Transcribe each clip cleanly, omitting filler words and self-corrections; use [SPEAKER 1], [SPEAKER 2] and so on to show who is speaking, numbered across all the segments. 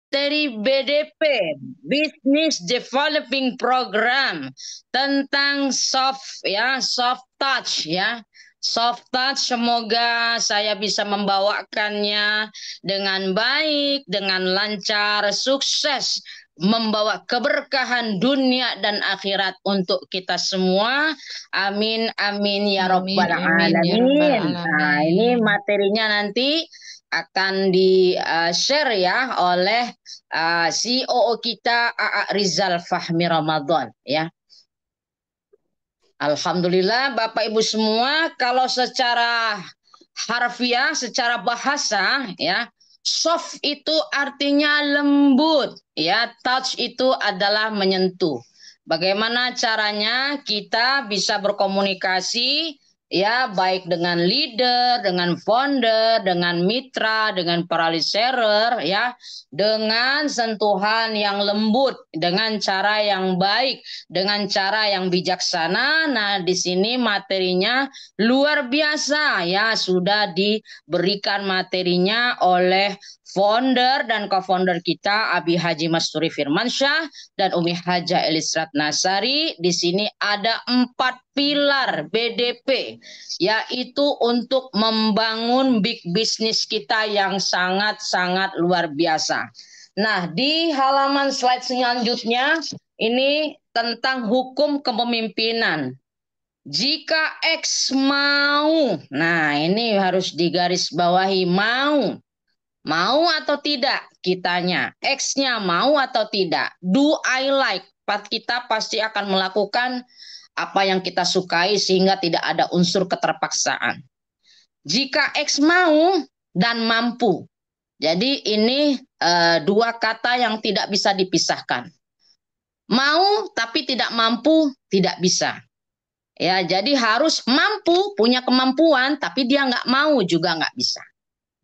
[SPEAKER 1] Dari BDP, Business Developing Program, tentang soft touch ya. Soft touch, semoga saya bisa membawakannya dengan baik, dengan lancar, sukses, membawa keberkahan dunia dan akhirat untuk kita semua. Amin, amin ya
[SPEAKER 2] Amin,
[SPEAKER 1] robbal
[SPEAKER 2] amin ya rabbal
[SPEAKER 1] alamin. Nah, ini
[SPEAKER 2] alamin.
[SPEAKER 1] materinya nanti akan di-share ya oleh CEO kita AA Rizal Fahmi Ramadan ya. Alhamdulillah Bapak Ibu semua, kalau secara harfiah, secara bahasa ya, soft itu artinya lembut ya, touch itu adalah menyentuh. Bagaimana caranya kita bisa berkomunikasi ya, baik dengan leader, dengan founder, dengan mitra, dengan para reseller ya, dengan sentuhan yang lembut, dengan cara yang baik, dengan cara yang bijaksana. Nah, di sini materinya luar biasa ya, sudah diberikan materinya oleh founder dan co-founder kita Abi Haji Masturi Firmansyah dan Umi Haja Elisrat Nasari. Di sini ada 4 pilar BDP, yaitu untuk membangun big business kita yang sangat-sangat luar biasa. Nah, di halaman slide selanjutnya ini tentang hukum kepemimpinan. Jika X mau, nah ini harus digarisbawahi, mau atau tidak kitanya, X-nya mau atau tidak, do I like, kita pasti akan melakukan apa yang kita sukai sehingga tidak ada unsur keterpaksaan. Jika X mau dan mampu, jadi ini dua kata yang tidak bisa dipisahkan. Mau tapi tidak mampu tidak bisa. Ya, jadi harus mampu, punya kemampuan, tapi dia nggak mau juga nggak bisa.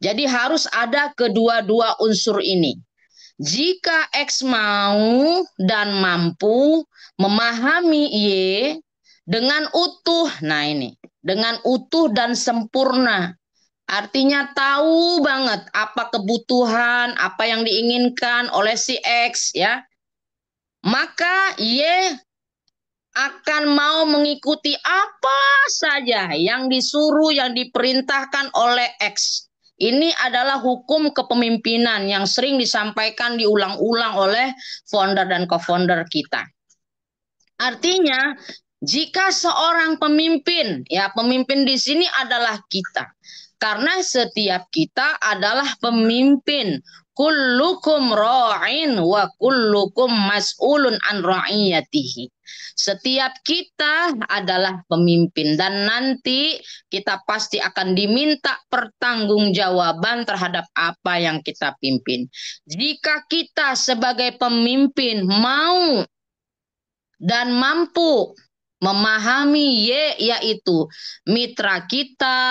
[SPEAKER 1] Jadi harus ada kedua-dua unsur ini. Jika X mau dan mampu memahami Y dengan utuh, nah ini, dengan utuh dan sempurna. Artinya tahu banget apa kebutuhan, apa yang diinginkan oleh si X ya. Maka Y akan mau mengikuti apa saja yang disuruh, yang diperintahkan oleh X. Ini adalah hukum kepemimpinan yang sering disampaikan diulang-ulang oleh founder dan co-founder kita. Artinya, jika seorang pemimpin, ya pemimpin di sini adalah kita. Karena setiap kita adalah pemimpin. Kullukum ra'in wa kullukum mas'ulun an ra'iyatihi. Setiap kita adalah pemimpin dan nanti kita pasti akan diminta pertanggungjawaban terhadap apa yang kita pimpin. Jika kita sebagai pemimpin mau dan mampu memahami yaitu mitra kita,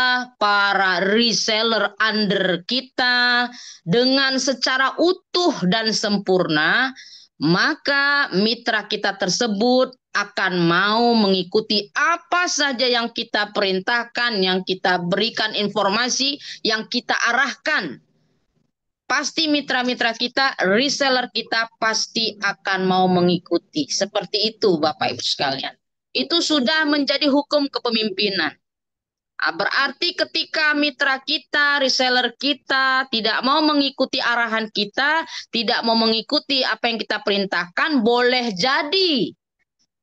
[SPEAKER 1] para reseller under kita dengan secara utuh dan sempurna, maka mitra kita tersebut akan mau mengikuti apa saja yang kita perintahkan, yang kita berikan informasi, yang kita arahkan. Pasti mitra-mitra kita, reseller kita pasti akan mau mengikuti. Seperti itu Bapak Ibu sekalian. Itu sudah menjadi hukum kepemimpinan. Berarti ketika mitra kita, reseller kita tidak mau mengikuti arahan kita, tidak mau mengikuti apa yang kita perintahkan, boleh jadi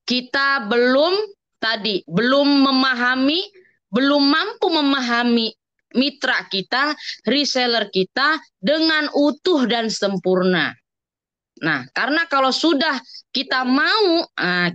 [SPEAKER 1] kita belum memahami, belum mampu memahami mitra kita, reseller kita dengan utuh dan sempurna. Nah, karena kalau sudah kita mau,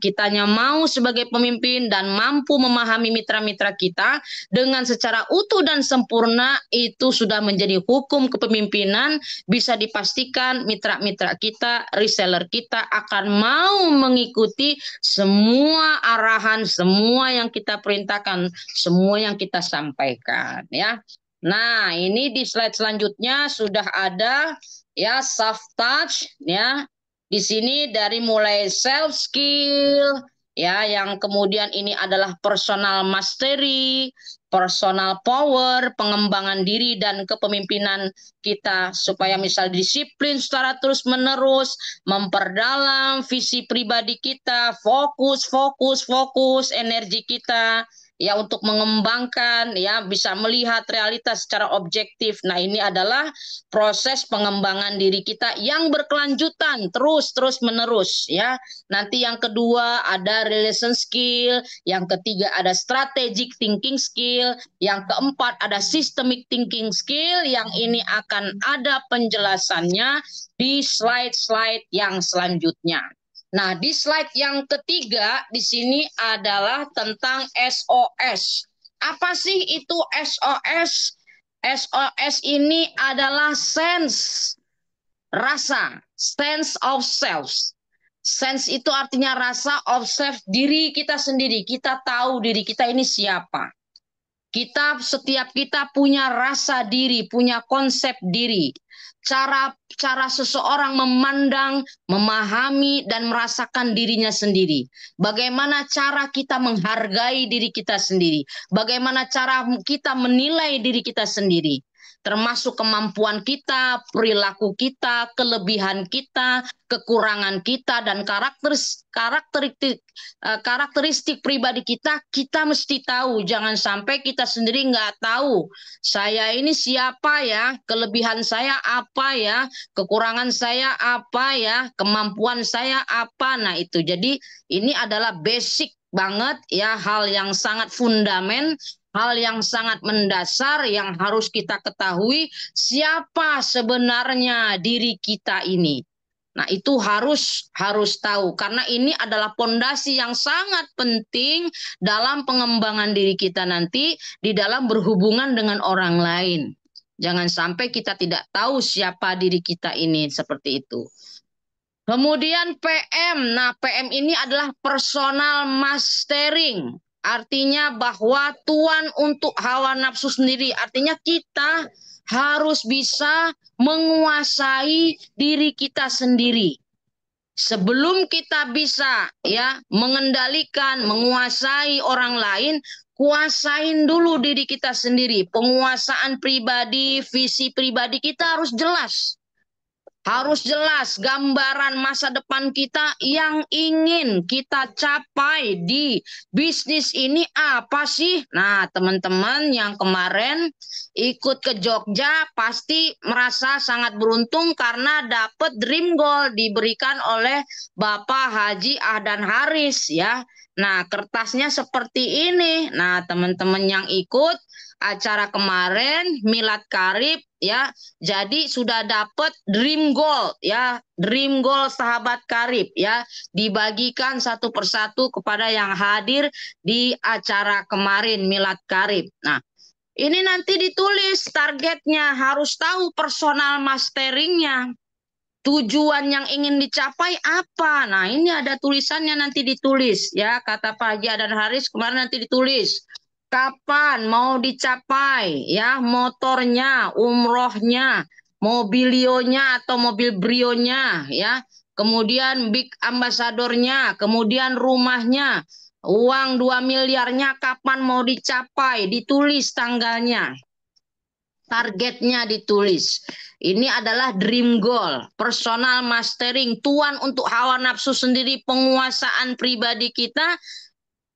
[SPEAKER 1] kitanya mau sebagai pemimpin dan mampu memahami mitra-mitra kita dengan secara utuh dan sempurna, itu sudah menjadi hukum kepemimpinan. Bisa dipastikan mitra-mitra kita, reseller kita akan mau mengikuti semua arahan, semua yang kita perintahkan, semua yang kita sampaikan, ya. Nah, ini di slide selanjutnya sudah ada ya soft touch ya. Di sini dari mulai self skill ya, yang kemudian ini adalah personal mastery, personal power, pengembangan diri dan kepemimpinan kita supaya misal disiplin secara terus-menerus, memperdalam visi pribadi kita, fokus energi kita ya untuk mengembangkan ya bisa melihat realitas secara objektif. Nah, ini adalah proses pengembangan diri kita yang berkelanjutan terus menerus ya. Nanti yang kedua ada relation skill, yang ketiga ada strategic thinking skill, yang keempat ada systemic thinking skill, yang ini akan ada penjelasannya di slide-slide yang selanjutnya. Nah, di slide yang ketiga di sini adalah tentang SOS. Apa sih itu SOS? SOS ini adalah sense, rasa, sense of self. Sense itu artinya rasa, of self, diri kita sendiri. Kita tahu diri kita ini siapa. Setiap kita punya rasa diri, punya konsep diri. Cara seseorang memandang, memahami, dan merasakan dirinya sendiri. Bagaimana cara kita menghargai diri kita sendiri. Bagaimana cara kita menilai diri kita sendiri. Termasuk kemampuan kita, perilaku kita, kelebihan kita, kekurangan kita, dan karakteristik pribadi kita mesti tahu. Jangan sampai kita sendiri nggak tahu. Saya ini siapa ya? Kelebihan saya apa ya? Kekurangan saya apa ya? Kemampuan saya apa? Nah itu. Jadi ini adalah basic banget ya, hal yang sangat fundamental, hal yang sangat mendasar yang harus kita ketahui siapa sebenarnya diri kita ini. Nah, itu harus tahu karena ini adalah pondasi yang sangat penting dalam pengembangan diri kita nanti di dalam berhubungan dengan orang lain. Jangan sampai kita tidak tahu siapa diri kita ini seperti itu. Kemudian PM. Nah, PM ini adalah personal mastering. Artinya bahwa tuan untuk hawa nafsu sendiri. Artinya kita harus bisa menguasai diri kita sendiri. Sebelum kita bisa ya mengendalikan, menguasai orang lain, kuasain dulu diri kita sendiri. Penguasaan pribadi, visi pribadi kita harus jelas. Harus jelas gambaran masa depan kita yang ingin kita capai di bisnis ini apa sih? Nah, teman-teman yang kemarin ikut ke Jogja pasti merasa sangat beruntung karena dapat dream goal diberikan oleh Bapak Haji Ahdan Haris ya. Nah, kertasnya seperti ini. Nah, teman-teman yang ikut acara kemarin Milad Karib ya, jadi sudah dapat dream goal ya, dream goal sahabat Karib ya, dibagikan satu persatu kepada yang hadir di acara kemarin Milad Karib. Nah, ini nanti ditulis targetnya, harus tahu personal masteringnya. Tujuan yang ingin dicapai apa? Nah, ini ada tulisannya nanti ditulis ya, kata Pak Haji Ahdan Haris kemarin nanti ditulis. Kapan mau dicapai ya, motornya, umrohnya, mobilionya atau mobil brionya ya, kemudian big ambasadornya, kemudian rumahnya, uang 2 miliarnya kapan mau dicapai, ditulis tanggalnya, targetnya ditulis. Ini adalah dream goal, personal mastering, tuan untuk hawa nafsu sendiri, penguasaan pribadi kita.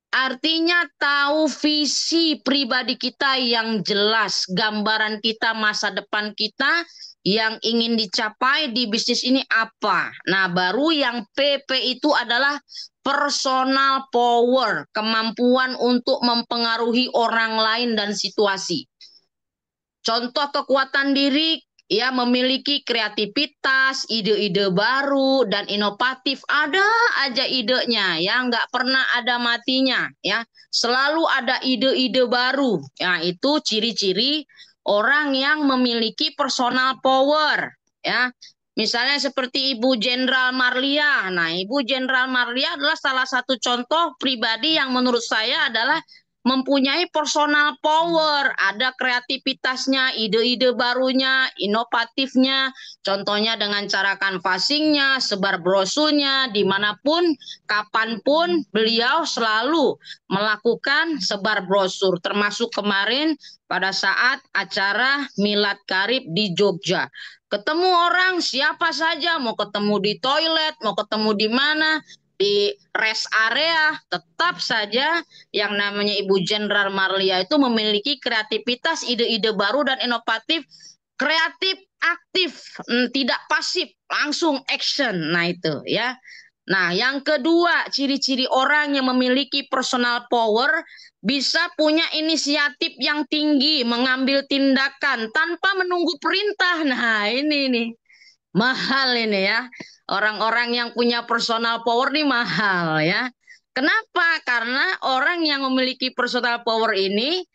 [SPEAKER 1] Artinya tahu visi pribadi kita yang jelas, gambaran kita, masa depan kita yang ingin dicapai di bisnis ini apa. Nah, baru yang PP itu adalah personal power, kemampuan untuk mempengaruhi orang lain dan situasi. Contoh kekuatan diri, ya memiliki kreativitas, ide-ide baru dan inovatif, ada aja idenya ya, nggak pernah ada matinya ya, selalu ada ide-ide baru ya. Itu ciri-ciri orang yang memiliki personal power ya. Misalnya seperti Ibu Jenderal Marlia. Nah, Ibu Jenderal Marlia adalah salah satu contoh pribadi yang menurut saya adalah mempunyai personal power, ada kreativitasnya, ide-ide barunya, inovatifnya, contohnya dengan cara canvassingnya, sebar brosurnya, dimanapun, kapanpun, beliau selalu melakukan sebar brosur, termasuk kemarin pada saat acara Milad Karib di Jogja. Ketemu orang siapa saja, mau ketemu di toilet, mau ketemu di mana, di rest area, tetap saja yang namanya Ibu Jenderal Marlia itu memiliki kreativitas, ide-ide baru dan inovatif, kreatif, aktif, tidak pasif, langsung action. Nah itu ya. Nah, yang kedua, ciri-ciri orang yang memiliki personal power bisa punya inisiatif yang tinggi, mengambil tindakan tanpa menunggu perintah. Nah, ini nih. Mahal ini ya. Orang-orang yang punya personal power nih mahal ya. Kenapa? Karena orang yang memiliki personal power ini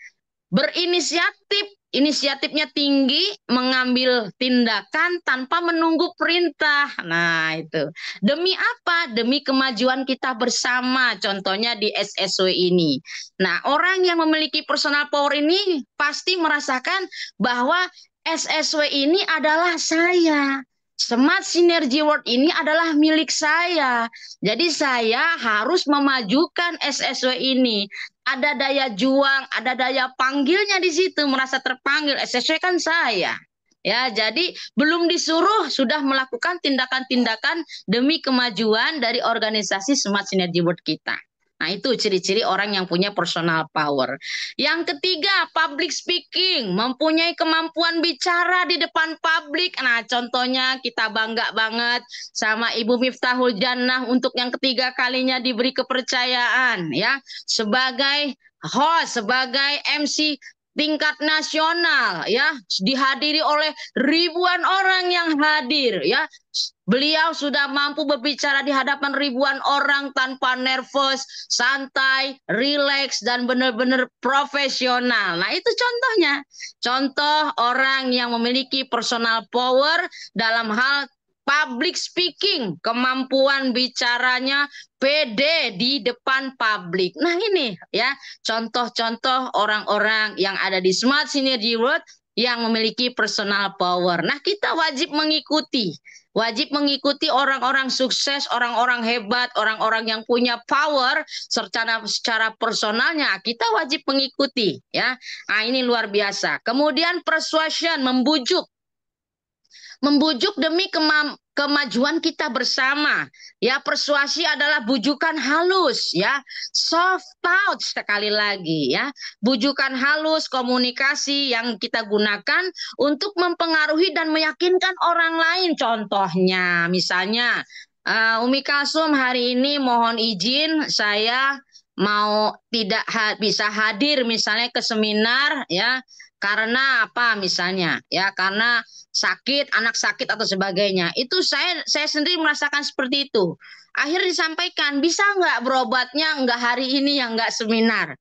[SPEAKER 1] berinisiatif, inisiatifnya tinggi, mengambil tindakan tanpa menunggu perintah. Nah, itu. Demi apa? Demi kemajuan kita bersama, contohnya di SSW ini. Nah, orang yang memiliki personal power ini pasti merasakan bahwa SSW ini adalah saya. Smart Synergy World ini adalah milik saya. Jadi saya harus memajukan SSW ini. Ada daya juang, ada daya panggilnya di situ, merasa terpanggil. SSW kan saya. Ya, jadi belum disuruh sudah melakukan tindakan-tindakan demi kemajuan dari organisasi Smart Synergy World kita. Nah, itu ciri-ciri orang yang punya personal power. Yang ketiga, public speaking, mempunyai kemampuan bicara di depan publik. Nah, contohnya kita bangga banget sama Ibu Miftahul Jannah untuk yang ketiga kalinya diberi kepercayaan ya sebagai host, sebagai MC tingkat nasional ya, dihadiri oleh ribuan orang yang hadir ya. Beliau sudah mampu berbicara di hadapan ribuan orang tanpa nervous, santai, rileks, dan benar-benar profesional. Nah, itu contohnya. Contoh orang yang memiliki personal power dalam hal public speaking, kemampuan bicaranya pede di depan publik. Nah, ini ya, contoh-contoh orang-orang yang ada di Smart Synergy World yang memiliki personal power. Nah, kita wajib mengikuti orang-orang sukses, orang-orang hebat, orang-orang yang punya power secara personalnya. Kita wajib mengikuti ya. Nah, ini luar biasa. Kemudian persuasion, membujuk demi kemajuan kita bersama. Ya, persuasi adalah bujukan halus ya. Soft touch sekali lagi ya. Bujukan halus, komunikasi yang kita gunakan untuk mempengaruhi dan meyakinkan orang lain. Contohnya misalnya Umi Kalsum hari ini mohon izin saya mau tidak bisa hadir misalnya ke seminar ya karena apa misalnya ya karena sakit, anak sakit atau sebagainya. Itu saya sendiri merasakan seperti itu. Akhirnya disampaikan, bisa nggak berobatnya nggak hari ini yang nggak seminar?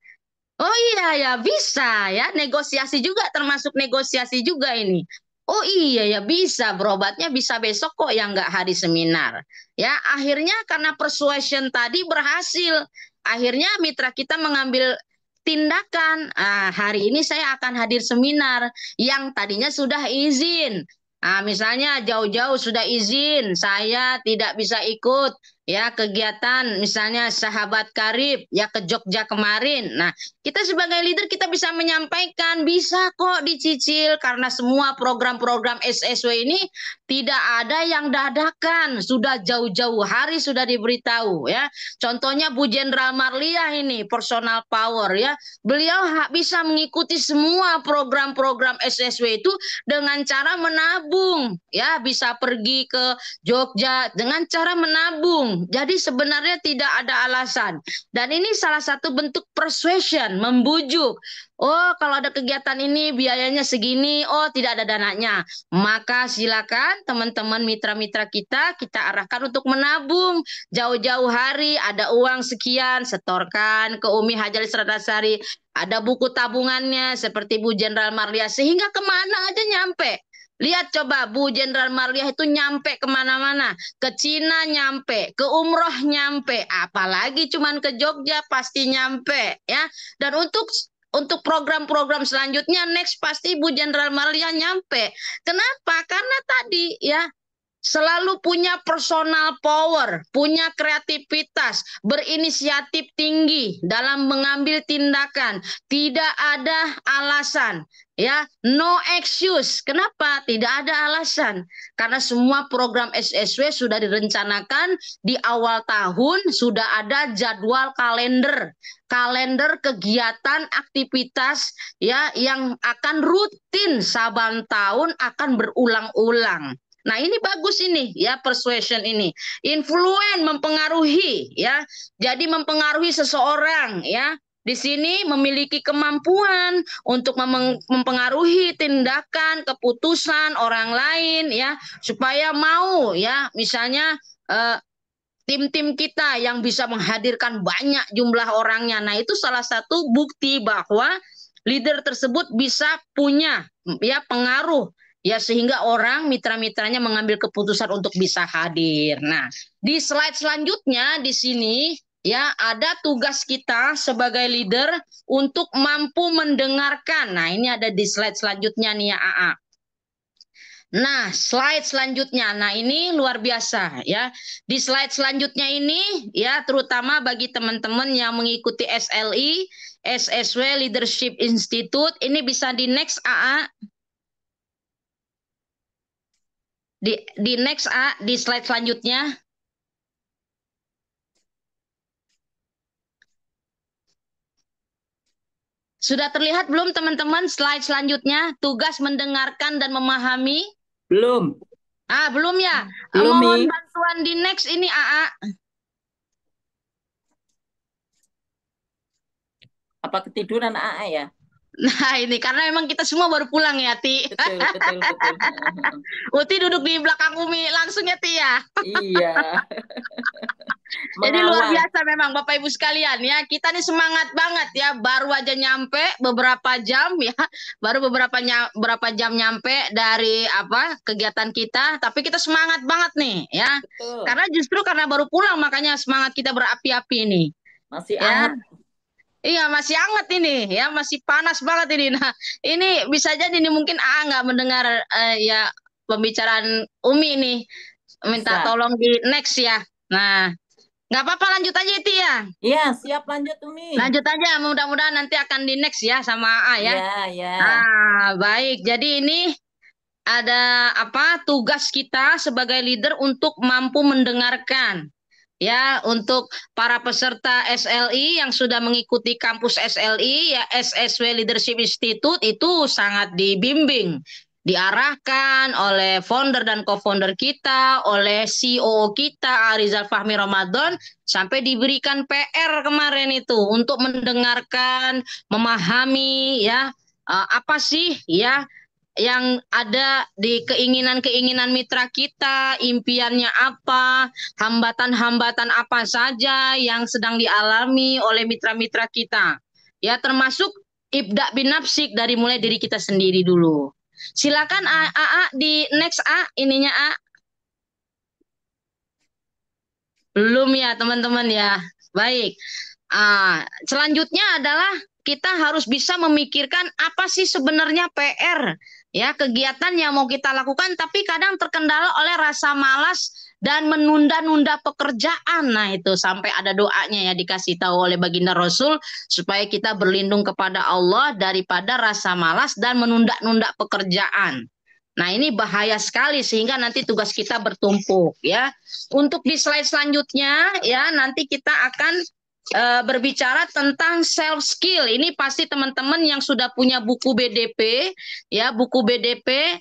[SPEAKER 1] Oh iya ya bisa ya, negosiasi juga termasuk negosiasi juga ini. Oh iya ya bisa berobatnya bisa besok kok yang nggak hari seminar. Ya akhirnya karena persuasion tadi berhasil. Akhirnya mitra kita mengambil tindakan. Hari ini saya akan hadir seminar yang tadinya sudah izin. Misalnya jauh-jauh sudah izin, saya tidak bisa ikut ya kegiatan misalnya sahabat karib ya ke Jogja kemarin. Nah, kita sebagai leader kita bisa menyampaikan bisa kok dicicil karena semua program-program SSW ini tidak ada yang dadakan, sudah jauh-jauh hari sudah diberitahu ya. Contohnya Bu Jenderal Marliah ini personal power ya. Beliau bisa mengikuti semua program-program SSW itu dengan cara menabung ya, bisa pergi ke Jogja dengan cara menabung. Jadi sebenarnya tidak ada alasan. Dan ini salah satu bentuk persuasion, membujuk. Oh, kalau ada kegiatan ini biayanya segini, oh tidak ada dananya. Maka silakan teman-teman mitra-mitra kita arahkan untuk menabung. Jauh-jauh hari ada uang sekian, setorkan ke Umi Hajar Sradasari. Ada buku tabungannya seperti Bu Jenderal Marlia sehingga kemana aja nyampe. Lihat coba Bu Jenderal Marliah itu nyampe kemana-mana. Ke Cina nyampe, ke umroh nyampe. Apalagi cuman ke Jogja pasti nyampe ya. Dan untuk program-program selanjutnya next pasti Bu Jenderal Marliah nyampe. Kenapa? Karena tadi ya selalu punya personal power, punya kreativitas, berinisiatif tinggi dalam mengambil tindakan. Tidak ada alasan, ya, no excuse. Kenapa? Tidak ada alasan. Karena semua program SSW sudah direncanakan di awal tahun, sudah ada jadwal kalender kegiatan aktivitas ya yang akan rutin saban tahun akan berulang-ulang. Nah, ini bagus ini ya persuasion ini. Influen mempengaruhi ya. Jadi mempengaruhi seseorang ya. Di sini memiliki kemampuan untuk mempengaruhi tindakan, keputusan orang lain ya supaya mau ya misalnya tim-tim kita yang bisa menghadirkan banyak jumlah orangnya. Nah, itu salah satu bukti bahwa leader tersebut bisa punya ya pengaruh ya sehingga orang mitra-mitranya mengambil keputusan untuk bisa hadir. Nah, di slide selanjutnya di sini ya ada tugas kita sebagai leader untuk mampu mendengarkan. Nah, ini ada di slide selanjutnya nih ya AA. Nah, slide selanjutnya. Nah, ini luar biasa ya. Di slide selanjutnya ini ya terutama bagi teman-teman yang mengikuti SLI, SSW Leadership Institute, ini bisa di next AA. Di next A, di slide selanjutnya. Sudah terlihat belum teman-teman slide selanjutnya? Tugas mendengarkan dan memahami.
[SPEAKER 2] Belum.
[SPEAKER 1] Belum ya?
[SPEAKER 2] Belum,
[SPEAKER 1] Mohon
[SPEAKER 2] Mi.
[SPEAKER 1] bantuan di next ini AA.
[SPEAKER 2] Apa ketiduran AA ya?
[SPEAKER 1] Nah, ini karena memang kita semua baru pulang ya, Ti.
[SPEAKER 2] Betul, betul, betul.
[SPEAKER 1] Uti duduk di belakang Umi langsung ya, Ti ya.
[SPEAKER 2] Iya.
[SPEAKER 1] Jadi luar
[SPEAKER 2] Mengawal.
[SPEAKER 1] biasa memang Bapak Ibu sekalian ya. Kita nih semangat banget ya. Baru aja nyampe beberapa jam ya. Baru berapa jam nyampe dari apa kegiatan kita. Tapi kita semangat banget nih ya.
[SPEAKER 2] Betul.
[SPEAKER 1] Karena justru karena baru pulang makanya semangat kita berapi-api nih.
[SPEAKER 2] Masih
[SPEAKER 1] Ya.
[SPEAKER 2] anget.
[SPEAKER 1] Iya masih hangat ini ya. Masih panas banget ini. Nah ini bisa jadi nih mungkin nggak mendengar ya pembicaraan Umi nih. Minta
[SPEAKER 2] Bisa.
[SPEAKER 1] tolong di next ya. Nah. Nggak apa-apa lanjut aja itu ya.
[SPEAKER 2] Iya, siap lanjut, Umi.
[SPEAKER 1] Lanjut aja, mudah-mudahan nanti akan di next ya sama A ya.
[SPEAKER 2] Iya, iya.
[SPEAKER 1] Baik. Jadi ini ada apa? Tugas kita sebagai leader untuk mampu mendengarkan. Ya, untuk para peserta SLI yang sudah mengikuti kampus SLI, ya SSW Leadership Institute itu sangat dibimbing, diarahkan oleh founder dan co-founder kita, oleh CEO kita, Arizal Fahmi Ramadan, sampai diberikan PR kemarin itu untuk mendengarkan, memahami, ya, apa sih, ya, yang ada di keinginan-keinginan mitra kita, impiannya apa, hambatan-hambatan apa saja yang sedang dialami oleh mitra-mitra kita. Ya, termasuk ibda bin nafsik dari mulai diri kita sendiri dulu. Silakan AA di next A, ininya A. Belum ya, teman-teman ya. Baik. Selanjutnya adalah kita harus bisa memikirkan apa sih sebenarnya PR ya kegiatan yang mau kita lakukan tapi kadang terkendala oleh rasa malas dan menunda-nunda pekerjaan. Nah itu sampai ada doanya ya dikasih tahu oleh baginda Rasul supaya kita berlindung kepada Allah daripada rasa malas dan menunda-nunda pekerjaan. Nah ini bahaya sekali sehingga nanti tugas kita bertumpuk ya. Untuk di slide selanjutnya ya nanti kita akan berbicara tentang self skill. Ini pasti teman-teman yang sudah punya buku BDP ya, buku BDP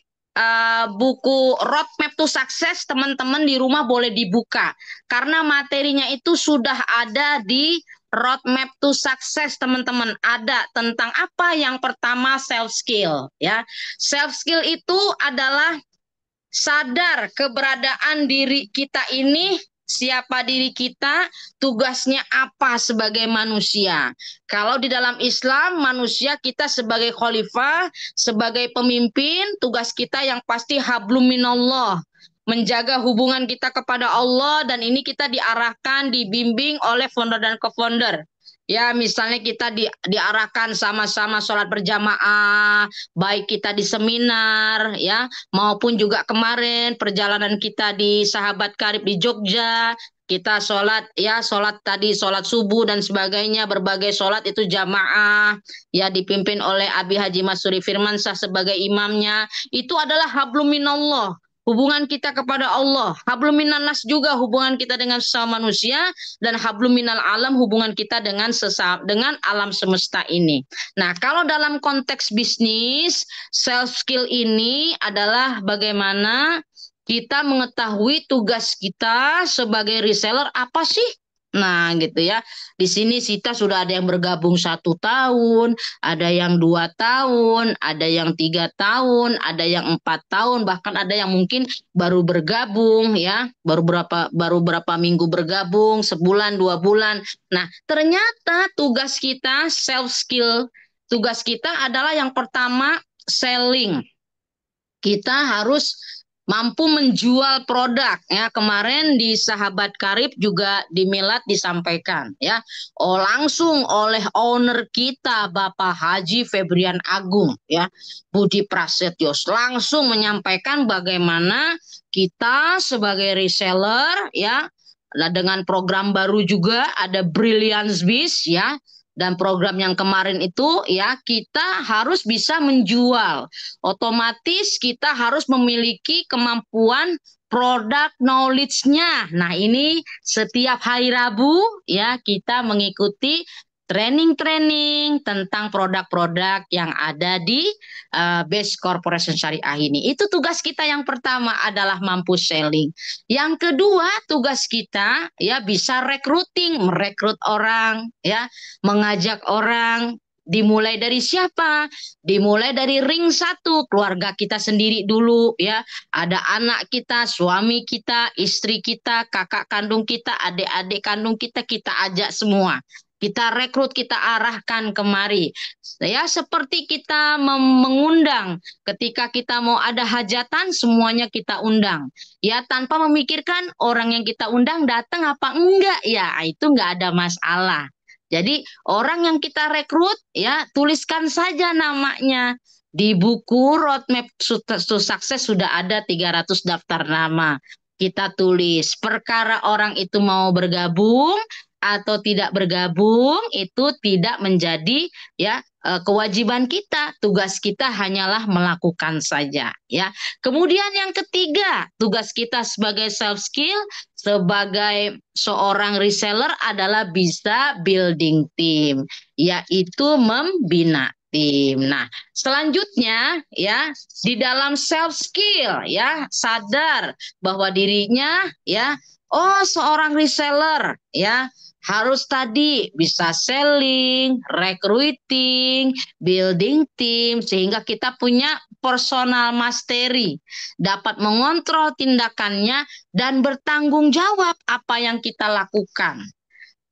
[SPEAKER 1] buku roadmap to success teman-teman di rumah boleh dibuka karena materinya itu sudah ada di roadmap to success teman-teman, ada tentang apa yang pertama self skill ya. Self skill itu adalah sadar keberadaan diri kita ini siapa diri kita, tugasnya apa sebagai manusia. Kalau di dalam Islam, manusia kita sebagai khalifah, sebagai pemimpin, tugas kita yang pasti hablum minallah, menjaga hubungan kita kepada Allah, dan ini kita diarahkan, dibimbing oleh founder dan co-founder. Ya, misalnya kita diarahkan sama-sama sholat berjamaah, baik kita di seminar, ya, maupun juga kemarin perjalanan kita di Sahabat Karib di Jogja, kita sholat, ya, sholat tadi, sholat subuh dan sebagainya, berbagai sholat itu jamaah, ya, dipimpin oleh Abi Haji Masuri Firmansyah sebagai imamnya. Itu adalah hablum minallah, hubungan kita kepada Allah. Hablum minannas juga hubungan kita dengan sesama manusia, dan hablum minal alam hubungan kita dengan dengan alam semesta ini. Nah, kalau dalam konteks bisnis, self skill ini adalah bagaimana kita mengetahui tugas kita sebagai reseller apa sih. Nah, gitu ya. Di sini Sita sudah ada yang bergabung 1 tahun, ada yang 2 tahun, ada yang 3 tahun, ada yang 4 tahun, bahkan ada yang mungkin baru bergabung, ya, baru berapa minggu bergabung, sebulan, 2 bulan. Nah, ternyata tugas kita self skill, tugas kita adalah yang pertama selling. Kita harus mampu menjual produk, ya. Kemarin di Sahabat Karib juga di Milad disampaikan, ya, langsung oleh owner kita Bapak Haji Febrian Agung, ya, Budi Prasetyo, langsung menyampaikan bagaimana kita sebagai reseller, ya, dengan program baru juga ada Brilliance Biz, ya, dan program yang kemarin itu, ya, kita harus bisa menjual. Otomatis kita harus memiliki kemampuan product knowledge-nya. Nah, ini setiap hari Rabu, ya, kita mengikuti training-training tentang produk-produk yang ada di Base Corporation Syariah ini. Itu tugas kita yang pertama adalah mampu selling. Yang kedua, tugas kita, ya, bisa recruiting, merekrut orang, ya, mengajak orang. Dimulai dari siapa? Dimulai dari ring 1, keluarga kita sendiri dulu, ya. Ada anak kita, suami kita, istri kita, kakak kandung kita, adik-adik kandung kita, kita ajak semua. Kita rekrut, kita arahkan kemari. Ya, seperti kita mengundang, ketika kita mau ada hajatan, semuanya kita undang. Ya, tanpa memikirkan orang yang kita undang datang apa enggak, ya, itu enggak ada masalah. Jadi orang yang kita rekrut, ya, tuliskan saja namanya. Di buku Roadmap to Success sudah ada 300 daftar nama. Kita tulis perkara orang itu mau bergabung atau tidak bergabung, itu tidak menjadi, ya, kewajiban kita. Tugas kita hanyalah melakukan saja, ya. Kemudian yang ketiga, tugas kita sebagai self skill, sebagai seorang reseller adalah bisa building team, yaitu membina tim. Nah, selanjutnya, ya, di dalam self skill, ya, sadar bahwa dirinya, ya, oh, seorang reseller, ya, harus tadi bisa selling, recruiting, building team, sehingga kita punya personal mastery, dapat mengontrol tindakannya dan bertanggung jawab apa yang kita lakukan.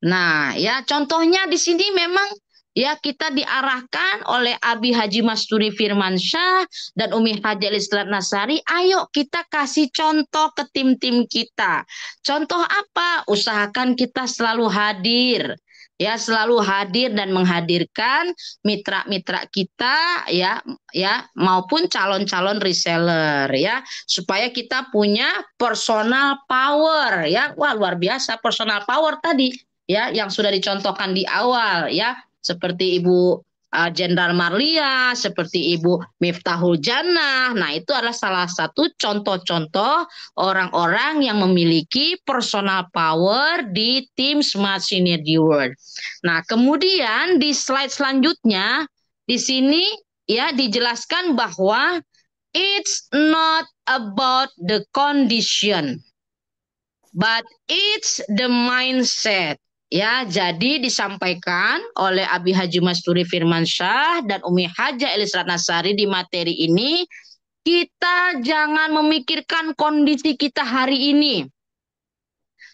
[SPEAKER 1] Nah, ya, contohnya di sini memang, ya, kita diarahkan oleh Abi Haji Masturi Firmansyah dan Umi Haji Elislat Nasari. Ayo kita kasih contoh ke tim-tim kita. Contoh apa? Usahakan kita selalu hadir. Ya, selalu hadir dan menghadirkan mitra-mitra kita, ya, ya, maupun calon-calon reseller, ya, supaya kita punya personal power, ya. Wah, luar biasa personal power tadi, ya, yang sudah dicontohkan di awal, ya, seperti Ibu Jenderal Marlia, seperti Ibu Miftahul Jannah. Nah, itu adalah salah satu contoh-contoh orang-orang yang memiliki personal power di tim Smart Synergy World. Nah, kemudian di slide selanjutnya, di sini, ya, dijelaskan bahwa it's not about the condition, but it's the mindset. Ya, jadi disampaikan oleh Abi Haji Masturi Firmansyah dan Umi Haja Elisrat Nasari di materi ini, kita jangan memikirkan kondisi kita hari ini.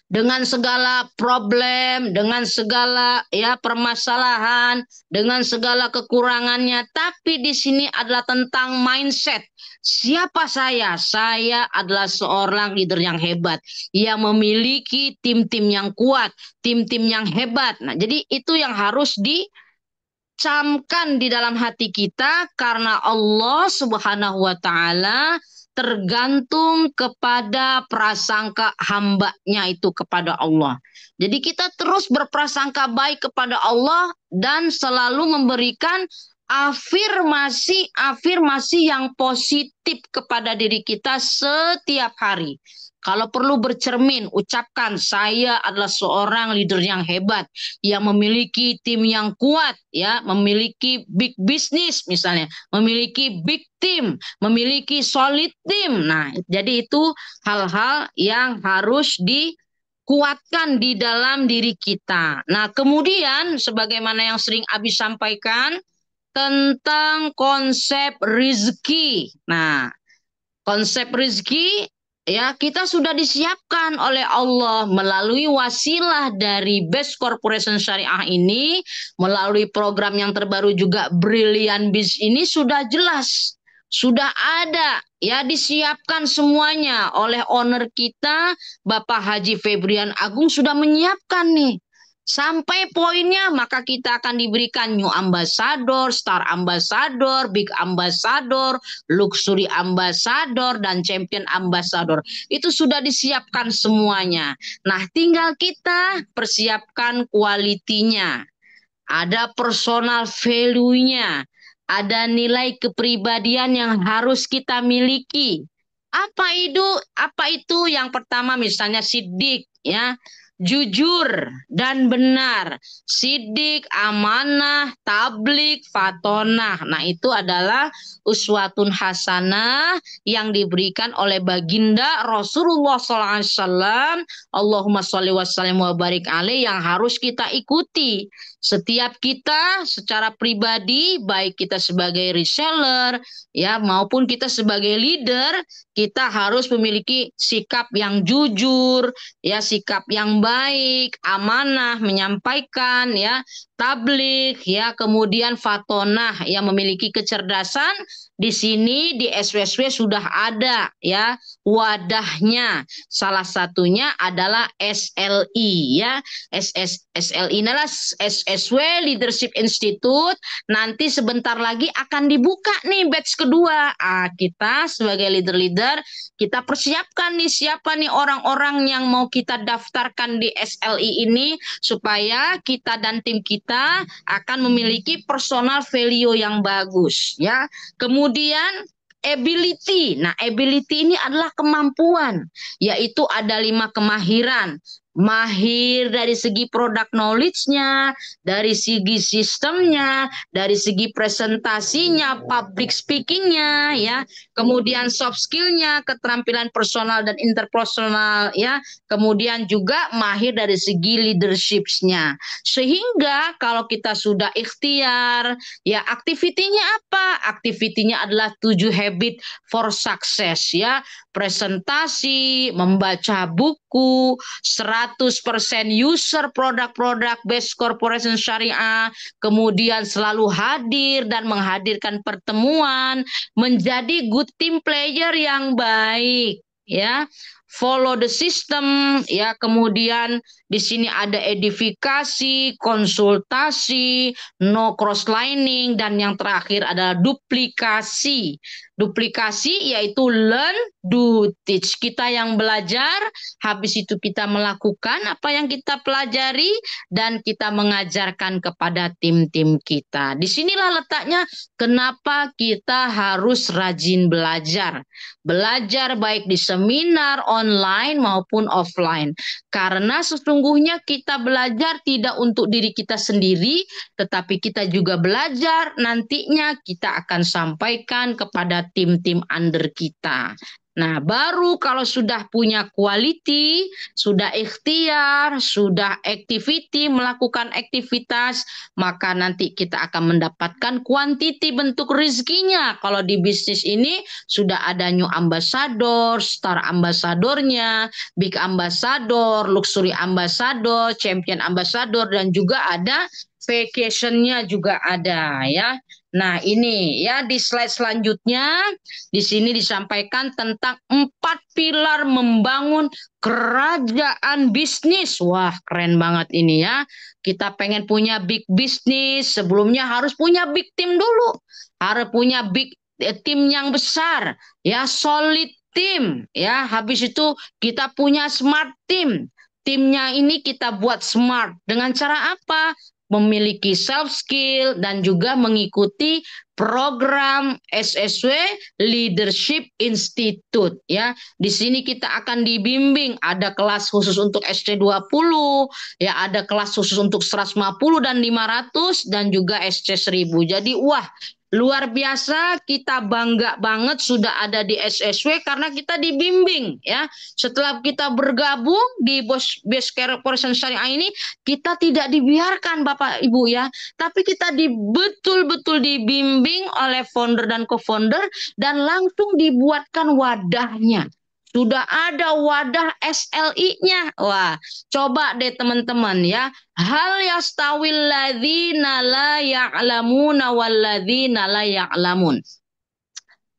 [SPEAKER 1] dengan segala problem, dengan segala ya permasalahan, dengan segala kekurangannya. Tapi di sini adalah tentang mindset. Siapa saya? Saya adalah seorang leader yang hebat, yang memiliki tim-tim yang kuat, tim-tim yang hebat. Nah, jadi itu yang harus camkan di dalam hati kita karena Allah Subhanahu wa taala tergantung kepada prasangka hambanya itu kepada Allah. Jadi kita terus berprasangka baik kepada Allah dan selalu memberikan afirmasi yang positif kepada diri kita setiap hari. Kalau perlu bercermin, ucapkan saya adalah seorang leader yang hebat, yang memiliki tim yang kuat, ya, memiliki big business misalnya, memiliki big team, memiliki solid team. Nah, jadi itu hal-hal yang harus dikuatkan di dalam diri kita. Nah, kemudian sebagaimana yang sering Abi sampaikan tentang konsep rezeki. Nah, konsep rezeki ya kita sudah disiapkan oleh Allah melalui wasilah dari Best Corporation Syariah ini, melalui program yang terbaru juga Brilliant Biz ini sudah jelas, sudah ada ya disiapkan semuanya oleh owner kita Bapak Haji Febrian Agung sudah menyiapkan nih. Sampai poinnya maka kita akan diberikan new ambassador, star ambassador, big ambassador, luxury ambassador, dan champion ambassador. Itu sudah disiapkan semuanya. Nah, tinggal kita persiapkan kualitinya. Ada personal value-nya. Ada nilai kepribadian yang harus kita miliki. Apa itu? Apa itu? Yang pertama misalnya sidik, ya. Jujur dan benar, sidik, amanah, tablik, fatonah. Nah, itu adalah uswatun hasanah yang diberikan oleh baginda Rasulullah SAW. Allahumma sholli wa sallim wa barik alaih, yang harus kita ikuti. Setiap kita secara pribadi, baik kita sebagai reseller ya maupun kita sebagai leader, kita harus memiliki sikap yang jujur, ya sikap yang baik, amanah, menyampaikan, ya tablik, ya kemudian fatonah, yang memiliki kecerdasan. Di sini di SWSW sudah ada ya wadahnya. Salah satunya adalah SLI ya. SLI adalah SSW Leadership Institute. Nanti sebentar lagi akan dibuka nih batch kedua. Kita sebagai leader-leader kita persiapkan nih siapa nih orang-orang yang mau kita daftarkan di SLI ini supaya kita dan tim kita akan memiliki personal value yang bagus ya. Kemudian ability. Nah, ability ini adalah kemampuan, yaitu ada 5 kemahiran. Mahir dari segi product knowledge-nya, dari segi sistemnya, dari segi presentasinya, public speaking-nya, ya. Kemudian soft skill-nya, keterampilan personal dan interpersonal, ya. Kemudian juga mahir dari segi leadership-nya. Sehingga kalau kita sudah ikhtiar, ya aktivitinya apa? Aktivitinya adalah 7 habit for success, ya. Presentasi, membaca buku, 100% user produk-produk Best Corporation Syariah, kemudian selalu hadir dan menghadirkan pertemuan, menjadi good team player yang baik, ya. Follow the system, ya. Kemudian di sini ada edifikasi, konsultasi, no crosslining, dan yang terakhir adalah duplikasi. Duplikasi yaitu learn, do, teach. Kita yang belajar, habis itu kita melakukan apa yang kita pelajari, dan kita mengajarkan kepada tim-tim kita. Disinilah letaknya kenapa kita harus rajin belajar. Belajar baik di seminar online maupun offline. Karena sesungguhnya kita belajar tidak untuk diri kita sendiri, tetapi kita juga belajar nantinya kita akan sampaikan kepada tim-tim under kita. Nah, baru kalau sudah punya quality, sudah ikhtiar, sudah activity, melakukan aktivitas, maka nanti kita akan mendapatkan quantity bentuk rezekinya. Kalau di bisnis ini sudah ada new ambassador, star ambassadornya, big ambassador, luxury ambassador, champion ambassador, dan juga ada vacationnya juga ada ya. Nah, ini ya di slide selanjutnya di sini disampaikan tentang 4 pilar membangun kerajaan bisnis. Wah, keren banget ini ya. Kita pengen punya big bisnis, sebelumnya harus punya big team dulu. Harus punya big tim yang besar, ya solid tim, ya. Habis itu kita punya smart team. Timnya ini kita buat smart. Dengan cara apa? Memiliki self skill dan juga mengikuti program SSW Leadership Institute ya. Di sini kita akan dibimbing, ada kelas khusus untuk SC20, ya ada kelas khusus untuk 150 dan 500 dan juga SC1000. Jadi wah, luar biasa, kita bangga banget sudah ada di SSW karena kita dibimbing ya. Setelah kita bergabung di Base Corporation Syariah ini, kita tidak dibiarkan Bapak Ibu ya, tapi kita betul-betul dibimbing oleh founder dan co-founder dan langsung dibuatkan wadahnya. Sudah ada wadah SLI-nya. Wah, coba deh teman-teman ya. Hal yastawil ladzina la ya'lamuna wal ladzina la ya'lamun.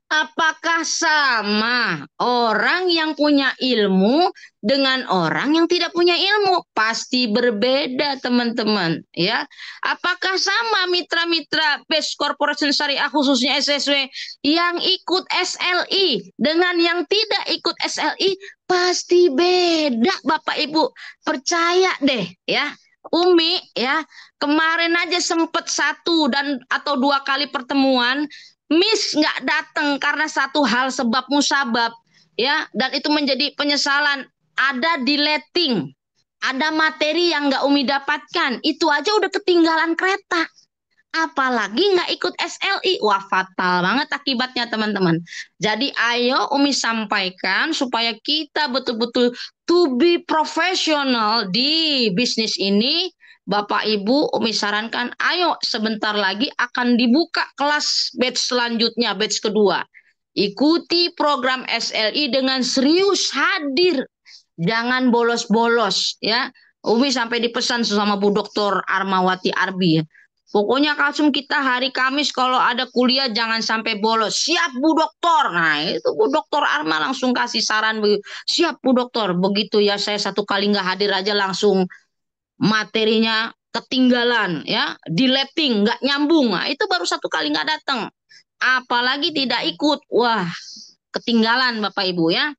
[SPEAKER 1] Apakah sama orang yang punya ilmu dengan orang yang tidak punya ilmu? Pasti berbeda, teman-teman, ya. Apakah sama mitra-mitra Base Corporation Syariah khususnya SSW yang ikut SLI dengan yang tidak ikut SLI? Pasti beda, Bapak Ibu. Percaya deh, ya. Umi, ya, kemarin aja sempet 1 atau 2 kali pertemuan. Miss nggak datang karena satu hal sebab musabab ya, dan itu menjadi penyesalan. Ada deleting, ada materi yang nggak Umi dapatkan, itu aja udah ketinggalan kereta. Apalagi nggak ikut SLI, wah fatal banget akibatnya teman-teman. Jadi ayo Umi sampaikan supaya kita betul-betul to be profesional di bisnis ini. Bapak Ibu, Umi sarankan, ayo sebentar lagi akan dibuka kelas batch selanjutnya, batch kedua. Ikuti program SLI dengan serius, hadir. Jangan bolos-bolos ya. Umi sampai dipesan sama Bu Dr. Armawati Arbi. Pokoknya Kalsum kita hari Kamis kalau ada kuliah jangan sampai bolos. Siap Bu Dokter. Nah itu Bu Dokter Arma langsung kasih saran. Siap Bu Dokter. Begitu ya, saya 1 kali nggak hadir aja langsung materinya ketinggalan ya, deleting, nggak nyambung. Nah, itu baru 1 kali nggak datang, apalagi tidak ikut, wah ketinggalan Bapak Ibu ya.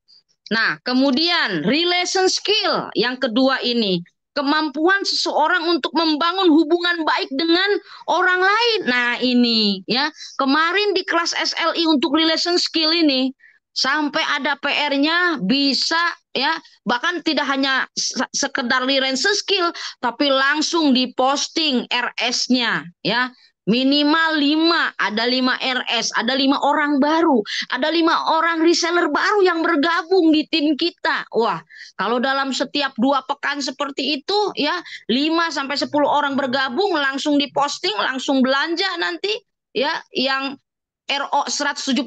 [SPEAKER 1] Nah kemudian relation skill yang kedua ini, kemampuan seseorang untuk membangun hubungan baik dengan orang lain. Nah ini ya, kemarin di kelas SLI untuk relation skill ini sampai ada PR-nya bisa ya, bahkan tidak hanya sekedar relation skill tapi langsung diposting RS-nya ya, minimal 5, ada 5 RS, ada 5 orang baru, ada 5 orang reseller baru yang bergabung di tim kita. Wah, kalau dalam setiap 2 pekan seperti itu ya, 5 sampai 10 orang bergabung langsung diposting, langsung belanja nanti ya, yang RO 175.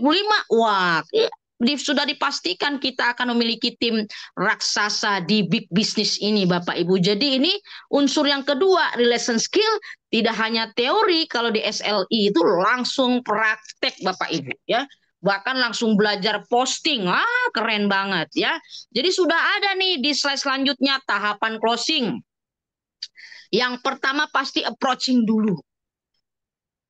[SPEAKER 1] Wah, sudah dipastikan kita akan memiliki tim raksasa di big business ini Bapak Ibu. Jadi ini unsur yang kedua, relation skill, tidak hanya teori, kalau di SLI itu langsung praktek Bapak Ibu ya. Bahkan langsung belajar posting. Keren banget ya. Jadi sudah ada nih di slide selanjutnya tahapan closing. Yang pertama pasti approaching dulu.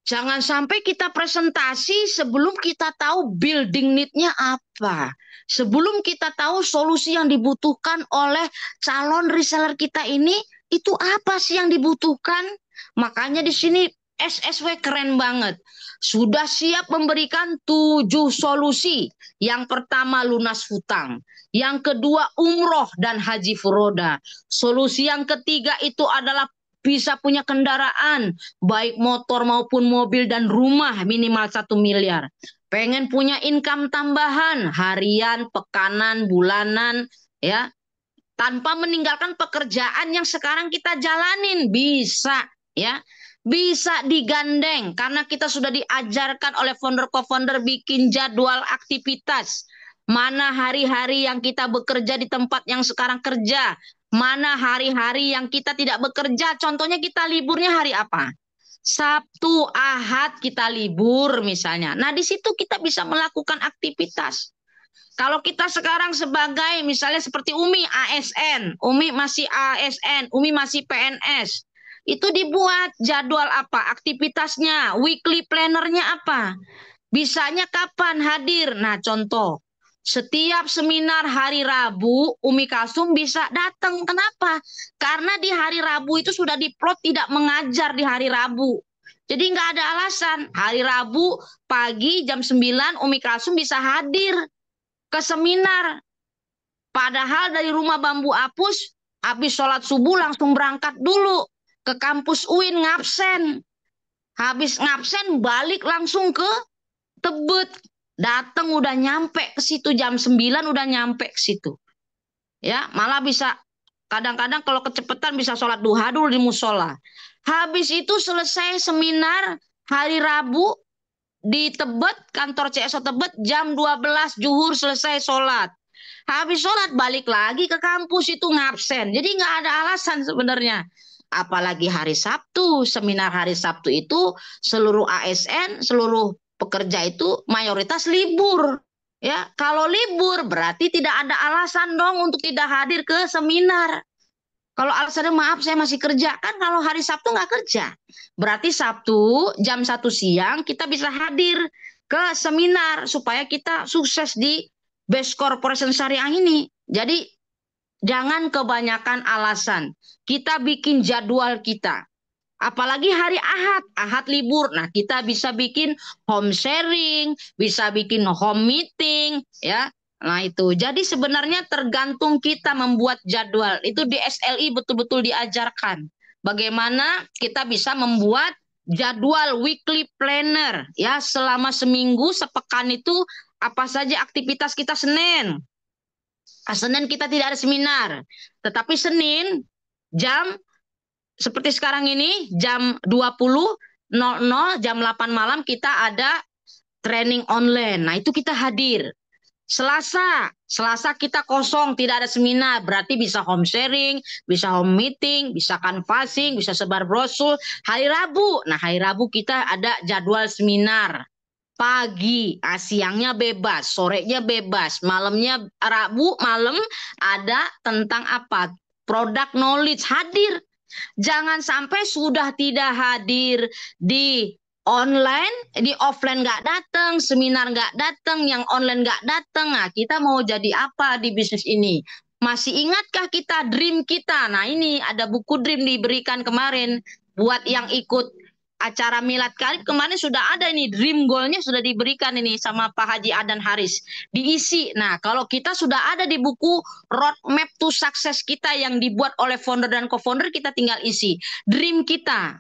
[SPEAKER 1] Jangan sampai kita presentasi sebelum kita tahu building need-nya apa. Sebelum kita tahu solusi yang dibutuhkan oleh calon reseller kita ini, itu apa sih yang dibutuhkan. Makanya di sini SSW keren banget. Sudah siap memberikan 7 solusi. Yang pertama lunas hutang. Yang kedua umroh dan haji furoda. Solusi yang ketiga itu adalah bisa punya kendaraan, baik motor maupun mobil dan rumah minimal 1 miliar. Pengen punya income tambahan, harian, pekanan, bulanan, ya, tanpa meninggalkan pekerjaan yang sekarang kita jalanin, bisa, ya. Bisa digandeng karena kita sudah diajarkan oleh founder co-founder bikin jadwal aktivitas. Mana hari-hari yang kita bekerja di tempat yang sekarang kerja, mana hari-hari yang kita tidak bekerja. Contohnya kita liburnya hari apa? Sabtu, Ahad kita libur misalnya. Nah, di situ kita bisa melakukan aktivitas. Kalau kita sekarang sebagai misalnya seperti Umi ASN, Umi masih ASN, Umi masih PNS, itu dibuat jadwal apa? Aktivitasnya, weekly plannernya apa? Bisanya kapan hadir? Nah, contoh, setiap seminar hari Rabu, Umi Kalsum bisa datang. Kenapa? Karena di hari Rabu itu sudah diplot tidak mengajar di hari Rabu. Jadi nggak ada alasan. Hari Rabu pagi jam 9 Umi Kalsum bisa hadir ke seminar. Padahal dari rumah Bambu Apus, habis sholat subuh langsung berangkat dulu ke kampus UIN ngabsen. Habis ngabsen balik langsung ke Tebet. Datang udah nyampe ke situ jam 9 udah nyampe ke situ. Ya, malah bisa kadang-kadang kalau kecepatan bisa sholat duha dulu di musola. Habis itu selesai seminar hari Rabu di Tebet, kantor CSO Tebet jam 12 zuhur selesai sholat. Habis sholat balik lagi ke kampus itu ngabsen. Jadi nggak ada alasan sebenarnya. Apalagi hari Sabtu, seminar hari Sabtu itu seluruh ASN, seluruh pekerja itu mayoritas libur. Ya, kalau libur berarti tidak ada alasan dong untuk tidak hadir ke seminar. Kalau alasannya maaf saya masih kerja, kan kalau hari Sabtu nggak kerja. Berarti Sabtu jam 1 siang kita bisa hadir ke seminar supaya kita sukses di Best Corporation Syariah ini. Jadi jangan kebanyakan alasan. Kita bikin jadwal kita. Apalagi hari Ahad, Ahad libur. Nah, kita bisa bikin home sharing, bisa bikin home meeting, ya. Nah, itu. Jadi sebenarnya tergantung kita membuat jadwal. Itu di SLI betul-betul diajarkan. Bagaimana kita bisa membuat jadwal weekly planner, ya, selama seminggu, sepekan itu apa saja aktivitas kita Senin. Senin kita tidak ada seminar. Tetapi Senin jam seperti sekarang ini jam 20.00 jam 8 malam kita ada training online. Nah, itu kita hadir. Selasa kita kosong, tidak ada seminar, berarti bisa home sharing, bisa home meeting, bisa canvassing, bisa sebar brosur. Hari Rabu, nah hari Rabu kita ada jadwal seminar. Pagi, siangnya bebas, sorenya bebas, malamnya Rabu malam ada tentang apa? Product knowledge hadir. Jangan sampai sudah tidak hadir di online, di offline nggak datang, seminar nggak datang, yang online nggak datang. Nah, kita mau jadi apa di bisnis ini? Masih ingatkah kita dream kita? Nah, ini ada buku dream diberikan kemarin buat yang ikut acara Milad Karib kemarin sudah ada ini dream goalnya sudah diberikan ini sama Pak Haji Adan Haris diisi. Nah, kalau kita sudah ada di buku roadmap to success kita yang dibuat oleh founder dan co-founder, kita tinggal isi dream kita.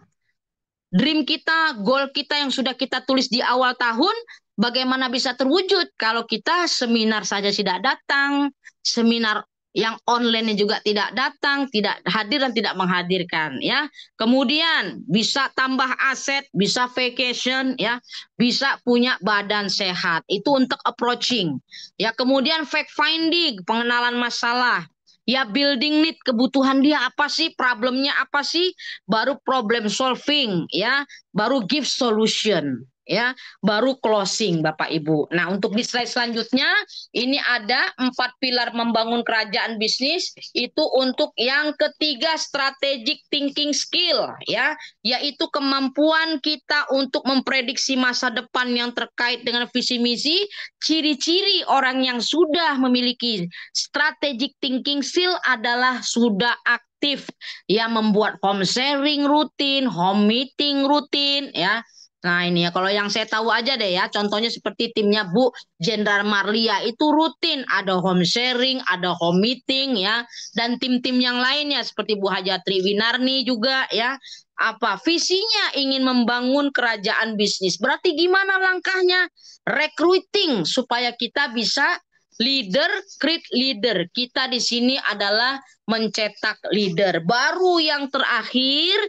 [SPEAKER 1] Dream kita, goal kita yang sudah kita tulis di awal tahun, bagaimana bisa terwujud kalau kita seminar saja tidak datang, seminar yang online juga tidak datang, tidak hadir dan tidak menghadirkan, ya. Kemudian bisa tambah aset, bisa vacation, ya, bisa punya badan sehat. Itu untuk approaching. Ya, kemudian fact finding, pengenalan masalah. Ya, building need, kebutuhan dia apa sih, problemnya apa sih, baru problem solving, ya, baru give solution, ya, baru closing, Bapak Ibu. Nah, untuk di slide selanjutnya ini ada 4 pilar membangun kerajaan bisnis. Itu untuk yang ketiga, strategic thinking skill, ya, yaitu kemampuan kita untuk memprediksi masa depan yang terkait dengan visi misi. Ciri-ciri orang yang sudah memiliki strategic thinking skill adalah sudah aktif, ya, membuat home sharing rutin, home meeting rutin, ya, Nah ini ya, kalau yang saya tahu aja deh ya, contohnya seperti timnya Bu Jenderal Marlia itu rutin ada home sharing, ada home meeting ya, dan tim-tim yang lainnya seperti Bu Hajatri Winarni juga ya. Apa visinya ingin membangun kerajaan bisnis. Berarti gimana langkahnya? Recruiting supaya kita bisa leader, create leader. Kita di sini adalah mencetak leader. Baru yang terakhir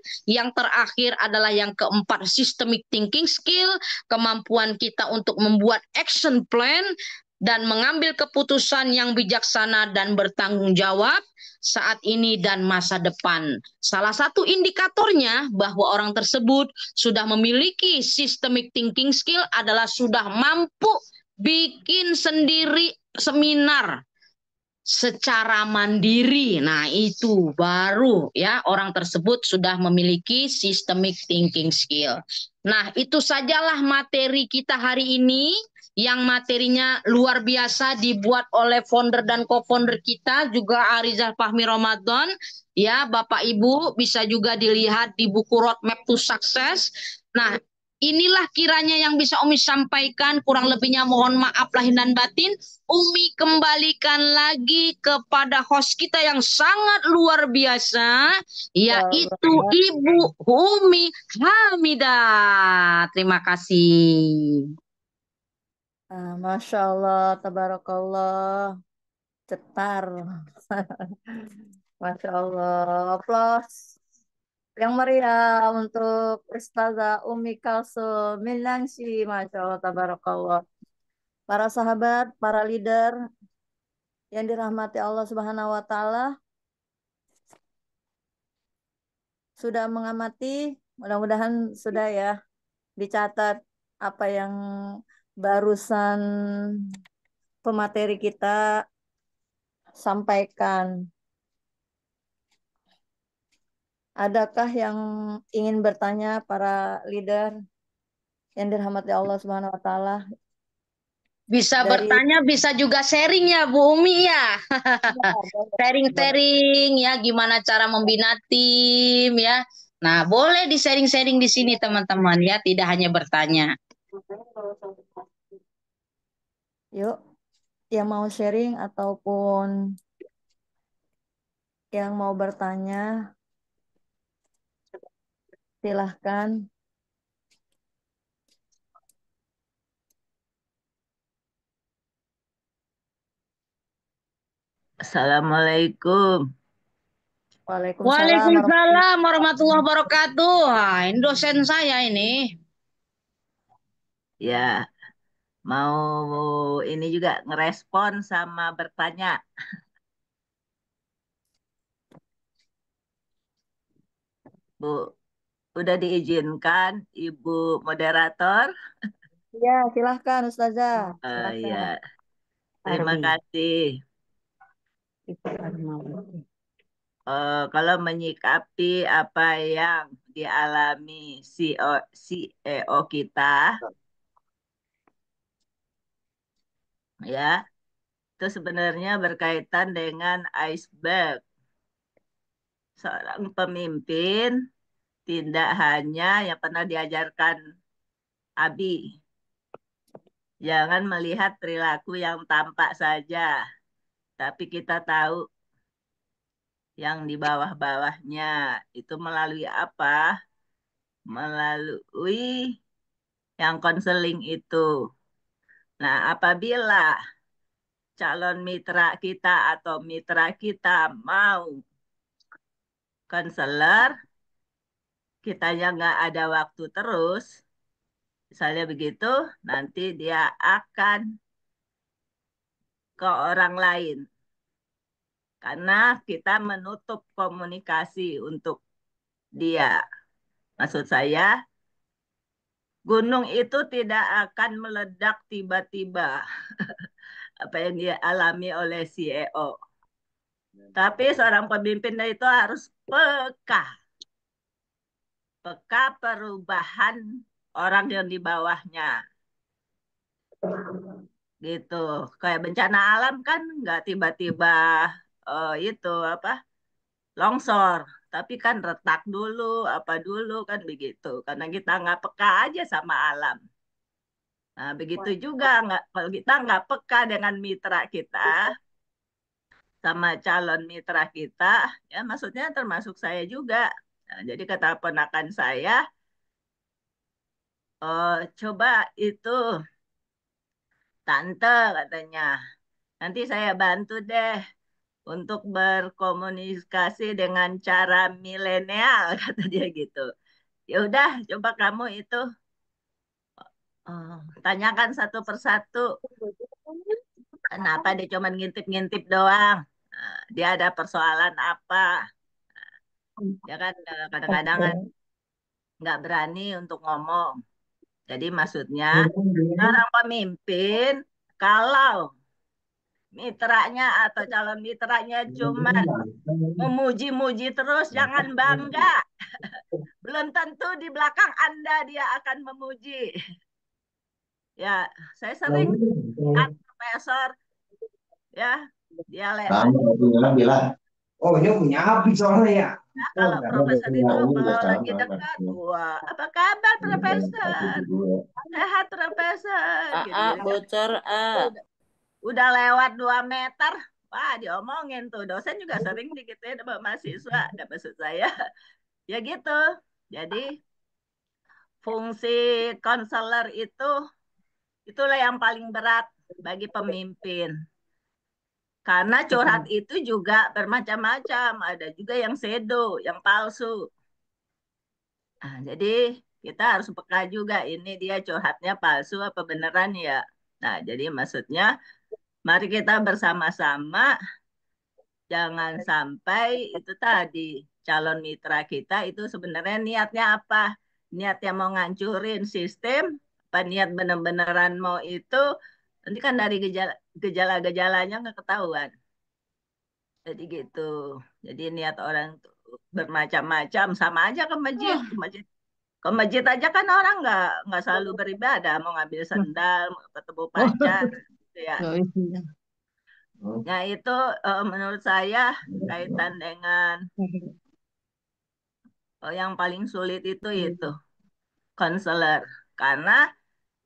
[SPEAKER 1] adalah yang keempat, systemic thinking skill, kemampuan kita untuk membuat action plan dan mengambil keputusan yang bijaksana dan bertanggung jawab saat ini dan masa depan. Salah satu indikatornya bahwa orang tersebut sudah memiliki systemic thinking skill adalah sudah mampu bikin sendiri seminar secara mandiri. Nah, itu baru ya orang tersebut sudah memiliki systemic thinking skill. Nah, itu sajalah materi kita hari ini yang materinya luar biasa dibuat oleh founder dan co-founder kita juga Arizal Fahmi Ramadan. Ya, Bapak Ibu bisa juga dilihat di buku Roadmap to Success. Nah, inilah kiranya yang bisa Umi sampaikan. Kurang lebihnya mohon maaf lahir dan batin. Umi kembalikan lagi kepada host kita yang sangat luar biasa,
[SPEAKER 2] Ya
[SPEAKER 1] yaitu
[SPEAKER 2] Allah.
[SPEAKER 1] Ibu Umi Hamidah. Terima kasih.
[SPEAKER 2] Masya Allah, tabarakallah, cetar. Masya Allah, plus yang meriah untuk Ustazah Umi Kalsum Minangsi, Masya Allah, tabarakallah. Para sahabat, para leader yang dirahmati Allah Subhanahu wa Ta'ala, sudah mengamati, mudah-mudahan sudah ya dicatat apa yang barusan pemateri kita sampaikan. Adakah yang ingin bertanya para leader yang dirahmati Allah Subhanahu wa taala
[SPEAKER 1] Bisa
[SPEAKER 2] dari
[SPEAKER 1] bertanya, bisa juga sharing ya Bu Umi ya.
[SPEAKER 2] boleh.
[SPEAKER 1] Sharing-sharing ya gimana cara membina tim ya. Nah, boleh di sharing-sharing di sini teman-teman ya, tidak hanya bertanya.
[SPEAKER 2] Yuk, yang mau sharing ataupun yang mau bertanya, silahkan.
[SPEAKER 3] Assalamualaikum.
[SPEAKER 2] Waalaikumsalam warahmatullahi
[SPEAKER 1] Waalaikumsalam warahmatullahi wabarakatuh. Wah, ini dosen saya ini.
[SPEAKER 3] Ya, mau ini juga ngerespon sama bertanya. Bu, udah diizinkan Ibu moderator?
[SPEAKER 2] Ya, silahkan Ustazah.
[SPEAKER 3] Ya,
[SPEAKER 2] Silahkan.
[SPEAKER 3] terima
[SPEAKER 1] Arwi.
[SPEAKER 3] kasih.
[SPEAKER 1] Itu Armawati.
[SPEAKER 3] Kalau menyikapi apa yang dialami CEO kita, ya, itu sebenarnya berkaitan dengan iceberg. Seorang pemimpin tidak hanya yang pernah diajarkan Abi. Jangan melihat perilaku yang tampak saja, tapi kita tahu yang di bawah-bawahnya itu melalui apa? Melalui yang konseling itu. Nah, apabila calon mitra kita atau mitra kita mau konselor, kitanya nggak ada waktu terus, misalnya begitu, nanti dia akan ke orang lain. Karena kita menutup komunikasi untuk dia. Maksud saya, gunung itu tidak akan meledak tiba-tiba apa yang dia alami oleh CEO. Tapi seorang pemimpin itu harus peka, peka perubahan orang yang di bawahnya. Gitu. Kayak bencana alam kan nggak tiba-tiba itu apa longsor, tapi kan retak dulu, apa dulu kan begitu. Karena kita nggak peka aja sama alam. Nah, begitu juga nggak kalau kita nggak peka dengan mitra kita sama calon mitra kita, ya maksudnya termasuk saya juga. Nah, jadi kata ponakan saya, oh, coba itu tante katanya, nanti saya bantu deh untuk berkomunikasi dengan cara milenial kata dia gitu. Ya udah, coba kamu itu tanyakan satu persatu. Kenapa dia cuma ngintip-ngintip doang? Nah, dia ada persoalan apa? Ya kan kadang-kadang kan nggak berani untuk ngomong. Jadi maksudnya seorang pemimpin kalau mitranya atau calon mitranya cuma memuji-muji terus, jangan bangga. Belum tentu di belakang Anda dia akan memuji. Ya, saya sering kan profesor ya, dia
[SPEAKER 4] Kamu bilang, oh ini punya api soalnya ya.
[SPEAKER 3] nah,
[SPEAKER 4] Oh,
[SPEAKER 3] kalau
[SPEAKER 4] karena
[SPEAKER 3] profesor
[SPEAKER 4] punya
[SPEAKER 3] itu
[SPEAKER 4] udah
[SPEAKER 3] kalau lagi
[SPEAKER 4] sama
[SPEAKER 3] dekat,
[SPEAKER 4] katanya.
[SPEAKER 3] wah, apa kabar profesor? Sehat profesor, gitu-gitu.
[SPEAKER 2] bocor
[SPEAKER 3] Udah, udah lewat 2 meter, wah diomongin tuh. Dosen juga sering digituin sama mahasiswa. Dan maksud saya, ya gitu. Jadi fungsi konselor itu, itulah yang paling berat bagi pemimpin. Karena curhat itu juga bermacam-macam. Ada juga yang sedo, yang palsu. Nah, jadi kita harus peka juga ini dia curhatnya palsu apa beneran ya. Nah, jadi maksudnya mari kita bersama-sama jangan sampai itu tadi calon mitra kita itu sebenarnya niatnya apa? Niatnya mau ngancurin sistem, apa niat bener-beneran mau itu nanti kan dari gejala-gejalanya nggak ketahuan. Jadi gitu. Jadi niat orang tuh bermacam-macam sama aja ke masjid, ke masjid aja kan orang nggak selalu beribadah, mau ngambil sendal, mau ketemu pacar, gitu ya. Nah itu menurut saya kaitan dengan yang paling sulit itu konselor, karena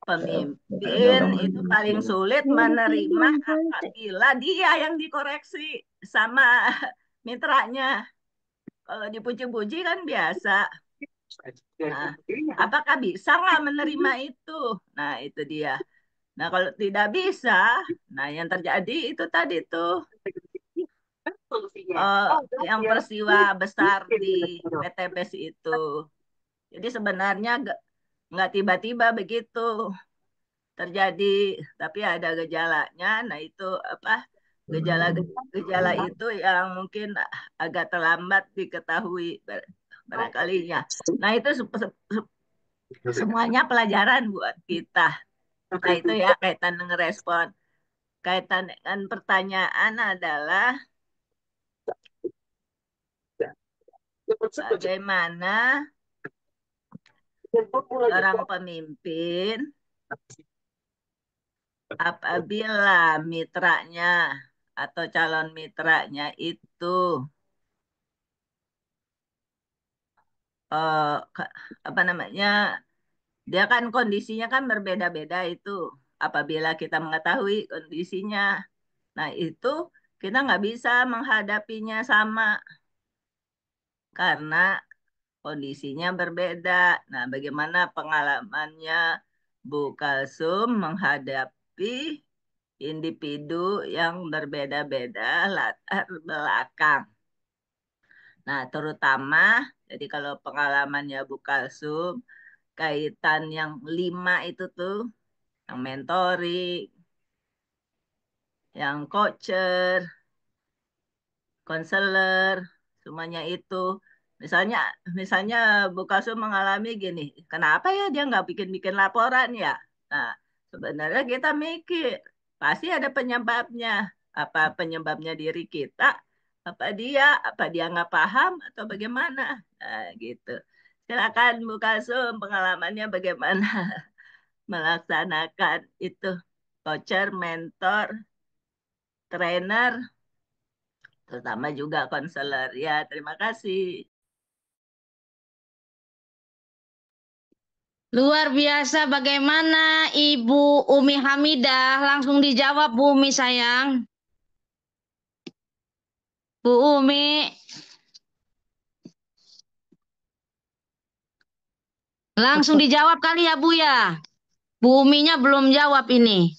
[SPEAKER 3] pemimpin itu paling sulit menerima apabila dia yang dikoreksi sama mitranya. Kalau dipuji-puji kan biasa. Nah, apakah bisa nggak menerima itu? Nah, itu dia. Nah, kalau tidak bisa, nah yang terjadi itu tadi tuh eh, yang peristiwa besar di PTBS itu. Jadi sebenarnya nggak tiba-tiba begitu terjadi, tapi ada gejalanya. Nah, itu apa? Gejala-gejala itu yang mungkin agak terlambat diketahui barangkalinya. Nah, itu semuanya pelajaran buat kita. Nah, itu ya kaitan dengan respon. Kaitan dengan pertanyaan adalah bagaimana seorang pemimpin apabila mitranya atau calon mitranya itu eh, apa namanya, dia kan kondisinya kan berbeda-beda itu. Apabila kita mengetahui kondisinya, nah itu kita nggak bisa menghadapinya sama karena kondisinya berbeda. Nah, bagaimana pengalamannya Bu Kalsum menghadapi individu yang berbeda-beda latar belakang. Nah, terutama jadi kalau pengalamannya Bu Kalsum kaitan yang 5 itu tuh, yang mentoring, yang coacher, konselor, semuanya itu. Misalnya, misalnya Bu Kasum mengalami gini, kenapa ya dia nggak bikin-bikin laporan ya? Nah, sebenarnya kita mikir, pasti ada penyebabnya. Apa penyebabnya diri kita? Apa dia nggak paham atau bagaimana? Nah, gitu. Silakan Bu Kasum, pengalamannya bagaimana melaksanakan itu, coacher, mentor, trainer, terutama juga konselor. Ya, terima kasih.
[SPEAKER 1] Luar biasa, bagaimana Ibu Umi Hamidah? Langsung dijawab Bu Umi sayang. Bu Umi. Langsung dijawab kali ya Bu ya. Bu Uminya belum jawab ini.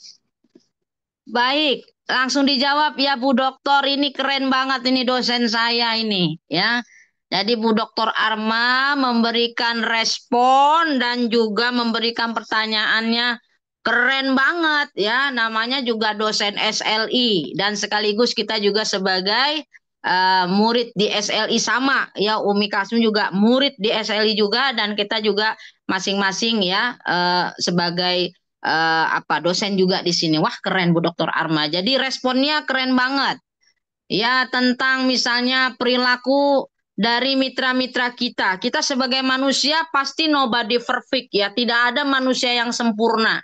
[SPEAKER 1] Baik, langsung dijawab ya Bu Doktor. Ini keren banget ini dosen saya ini ya. Jadi Bu Doktor Arma memberikan respon dan juga memberikan pertanyaannya keren banget ya. Namanya juga dosen SLI dan sekaligus kita juga sebagai murid di SLI sama ya. Umi Kasum juga murid di SLI juga dan kita juga masing-masing ya sebagai apa dosen juga di sini. Wah, keren Bu Dokter Arma. Jadi responnya keren banget. Ya, tentang misalnya perilaku dari mitra-mitra kita. Kita sebagai manusia pasti nobody perfect ya. Tidak ada manusia yang sempurna.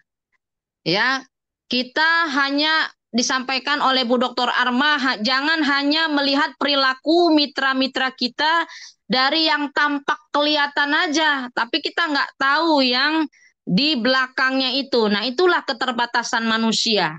[SPEAKER 1] Ya, kita hanya disampaikan oleh Bu Dokter Arma, jangan hanya melihat perilaku mitra-mitra kita dari yang tampak kelihatan aja, tapi kita nggak tahu yang di belakangnya itu. Nah, itulah keterbatasan manusia.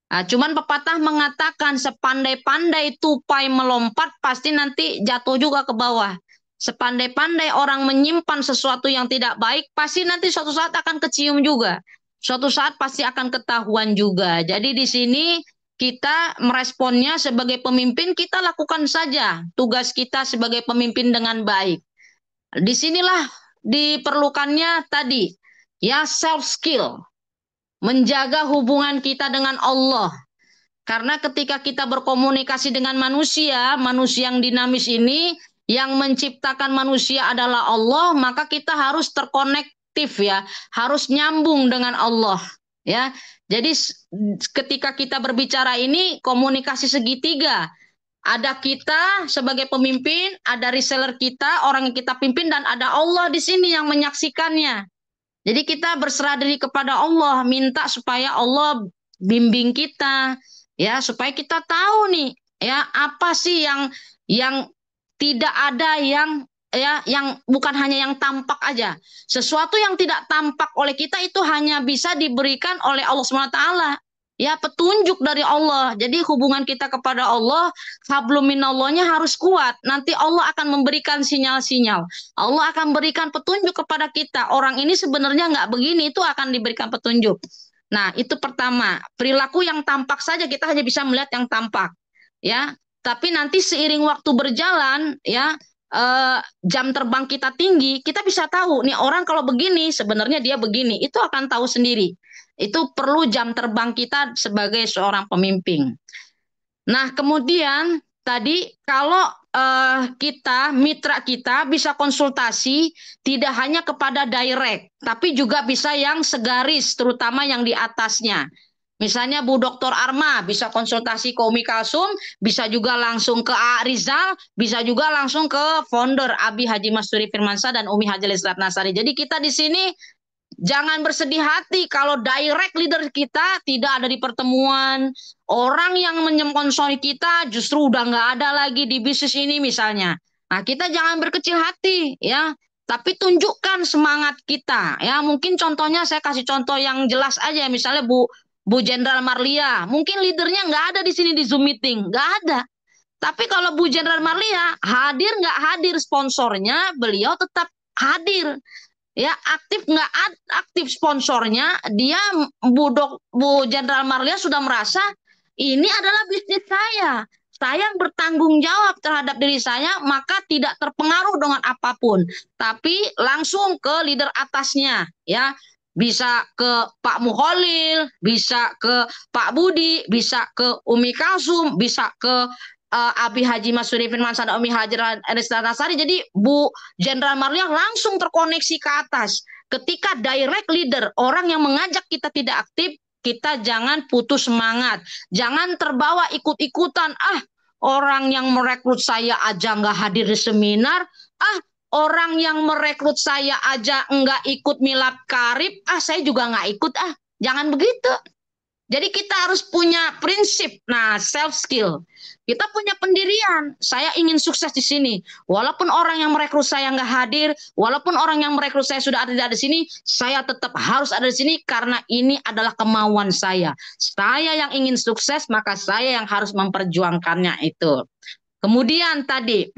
[SPEAKER 1] Nah, cuman pepatah mengatakan sepandai-pandai tupai melompat pasti nanti jatuh juga ke bawah. Sepandai-pandai orang menyimpan sesuatu yang tidak baik pasti nanti suatu saat akan kecium juga. Suatu saat pasti akan ketahuan juga. Jadi di sini kita meresponnya sebagai pemimpin, kita lakukan saja tugas kita sebagai pemimpin dengan baik. Disinilah diperlukannya tadi ya self skill, menjaga hubungan kita dengan Allah. Karena ketika kita berkomunikasi dengan manusia, manusia yang dinamis ini, yang menciptakan manusia adalah Allah, maka kita harus terkonektif ya, harus nyambung dengan Allah ya. Jadi ketika kita berbicara ini komunikasi segitiga. Ada kita sebagai pemimpin, ada reseller kita, orang yang kita pimpin, dan ada Allah di sini yang menyaksikannya. Jadi kita berserah diri kepada Allah, minta supaya Allah bimbing kita, ya supaya kita tahu nih, ya apa sih yang tidak ada yang ya yang bukan hanya yang tampak aja. Sesuatu yang tidak tampak oleh kita itu hanya bisa diberikan oleh Allah SWT. Ya petunjuk dari Allah. Jadi hubungan kita kepada Allah, hablum minallahnya harus kuat. Nanti Allah akan memberikan sinyal-sinyal. Allah akan berikan petunjuk kepada kita. Orang ini sebenarnya nggak begini, itu akan diberikan petunjuk. Nah, itu pertama. Perilaku yang tampak saja kita hanya bisa melihat yang tampak. Ya, tapi nanti seiring waktu berjalan, ya jam terbang kita tinggi, kita bisa tahu nih orang kalau begini sebenarnya dia begini. Itu akan tahu sendiri. Itu perlu jam terbang kita sebagai seorang pemimpin. Nah, kemudian tadi kalau kita, mitra kita bisa konsultasi tidak hanya kepada direct, tapi juga bisa yang segaris, terutama yang di atasnya. Misalnya Bu Dr. Arma bisa konsultasi ke Umi Kalsum, bisa juga langsung ke A. Rizal, bisa juga langsung ke founder Abi Haji Masturi Firmansyah dan Umi Haji Lisrat Nasari. Jadi kita di sini jangan bersedih hati kalau direct leader kita tidak ada di pertemuan. Orang yang menyponsori kita justru udah nggak ada lagi di bisnis ini misalnya. Nah, kita jangan berkecil hati ya. Tapi tunjukkan semangat kita ya. Mungkin contohnya saya kasih contoh yang jelas aja. Misalnya Bu Jenderal Marlia. Mungkin leadernya nggak ada di sini di Zoom meeting. Nggak ada. Tapi kalau Bu Jenderal Marlia hadir nggak hadir sponsornya, beliau tetap hadir ya aktif nggak aktif sponsornya dia Bu Jenderal Marlia sudah merasa ini adalah bisnis saya yang bertanggung jawab terhadap diri saya maka tidak terpengaruh dengan apapun tapi langsung ke leader atasnya ya bisa ke Pak Muholil, bisa ke Pak Budi, bisa ke Umi Kalsum, bisa ke Abi Haji Masuri Firmansyah dan Umi Haji Rizal Nasari. Jadi Bu Jenderal Marlia langsung terkoneksi ke atas. Ketika direct leader, orang yang mengajak kita tidak aktif, kita jangan putus semangat. Jangan terbawa ikut-ikutan. Orang yang merekrut saya aja nggak hadir di seminar. Orang yang merekrut saya aja nggak ikut milad karib. Saya juga nggak ikut. Jangan begitu. Jadi kita harus punya prinsip, nah self skill. Kita punya pendirian, saya ingin sukses di sini. Walaupun orang yang merekrut saya nggak hadir, walaupun orang yang merekrut saya sudah ada di sini, saya tetap harus ada di sini karena ini adalah kemauan saya. Saya yang ingin sukses, maka saya yang harus memperjuangkannya itu. Kemudian tadi,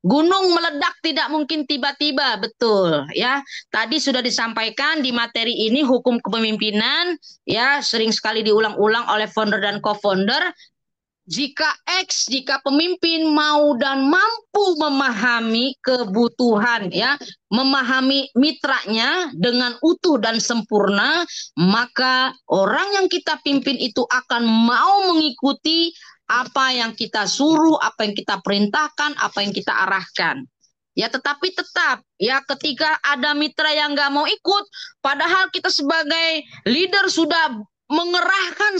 [SPEAKER 1] gunung meledak tidak mungkin tiba-tiba, betul ya. Tadi sudah disampaikan di materi ini hukum kepemimpinan ya, sering sekali diulang-ulang oleh founder dan co-founder. Jika pemimpin mau dan mampu memahami kebutuhan ya, memahami mitranya dengan utuh dan sempurna, maka orang yang kita pimpin itu akan mau mengikuti apa yang kita suruh, apa yang kita perintahkan, apa yang kita arahkan. Ya, tetapi tetap ya ketika ada mitra yang nggak mau ikut, padahal kita sebagai leader sudah mengerahkan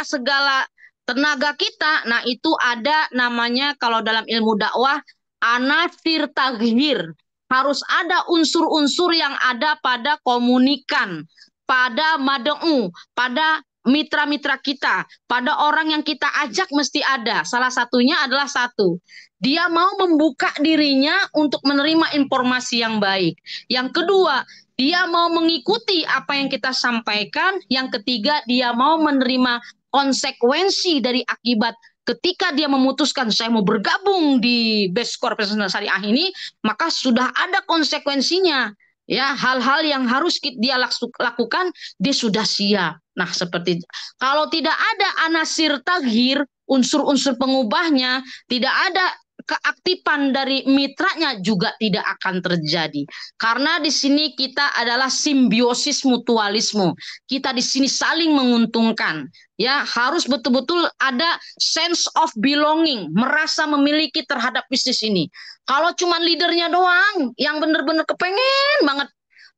[SPEAKER 1] segala tenaga kita. Nah, itu ada namanya kalau dalam ilmu dakwah anasir taghir. Harus ada unsur-unsur yang ada pada komunikan, pada mad'u, pada mitra-mitra kita, pada orang yang kita ajak mesti ada. Salah satunya adalah satu, dia mau membuka dirinya untuk menerima informasi yang baik. Yang kedua, dia mau mengikuti apa yang kita sampaikan. Yang ketiga, dia mau menerima konsekuensi dari akibat ketika dia memutuskan saya mau bergabung di Best Corporation Syariah ini, maka sudah ada konsekuensinya. Ya, hal-hal yang harus dia lakukan, dia sudah siap. Nah, seperti kalau tidak ada anasir taghir, unsur-unsur pengubahnya, tidak ada keaktifan dari mitranya juga tidak akan terjadi. Karena di sini kita adalah simbiosis mutualisme. Kita di sini saling menguntungkan. Ya, harus betul-betul ada sense of belonging, merasa memiliki terhadap bisnis ini. Kalau cuma leadernya doang yang benar-benar kepengen banget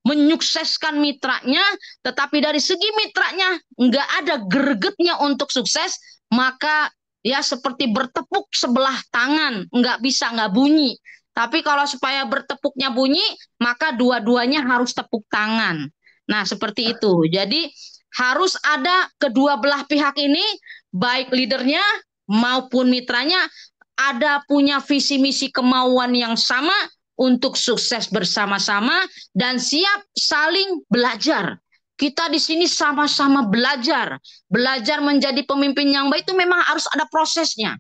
[SPEAKER 1] menyukseskan mitranya, tetapi dari segi mitranya nggak ada gregetnya untuk sukses, maka ya seperti bertepuk sebelah tangan, nggak bisa, nggak bunyi. Tapi kalau supaya bertepuknya bunyi, maka dua-duanya harus tepuk tangan. Nah, seperti itu. Jadi harus ada kedua belah pihak ini, baik leadernya maupun mitranya, ada punya visi misi kemauan yang sama untuk sukses bersama-sama dan siap saling belajar. Kita di sini sama-sama belajar. Belajar menjadi pemimpin yang baik itu memang harus ada prosesnya.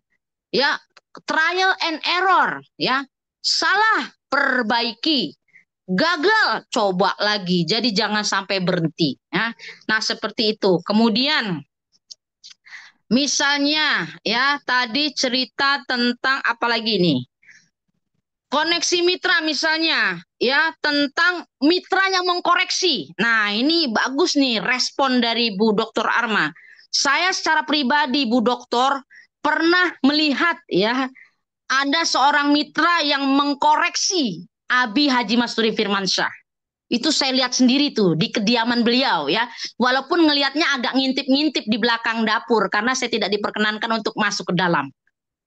[SPEAKER 1] Ya, trial and error, ya. Salah, perbaiki. Gagal, coba lagi. Jadi jangan sampai berhenti, ya. Nah, seperti itu. Kemudian misalnya ya tadi cerita tentang apa lagi nih? Koneksi mitra misalnya, ya tentang mitra yang mengkoreksi. Nah, ini bagus nih respon dari Bu Dr. Arma. Saya secara pribadi, Bu Doktor, pernah melihat ya ada seorang mitra yang mengkoreksi Abi Haji Masturi Firmansyah. Itu saya lihat sendiri tuh di kediaman beliau ya. Walaupun ngelihatnya agak ngintip-ngintip di belakang dapur karena saya tidak diperkenankan untuk masuk ke dalam.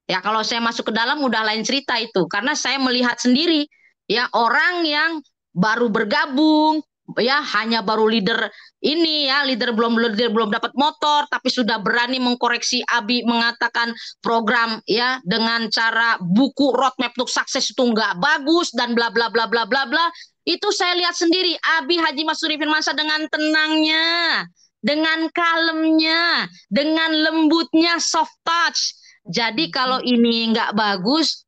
[SPEAKER 1] Ya, kalau saya masuk ke dalam udah lain cerita itu, karena saya melihat sendiri ya orang yang baru bergabung, ya hanya baru leader ini ya, leader belum dapat motor, tapi sudah berani mengkoreksi Abi, mengatakan program ya dengan cara buku roadmap untuk sukses itu nggak bagus dan bla bla bla bla bla bla. Itu saya lihat sendiri Abi Haji Masturi Firmansyah dengan tenangnya, dengan kalemnya, dengan lembutnya, soft touch. Jadi kalau ini nggak bagus,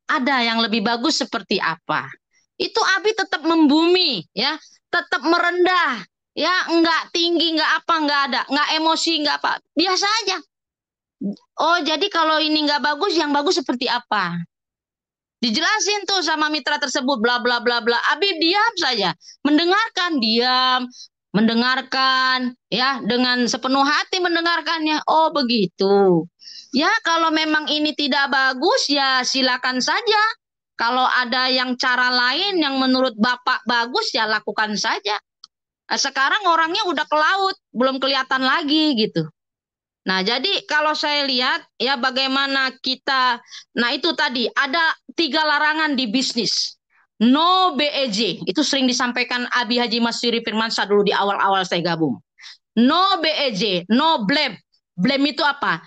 [SPEAKER 1] ada yang lebih bagus seperti apa? Itu Abi tetap membumi, ya, tetap merendah, ya, nggak tinggi, nggak apa, nggak ada, nggak emosi, nggak apa, biasa aja. Oh, jadi kalau ini nggak bagus, yang bagus seperti apa? Dijelasin tuh sama mitra tersebut, bla bla bla bla. Abi diam saja, mendengarkan, diam, mendengarkan, ya, dengan sepenuh hati mendengarkannya. Oh, begitu. Ya, kalau memang ini tidak bagus, ya silakan saja. Kalau ada yang cara lain yang menurut Bapak bagus, ya lakukan saja. Sekarang orangnya udah ke laut, belum kelihatan lagi gitu. Nah, jadi kalau saya lihat, ya bagaimana kita, nah itu tadi, ada 3 larangan di bisnis. No BEJ, itu sering disampaikan Abi Haji Masturi Firmansyah dulu di awal-awal saya gabung. No BEJ, no blame. Blame itu apa?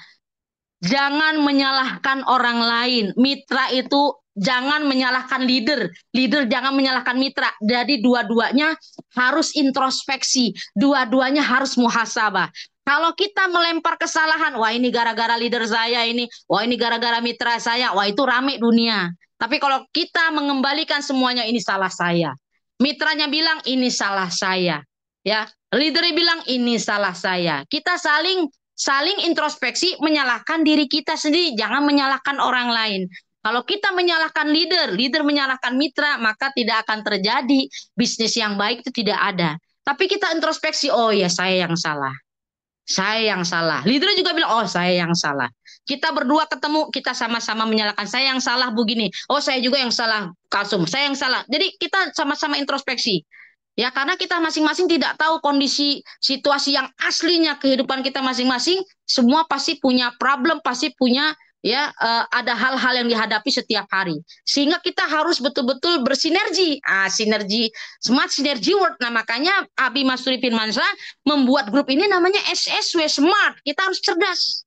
[SPEAKER 1] Jangan menyalahkan orang lain. Mitra itu jangan menyalahkan leader. Leader jangan menyalahkan mitra. Jadi dua-duanya harus introspeksi. Dua-duanya harus muhasabah. Kalau kita melempar kesalahan, wah ini gara-gara leader saya ini, wah ini gara-gara mitra saya, wah itu rame dunia. Tapi kalau kita mengembalikan semuanya, ini salah saya. Mitranya bilang ini salah saya. Ya, leadernya bilang ini salah saya. Kita saling introspeksi, menyalahkan diri kita sendiri, jangan menyalahkan orang lain. Kalau kita menyalahkan leader, leader menyalahkan mitra, maka tidak akan terjadi bisnis yang baik, itu tidak ada. Tapi kita introspeksi, oh ya saya yang salah. Saya yang salah. Leader juga bilang, oh saya yang salah. Kita berdua ketemu, kita sama-sama menyalahkan. Saya yang salah begini. Oh saya juga yang salah, Kalsum. Saya yang salah. Jadi kita sama-sama introspeksi. Ya, karena kita masing-masing tidak tahu kondisi situasi yang aslinya kehidupan kita masing-masing. Semua pasti punya problem, pasti punya ada hal-hal yang dihadapi setiap hari. Sehingga kita harus betul-betul bersinergi. Sinergi, smart synergy word. Nah, makanya Abi Masturi Firmansyah membuat grup ini namanya SSW, smart. Kita harus cerdas.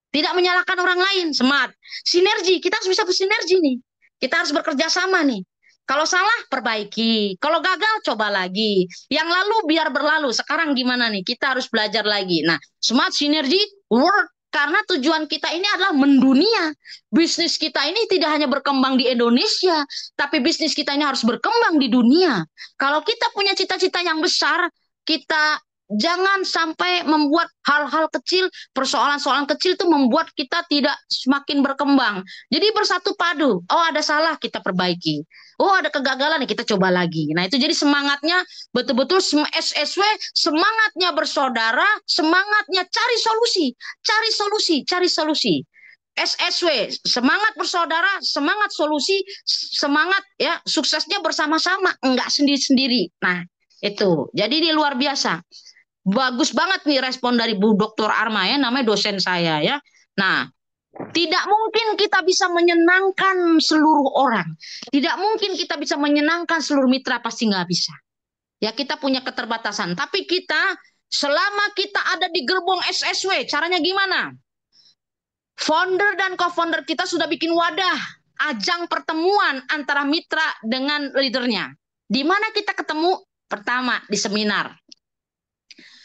[SPEAKER 1] Tidak menyalahkan orang lain, smart. Sinergi, kita harus bisa bersinergi nih. Kita harus bekerja sama nih. Kalau salah, perbaiki. Kalau gagal, coba lagi. Yang lalu, biar berlalu. Sekarang gimana nih? Kita harus belajar lagi. Nah, smart synergy work. Karena tujuan kita ini adalah mendunia. Bisnis kita ini tidak hanya berkembang di Indonesia, tapi bisnis kita ini harus berkembang di dunia. Kalau kita punya cita-cita yang besar, kita jangan sampai membuat hal-hal kecil, persoalan-soalan kecil itu membuat kita tidak semakin berkembang. Jadi bersatu padu. Oh ada salah, kita perbaiki. Oh ada kegagalan, kita coba lagi. Nah itu jadi semangatnya betul-betul SSW, semangatnya bersaudara, semangatnya cari solusi, cari solusi, cari solusi. SSW, semangat bersaudara, semangat solusi, semangat ya suksesnya bersama-sama, enggak sendiri-sendiri. Nah itu, jadi ini luar biasa. Bagus banget nih respon dari Bu Dr. Arma ya, namanya dosen saya ya. Nah, tidak mungkin kita bisa menyenangkan seluruh orang. Tidak mungkin kita bisa menyenangkan seluruh mitra, pasti nggak bisa. Ya kita punya keterbatasan. Tapi kita, selama kita ada di gerbong SSW, caranya gimana? Founder dan co-founder kita sudah bikin wadah, ajang pertemuan antara mitra dengan leadernya. Di mana kita ketemu? Pertama, di seminar.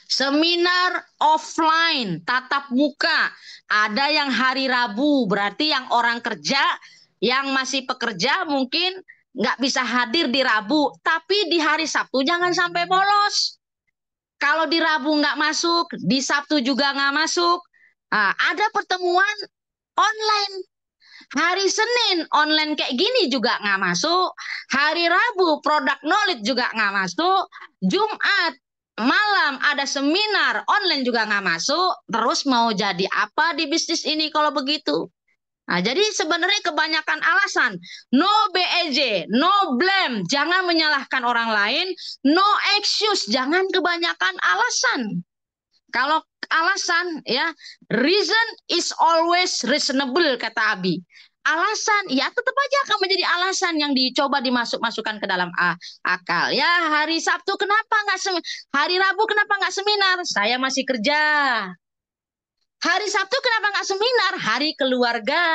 [SPEAKER 1] Seminar offline, tatap muka. Ada yang hari Rabu, berarti yang orang kerja, yang masih pekerja mungkin nggak bisa hadir di Rabu. Tapi di hari Sabtu jangan sampai bolos. Kalau di Rabu nggak masuk, di Sabtu juga nggak masuk. Ada pertemuan online. Hari Senin online kayak gini juga nggak masuk. Hari Rabu product knowledge juga nggak masuk. Jumat malam ada seminar online juga nggak masuk. Terus mau jadi apa di bisnis ini kalau begitu? Nah, jadi sebenarnya kebanyakan alasan. No BEJ, no blame, jangan menyalahkan orang lain. No excuse, jangan kebanyakan alasan. Kalau alasan ya, reason is always reasonable kata Abi. Alasan ya tetap aja akan menjadi alasan yang dicoba dimasukkan ke dalam akal. Ya hari Sabtu kenapa nggak hari Rabu kenapa nggak seminar? Saya masih kerja. Hari Sabtu kenapa nggak seminar? Hari keluarga.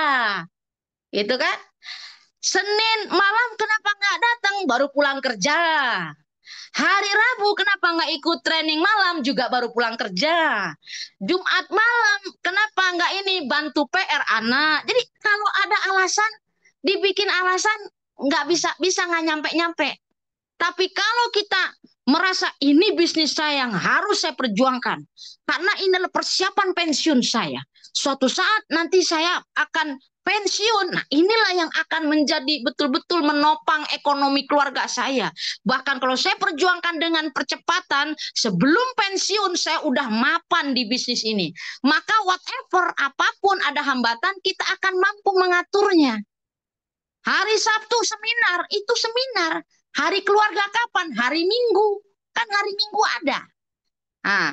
[SPEAKER 1] Itu kan? Senin malam kenapa nggak datang? Baru pulang kerja. Hari Rabu kenapa nggak ikut training malam, juga baru pulang kerja. Jumat malam kenapa nggak ini bantu PR anak. Jadi kalau ada alasan, dibikin alasan nggak bisa nggak nyampe. Tapi kalau kita merasa ini bisnis saya yang harus saya perjuangkan, karena ini adalah persiapan pensiun saya. Suatu saat nanti saya akan pensiun. Nah, inilah yang akan menjadi betul-betul menopang ekonomi keluarga saya. Bahkan kalau saya perjuangkan dengan percepatan, sebelum pensiun saya udah mapan di bisnis ini. Maka whatever, apapun ada hambatan, kita akan mampu mengaturnya. Hari Sabtu seminar, itu seminar. Hari keluarga kapan? Hari Minggu. Kan hari Minggu ada. Nah,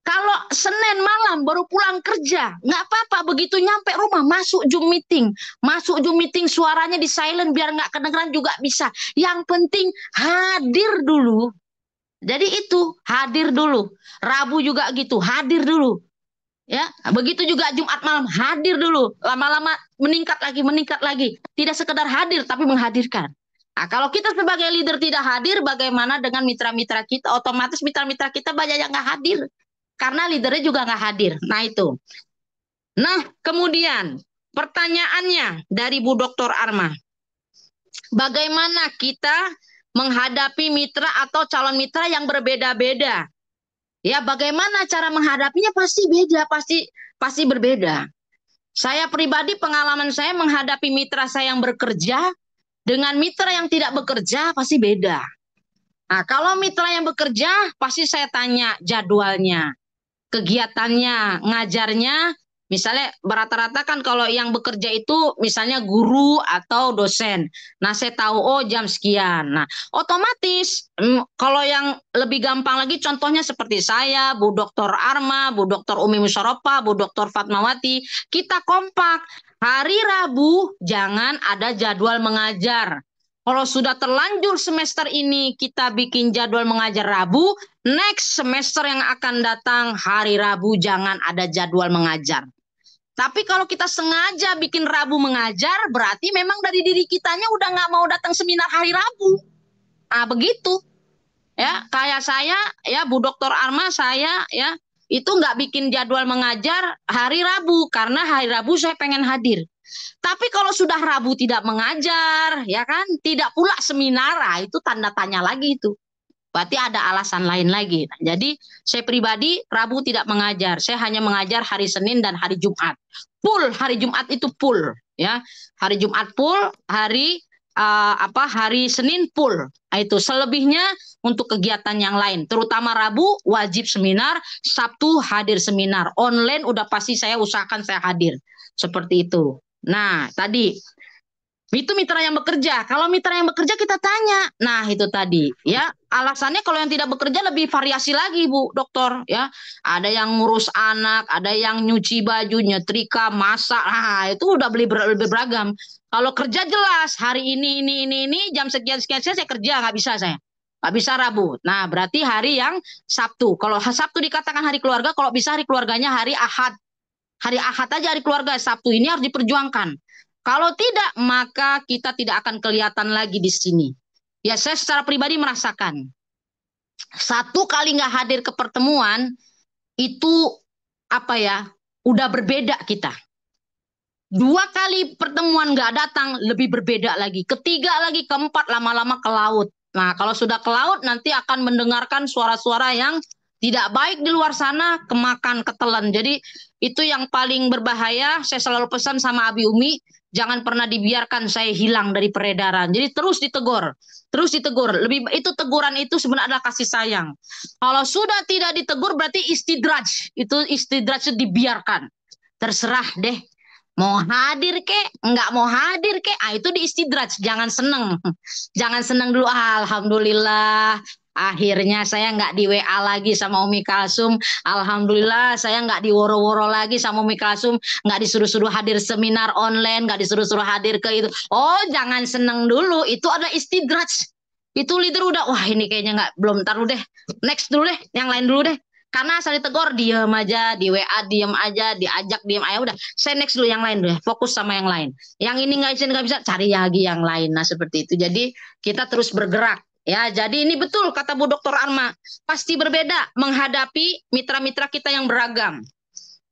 [SPEAKER 1] kalau Senin malam baru pulang kerja, nggak apa-apa. Begitu nyampe rumah, masuk Zoom meeting. Masuk Zoom meeting, suaranya di silent biar nggak kedengeran juga bisa. Yang penting hadir dulu. Jadi itu hadir dulu. Rabu juga gitu, hadir dulu. Ya, begitu juga Jumat malam hadir dulu. Lama-lama meningkat lagi. Tidak sekedar hadir tapi menghadirkan. Nah, kalau kita sebagai leader tidak hadir, bagaimana dengan mitra-mitra kita? Otomatis mitra-mitra kita banyak yang nggak hadir. Karena leadernya juga nggak hadir. Nah, itu. Nah, kemudian pertanyaannya dari Bu Dr. Arma. Bagaimana kita menghadapi mitra atau calon mitra yang berbeda-beda? Ya, bagaimana cara menghadapinya pasti beda, pasti berbeda. Saya pribadi pengalaman saya menghadapi mitra saya yang bekerja dengan mitra yang tidak bekerja pasti beda. Nah, kalau mitra yang bekerja pasti saya tanya jadwalnya, kegiatannya, ngajarnya. Misalnya rata-rata kan kalau yang bekerja itu misalnya guru atau dosen. Nah, saya tahu oh jam sekian. Nah, otomatis kalau yang lebih gampang lagi contohnya seperti saya, Bu Dr. Arma, Bu Dr. Umi Musyarofa, Bu Dr. Fatmawati, kita kompak. Hari Rabu jangan ada jadwal mengajar. Kalau sudah terlanjur semester ini kita bikin jadwal mengajar Rabu, next semester yang akan datang hari Rabu jangan ada jadwal mengajar. Tapi kalau kita sengaja bikin Rabu mengajar, berarti memang dari diri kitanya udah nggak mau datang seminar hari Rabu. Nah, begitu. Ya, kayak saya, ya Bu Dr. Arma, saya ya itu nggak bikin jadwal mengajar hari Rabu karena hari Rabu saya pengen hadir. Tapi kalau sudah Rabu tidak mengajar, ya kan, tidak pula seminar, itu tanda tanya lagi itu. Berarti ada alasan lain lagi. Nah, jadi saya pribadi Rabu tidak mengajar, saya hanya mengajar hari Senin dan hari Jumat. Full hari Jumat itu full, ya. Hari Jumat full, hari hari Senin full. Nah, itu selebihnya untuk kegiatan yang lain. Terutama Rabu wajib seminar, Sabtu hadir seminar. Online udah pasti saya usahakan saya hadir. Seperti itu. Nah, tadi itu mitra yang bekerja. Kalau mitra yang bekerja kita tanya. Nah, itu tadi ya. Alasannya kalau yang tidak bekerja lebih variasi lagi, Bu Dokter ya. Ada yang ngurus anak, ada yang nyuci baju, nyetrika, masak. Nah, itu udah lebih beragam. Kalau kerja jelas hari ini jam sekian saya kerja, nggak bisa saya. Nggak bisa Rabu. Nah, berarti hari yang Sabtu. Kalau Sabtu dikatakan hari keluarga, kalau bisa hari keluarganya hari Ahad. Hari Ahad aja hari keluarga, Sabtu ini harus diperjuangkan. Kalau tidak, maka kita tidak akan kelihatan lagi di sini. Ya, saya secara pribadi merasakan. Satu kali nggak hadir ke pertemuan, itu udah berbeda kita. 2 kali pertemuan nggak datang, lebih berbeda lagi. Ketiga lagi, keempat, lama-lama ke laut. Nah, kalau sudah ke laut, nanti akan mendengarkan suara-suara yang tidak baik di luar sana, kemakan, ketelan. Jadi itu yang paling berbahaya. Saya selalu pesan sama Abi Umi, jangan pernah dibiarkan saya hilang dari peredaran. Jadi terus ditegur. Lebih itu teguran itu sebenarnya adalah kasih sayang. Kalau sudah tidak ditegur berarti istidraj. Itu istidraj itu dibiarkan. Terserah deh. Mau hadir kek, nggak mau hadir kek, itu di istidraj. Jangan seneng. Jangan seneng dulu. Alhamdulillah. Akhirnya saya nggak di WA lagi sama Umi Kalsum. Alhamdulillah saya nggak diworo-woro lagi sama Umi Kalsum. Nggak disuruh-suruh hadir seminar online. Nggak disuruh-suruh hadir ke itu. Oh, jangan seneng dulu. Itu adalah istidraj. Itu leader udah, wah ini kayaknya nggak, belum, taruh deh. Next dulu deh, yang lain dulu deh. Karena asal ditegur, diem aja, di WA diem aja, diajak diem aja, udah. Saya next dulu yang lain dulu, fokus sama yang lain. Yang ini nggak bisa, cari lagi yang lain. Nah, seperti itu. Jadi kita terus bergerak. Ya, jadi ini betul kata Bu Dr. Arma, pasti berbeda menghadapi mitra-mitra kita yang beragam.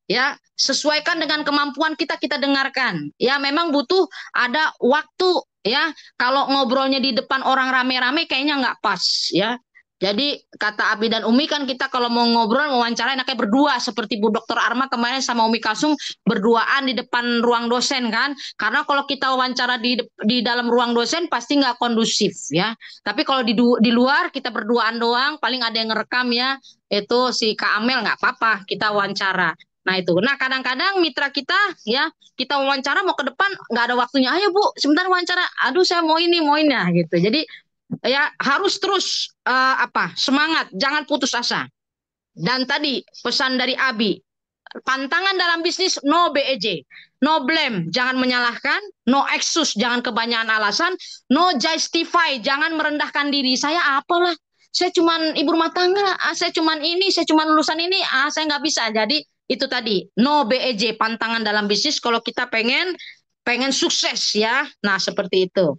[SPEAKER 1] Ya, sesuaikan dengan kemampuan kita dengarkan. Ya, memang butuh ada waktu ya. Kalau ngobrolnya di depan orang rame-rame kayaknya nggak pas ya. Jadi kata Abi dan Umi kan kita kalau mau ngobrol wawancara enaknya berdua seperti Bu Dr. Arma kemarin sama Umi Kalsum berduaan di depan ruang dosen kan. Karena kalau kita wawancara di dalam ruang dosen pasti nggak kondusif ya. Tapi kalau di luar kita berduaan doang, paling ada yang ngerekam ya. Itu si Kak Amel nggak apa-apa kita wawancara. Nah itu. Nah kadang-kadang mitra kita ya kita wawancara mau ke depan nggak ada waktunya. Ayo Bu, sebentar wawancara. Aduh saya mau ini ya gitu. Jadi ya harus terus semangat, jangan putus asa. Dan tadi pesan dari Abi, pantangan dalam bisnis no BEJ, no blame, jangan menyalahkan, no excuse, jangan kebanyakan alasan, no justify, jangan merendahkan diri. Saya apalah, saya cuman ibu rumah tangga, saya cuman ini, saya cuman lulusan ini, saya nggak bisa. Jadi itu tadi no BEJ, pantangan dalam bisnis kalau kita pengen pengen sukses ya. Nah seperti itu.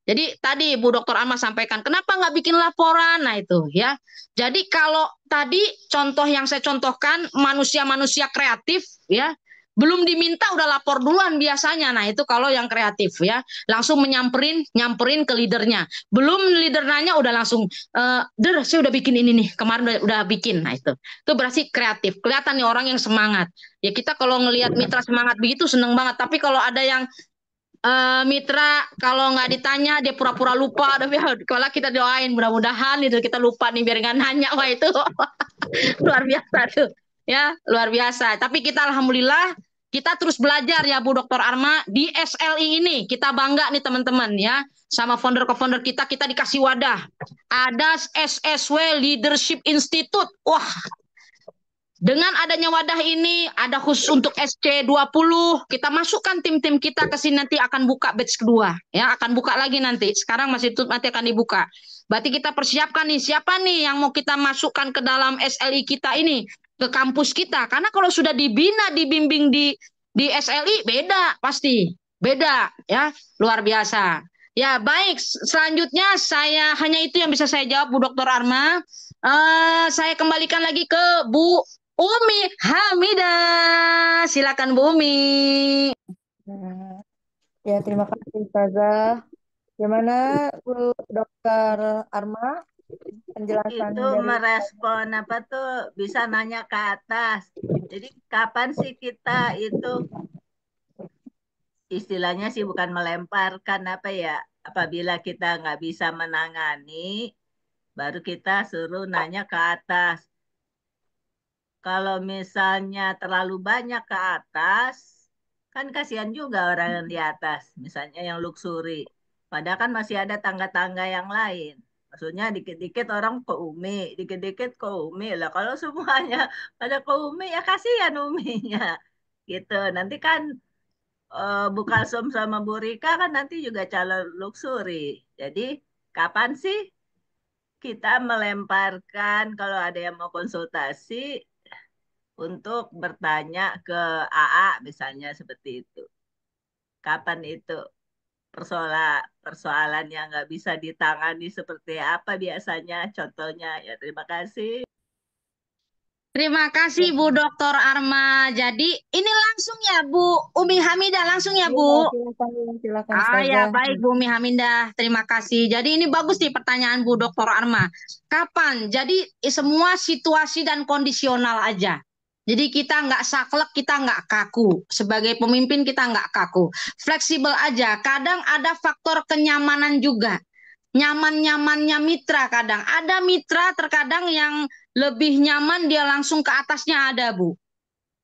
[SPEAKER 1] Jadi tadi Bu Dr. Alma sampaikan, kenapa nggak bikin laporan? Nah itu ya. Jadi kalau tadi contoh yang saya contohkan, manusia-manusia kreatif ya, belum diminta udah lapor duluan biasanya. Nah itu kalau yang kreatif ya, langsung nyamperin ke leadernya. Belum leader nanya udah langsung, Der, saya udah bikin ini nih, kemarin udah bikin. Nah itu berarti kreatif. Kelihatan nih orang yang semangat. Ya kita kalau ngelihat mitra semangat begitu seneng banget. Tapi kalau ada yang mitra kalau nggak ditanya dia pura-pura lupa, tapi kalau kita doain mudah-mudahan itu kita lupa nih biar nggak nanya. Wah itu luar biasa tuh ya, luar biasa. Tapi kita alhamdulillah kita terus belajar ya Bu Dr. Arma di SLI ini. Kita bangga nih teman-teman ya, sama founder-founder kita dikasih wadah, ada SSW Leadership Institute. Wah, dengan adanya wadah ini, ada khusus untuk SC20, kita masukkan tim-tim kita ke sini, nanti akan buka batch kedua. Ya, akan buka lagi nanti. Sekarang masih tutup, nanti akan dibuka. Berarti kita persiapkan nih, siapa nih yang mau kita masukkan ke dalam SLI kita ini, ke kampus kita. Karena kalau sudah dibina, dibimbing di SLI, beda pasti. Beda, ya, luar biasa. Ya, baik. Selanjutnya, hanya itu yang bisa saya jawab, Bu Dr. Arma. Saya kembalikan lagi ke Bu Umi Hamidah, silakan Bu Umi.
[SPEAKER 2] Ya, terima kasih Ustazah. Gimana Bu Dokter Arma penjelasan
[SPEAKER 3] Itu
[SPEAKER 2] dari
[SPEAKER 3] merespon apa tuh bisa nanya ke atas. Jadi kapan sih kita itu istilahnya sih bukan melemparkan apa ya, apabila kita nggak bisa menangani, baru kita suruh nanya ke atas. Kalau misalnya terlalu banyak ke atas, kan kasihan juga orang yang di atas, misalnya yang luxury. Padahal kan masih ada tangga-tangga yang lain. Maksudnya dikit-dikit orang ke Umi, dikit-dikit ke Umi. Lah kalau semuanya pada ke Umi ya kasihan Uminya. Gitu. Nanti kan Bu Kalsum sama Bu Rika kan nanti juga calon luxury. Jadi kapan sih kita melemparkan kalau ada yang mau konsultasi untuk bertanya ke AA misalnya seperti itu. Kapan itu persoalan yang nggak bisa ditangani seperti apa biasanya? Contohnya ya terima kasih.
[SPEAKER 1] Terima kasih Bu Dr. Arma. Jadi ini langsung ya Bu Umi Hamidah, langsung ya Bu.
[SPEAKER 2] silakan
[SPEAKER 1] Ya
[SPEAKER 2] Ustazah.
[SPEAKER 1] baik Bu Umi Hamidah, terima kasih. Jadi ini bagus nih pertanyaan Bu Dr. Arma. Kapan? Jadi semua situasi dan kondisional aja. Jadi kita nggak saklek, kita nggak kaku. Sebagai pemimpin kita nggak kaku. Fleksibel aja. Kadang ada faktor kenyamanan juga. Nyaman-nyamannya mitra kadang. Ada mitra terkadang yang lebih nyaman dia langsung ke atasnya ada Bu.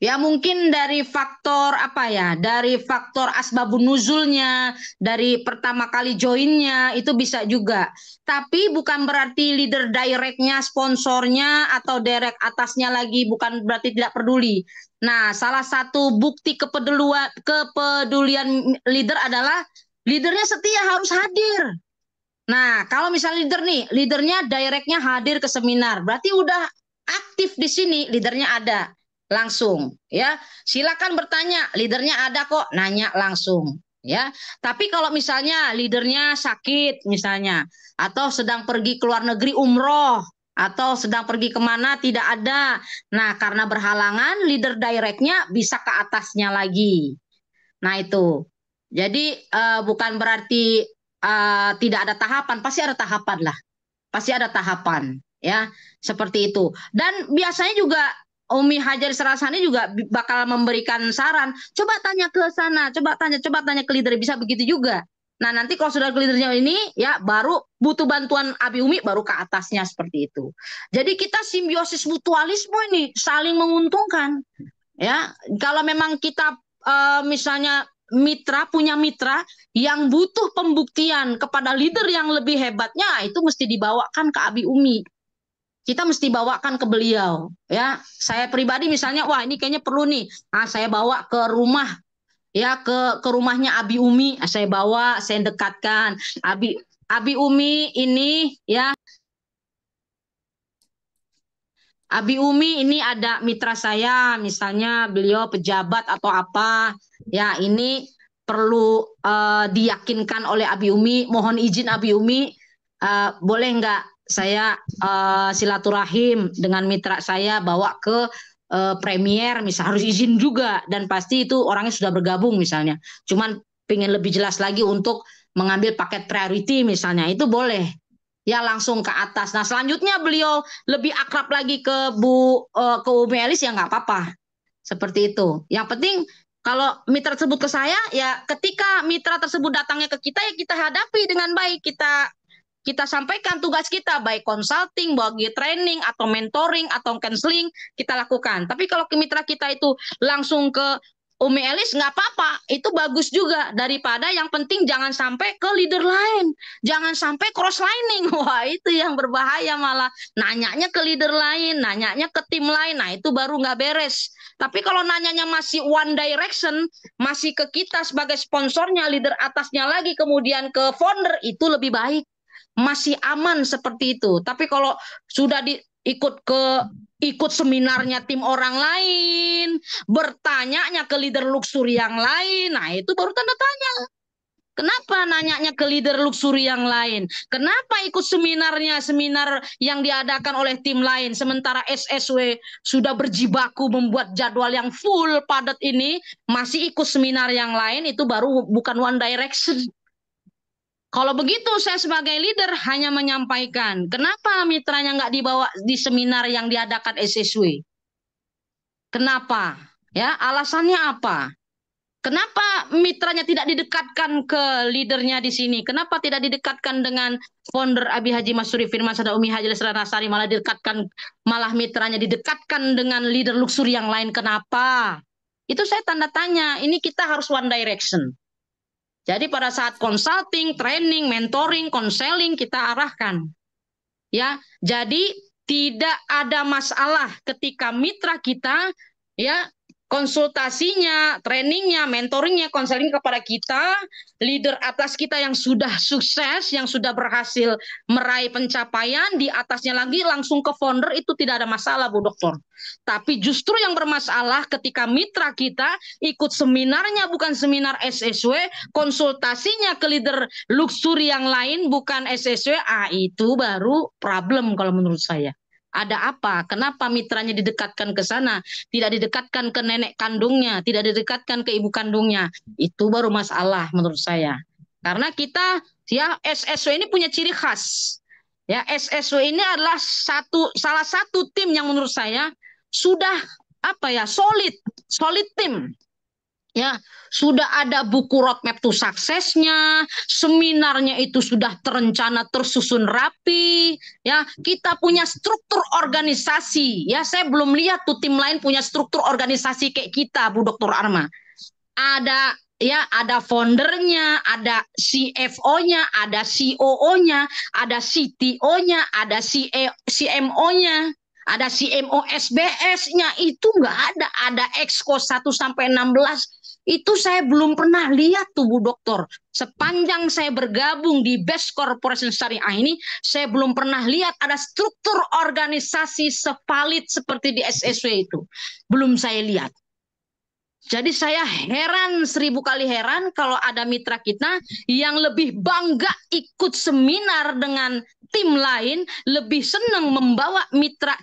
[SPEAKER 1] Ya mungkin dari faktor apa ya, dari faktor asbabun nuzulnya, dari pertama kali joinnya itu bisa juga. Tapi bukan berarti leader directnya, sponsornya atau direct atasnya lagi bukan berarti tidak peduli. Nah, salah satu bukti kepedulian leader adalah leadernya setia harus hadir. Nah, kalau misalnya leader nih, leadernya directnya hadir ke seminar, berarti udah aktif di sini, leadernya ada langsung, ya. Silakan bertanya, leadernya ada kok, nanya langsung, ya. Tapi kalau misalnya leadernya sakit, misalnya, atau sedang pergi ke luar negeri umroh, atau sedang pergi kemana tidak ada. Nah, karena berhalangan, leader directnya bisa ke atasnya lagi. Nah, itu. Jadi bukan berarti tidak ada tahapan, pasti ada tahapan lah. Pasti ada tahapan, ya. Seperti itu. Dan biasanya juga Umi Hajar Serasani juga bakal memberikan saran. Coba tanya ke sana, coba tanya ke leader, bisa begitu juga. Nah, nanti kalau sudah ke leadernya ini, ya baru butuh bantuan Abi Umi, baru ke atasnya seperti itu. Jadi kita simbiosis mutualisme ini saling menguntungkan. Ya, kalau memang kita misalnya punya mitra yang butuh pembuktian kepada leader yang lebih hebatnya, itu mesti dibawakan ke Abi Umi. Kita mesti bawakan ke beliau, ya. Saya pribadi misalnya, wah ini kayaknya perlu nih. Saya bawa ke rumah, ya ke rumahnya Abi Umi, saya bawa, saya dekatkan Abi Umi ini, ya Abi Umi ini ada mitra saya, misalnya beliau pejabat atau apa, ya ini perlu diyakinkan oleh Abi Umi. Mohon izin Abi Umi, boleh nggak saya silaturahim dengan mitra saya bawa ke premier, misal harus izin juga dan pasti itu orangnya sudah bergabung misalnya. Cuman pengen lebih jelas lagi untuk mengambil paket priority misalnya, itu boleh. Ya langsung ke atas. Nah selanjutnya beliau lebih akrab lagi ke ke Umi Elis ya nggak apa-apa. Seperti itu. Yang penting kalau mitra tersebut ke saya, ya ketika mitra tersebut datangnya ke kita, ya kita hadapi dengan baik. Kita sampaikan tugas kita, baik consulting, bagi training, atau mentoring, atau counseling, kita lakukan. Tapi kalau ke mitra kita itu langsung ke Umi Elis, nggak apa-apa, itu bagus juga. Daripada yang penting jangan sampai ke leader lain, jangan sampai cross lining. Wah itu yang berbahaya malah. Nanyanya ke leader lain, nanyanya ke tim lain, nah itu baru nggak beres. Tapi kalau nanyanya masih one direction, masih ke kita sebagai sponsornya, leader atasnya lagi, kemudian ke founder, itu lebih baik, masih aman seperti itu. Tapi kalau sudah ikut seminarnya tim orang lain, bertanyanya ke leader luxury yang lain, nah itu baru tanda tanya. Kenapa nanyanya ke leader luxury yang lain? Kenapa ikut seminar yang diadakan oleh tim lain, sementara SSW sudah berjibaku membuat jadwal yang full padat ini, masih ikut seminar yang lain, itu baru bukan one direction. Kalau begitu saya sebagai leader hanya menyampaikan, kenapa mitranya nggak dibawa di seminar yang diadakan SSW? Kenapa? Ya, alasannya apa? Kenapa mitranya tidak didekatkan ke leadernya di sini? Kenapa tidak didekatkan dengan founder Abi Haji Masuri Firman Sada Umi Haji Lesra Nasari, malah didekatkan, malah mitranya didekatkan dengan leader luxury yang lain? Kenapa? Itu saya tanda tanya. Ini kita harus one direction. Jadi pada saat consulting, training, mentoring, counseling kita arahkan. Ya, jadi tidak ada masalah ketika mitra kita ya konsultasinya, trainingnya, mentoringnya, konseling kepada kita, leader atas kita yang sudah sukses, yang sudah berhasil meraih pencapaian, di atasnya lagi langsung ke founder, itu tidak ada masalah Bu Dokter. Tapi justru yang bermasalah ketika mitra kita ikut seminarnya bukan seminar SSW, konsultasinya ke leader luxury yang lain bukan SSW, itu baru problem kalau menurut saya. Ada apa? Kenapa mitranya didekatkan ke sana? Tidak didekatkan ke nenek kandungnya, tidak didekatkan ke ibu kandungnya. Itu baru masalah menurut saya. Karena kita, ya SSW ini punya ciri khas. Ya SSW ini adalah salah satu tim yang menurut saya sudah solid tim. Ya, sudah ada buku roadmap to suksesnya, seminarnya itu sudah terencana, tersusun rapi, ya, kita punya struktur organisasi, ya, saya belum lihat tuh tim lain punya struktur organisasi kayak kita, Bu Dr. Arma. Ada foundernya, ada CFO-nya, ada COO-nya, ada CTO-nya, ada CMO-nya. Ada CMO SBS-nya, itu nggak ada Exco 1 sampai 16. Itu saya belum pernah lihat tuh Bu Dokter. Sepanjang saya bergabung di Best Corporation Syariah ini, saya belum pernah lihat ada struktur organisasi sevalid seperti di SSW itu. Belum saya lihat. Jadi saya heran, 1000 kali heran kalau ada mitra kita yang lebih bangga ikut seminar dengan tim lain, lebih senang membawa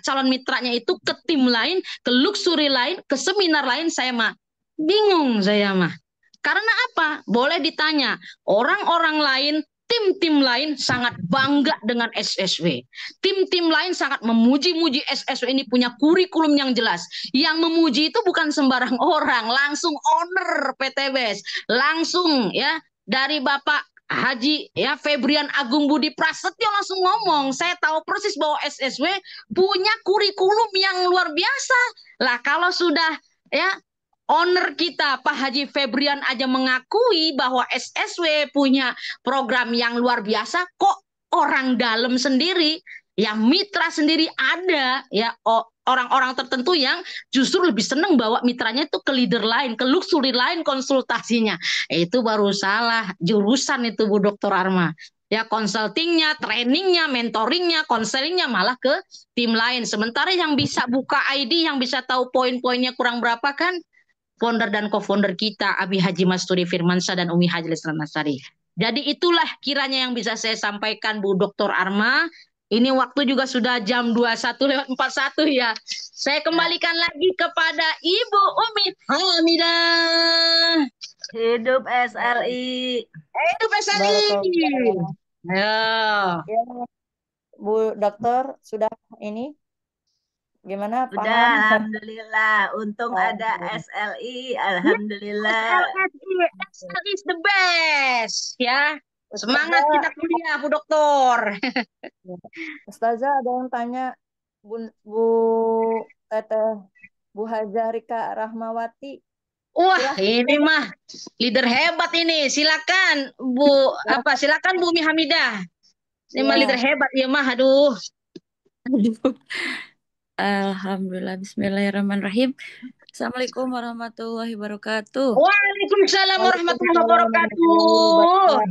[SPEAKER 1] calon mitranya itu ke tim lain, ke luxury lain, ke seminar lain. Saya mah bingung saya mah. Karena apa? Boleh ditanya, orang-orang lain, tim-tim lain sangat bangga dengan SSW. Tim-tim lain sangat memuji-muji SSW ini punya kurikulum yang jelas. Yang memuji itu bukan sembarang orang, langsung owner PTBS, langsung ya dari Bapak Haji ya Febrian Agung Budi Prasetyo langsung ngomong, saya tahu persis bahwa SSW punya kurikulum yang luar biasa. Lah kalau sudah ya owner kita Pak Haji Febrian aja mengakui bahwa SSW punya program yang luar biasa, kok orang dalam sendiri, yang mitra sendiri ada ya orang-orang tertentu yang justru lebih senang bawa mitranya itu ke leader lain, ke luxury lain konsultasinya. Itu baru salah jurusan itu Bu Dr. Arma. Ya consultingnya, trainingnya, mentoringnya, konselingnya malah ke tim lain. Sementara yang bisa buka ID, yang bisa tahu poin-poinnya kurang berapa kan founder dan co-founder kita, Abi Haji Masturi Firmansyah dan Umi Haji Leslan Nasari. Jadi itulah kiranya yang bisa saya sampaikan Bu Dr. Arma. Ini waktu juga sudah jam 21:41 ya. Saya kembalikan lagi kepada Ibu Umi Hamidah.
[SPEAKER 3] Hidup SLI.
[SPEAKER 1] Hidup SLI.
[SPEAKER 2] Barakallah.
[SPEAKER 1] Ya.
[SPEAKER 2] Ya, Bu Dokter, sudah ini gimana
[SPEAKER 3] Udah,
[SPEAKER 2] paham?
[SPEAKER 3] alhamdulillah. Untung ada SLI, alhamdulillah.
[SPEAKER 1] SLI is the best. Ya. Semangat
[SPEAKER 2] Ustazah,
[SPEAKER 1] kita kuliah, Bu Dokter.
[SPEAKER 2] Ustazah ada yang tanya Bu Teteh Bu Hajah Rika Rahmawati.
[SPEAKER 1] Wah,
[SPEAKER 2] Silahkan.
[SPEAKER 1] ini mah leader hebat ini. Silakan silakan Bu Umi Hamidah. Ini mah
[SPEAKER 2] Iya.
[SPEAKER 1] leader hebat ya mah. Aduh.
[SPEAKER 5] Aduh. Alhamdulillah, bismillahirrahmanirrahim. Assalamualaikum warahmatullahi wabarakatuh.
[SPEAKER 1] Waalaikumsalam warahmatullahi wabarakatuh.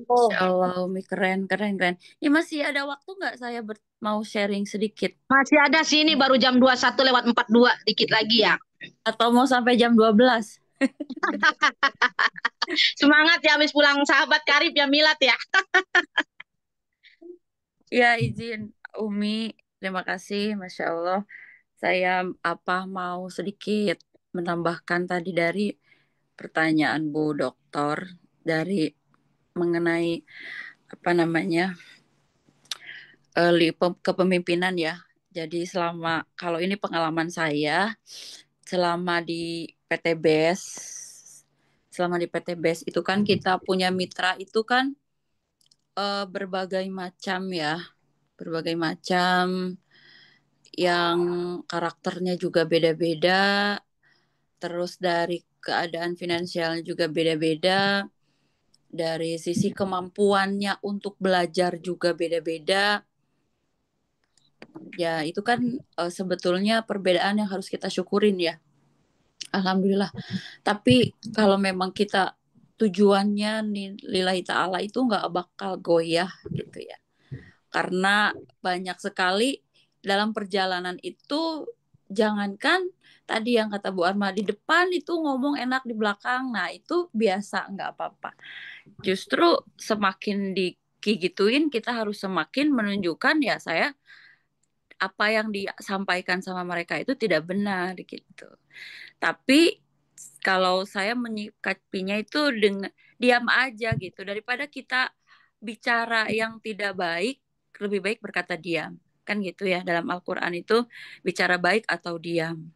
[SPEAKER 5] Insya Allah, Umi keren. Ini masih ada waktu nggak saya mau sharing sedikit?
[SPEAKER 1] Masih ada sih, ini baru jam 21:42 dikit lagi ya.
[SPEAKER 5] Atau mau sampai jam 12?
[SPEAKER 1] Semangat ya habis pulang sahabat karib ya milad ya.
[SPEAKER 5] Ya, izin Umi, terima kasih, Masya Allah. Saya mau sedikit menambahkan tadi dari pertanyaan Bu Dokter dari mengenai kepemimpinan ya. Jadi kalau ini pengalaman saya selama di PTBS itu kan kita punya mitra itu kan berbagai macam yang karakternya juga beda-beda, terus dari keadaan finansialnya juga beda-beda, dari sisi kemampuannya untuk belajar juga beda-beda. Ya, itu kan sebetulnya perbedaan yang harus kita syukurin ya. Alhamdulillah. Tapi kalau memang kita tujuannya lillahi ta'ala itu nggak bakal goyah gitu ya. Karena banyak sekali dalam perjalanan itu, jangankan tadi yang kata Bu Arma, di depan itu ngomong enak, di belakang, nah itu biasa, nggak apa-apa. Justru semakin digituin, kita harus semakin menunjukkan ya apa yang disampaikan sama mereka itu tidak benar gitu. Tapi kalau saya menyikapinya itu dengan diam aja gitu, daripada kita bicara yang tidak baik, lebih baik berkata diam. Kan gitu ya, dalam Al-Quran itu bicara baik atau diam.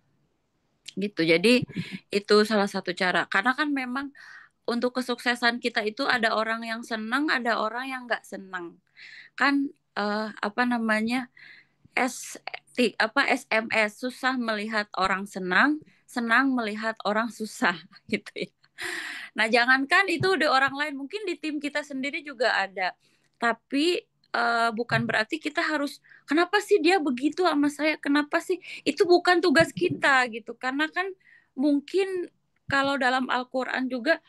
[SPEAKER 5] Gitu, jadi itu salah satu cara. Karena kan memang untuk kesuksesan kita itu ada orang yang senang, ada orang yang nggak senang. Kan SMS, susah melihat orang senang, senang melihat orang susah gitu ya. Nah, jangankan itu di orang lain, mungkin di tim kita sendiri juga ada. Tapi bukan berarti kita harus, kenapa sih dia begitu sama saya? Kenapa sih? Itu bukan tugas kita gitu. Karena kan mungkin kalau dalam Al-Quran juga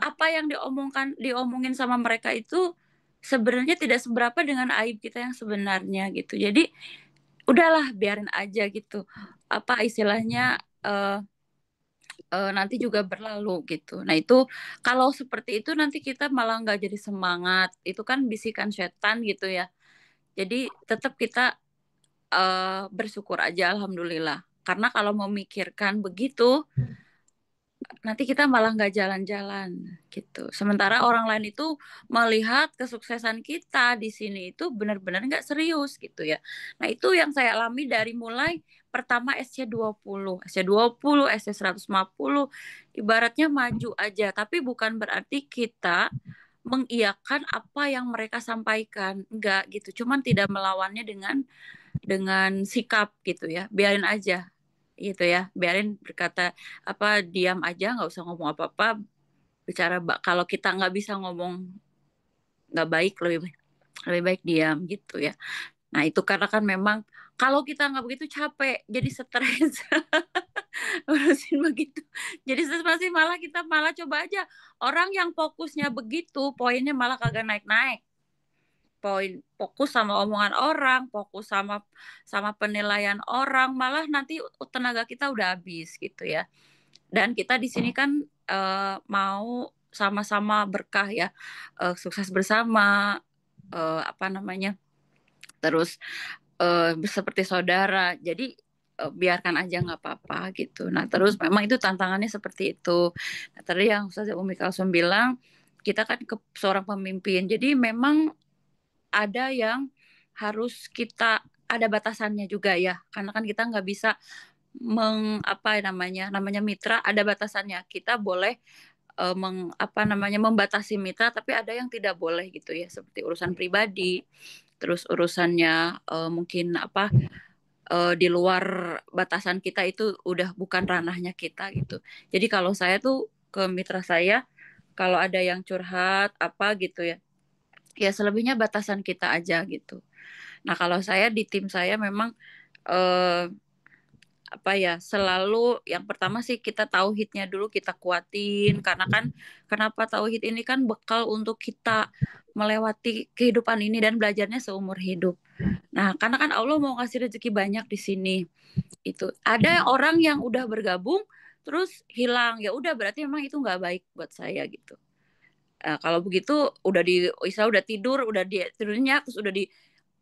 [SPEAKER 5] apa yang diomongin sama mereka itu sebenarnya tidak seberapa dengan aib kita yang sebenarnya gitu. Jadi udahlah, biarin aja gitu. Apa istilahnya, nanti juga berlalu gitu. Nah itu kalau seperti itu nanti kita malah nggak jadi semangat. Itu kan bisikan setan gitu ya. Jadi tetap kita bersyukur aja, alhamdulillah. Karena kalau memikirkan begitu, nanti kita malah nggak jalan-jalan gitu. Sementara orang lain itu melihat kesuksesan kita di sini itu benar-benar nggak serius gitu ya. Nah itu yang saya alami dari mulai pertama SC20, SC150, ibaratnya maju aja. Tapi bukan berarti kita mengiyakan apa yang mereka sampaikan, enggak gitu. Cuman tidak melawannya dengan sikap gitu ya. Biarin aja gitu ya, biarin berkata diam aja, nggak usah ngomong apa-apa, bicara kalau kita nggak bisa ngomong nggak baik, lebih baik diam gitu ya. Nah itu karena kan memang kalau kita nggak begitu capek, jadi stres urusin begitu, jadi stres, malah kita coba aja orang yang fokusnya begitu, poinnya malah kagak naik-naik fokus sama omongan orang, fokus sama penilaian orang, malah nanti tenaga kita udah habis gitu ya. Dan kita di sini kan mau sama-sama berkah ya, sukses bersama, apa namanya, terus seperti saudara. Jadi biarkan aja nggak apa-apa gitu. Nah terus memang itu tantangannya seperti itu. Nah, tadi yang Ustazah Umi Kalsum bilang, kita kan seorang pemimpin, jadi memang ada yang harus kita ada batasannya juga ya, karena kan kita nggak bisa apa namanya mitra, ada batasannya. Kita boleh membatasi mitra, tapi ada yang tidak boleh gitu ya, seperti urusan pribadi, terus urusannya mungkin di luar batasan kita, itu udah bukan ranahnya kita gitu. Jadi kalau saya tuh ke mitra saya, kalau ada yang curhat apa gitu ya, ya selebihnya batasan kita aja gitu. Nah kalau saya di tim saya memang selalu yang pertama sih kita tauhidnya dulu kita kuatin, karena kan kenapa tauhid ini kan bekal untuk kita melewati kehidupan ini dan belajarnya seumur hidup. Nah karena kan Allah mau ngasih rezeki banyak di sini. Itu ada orang yang udah bergabung terus hilang, ya udah berarti memang itu nggak baik buat saya gitu. Kalau begitu udah udah tidur, udah tidurnya terus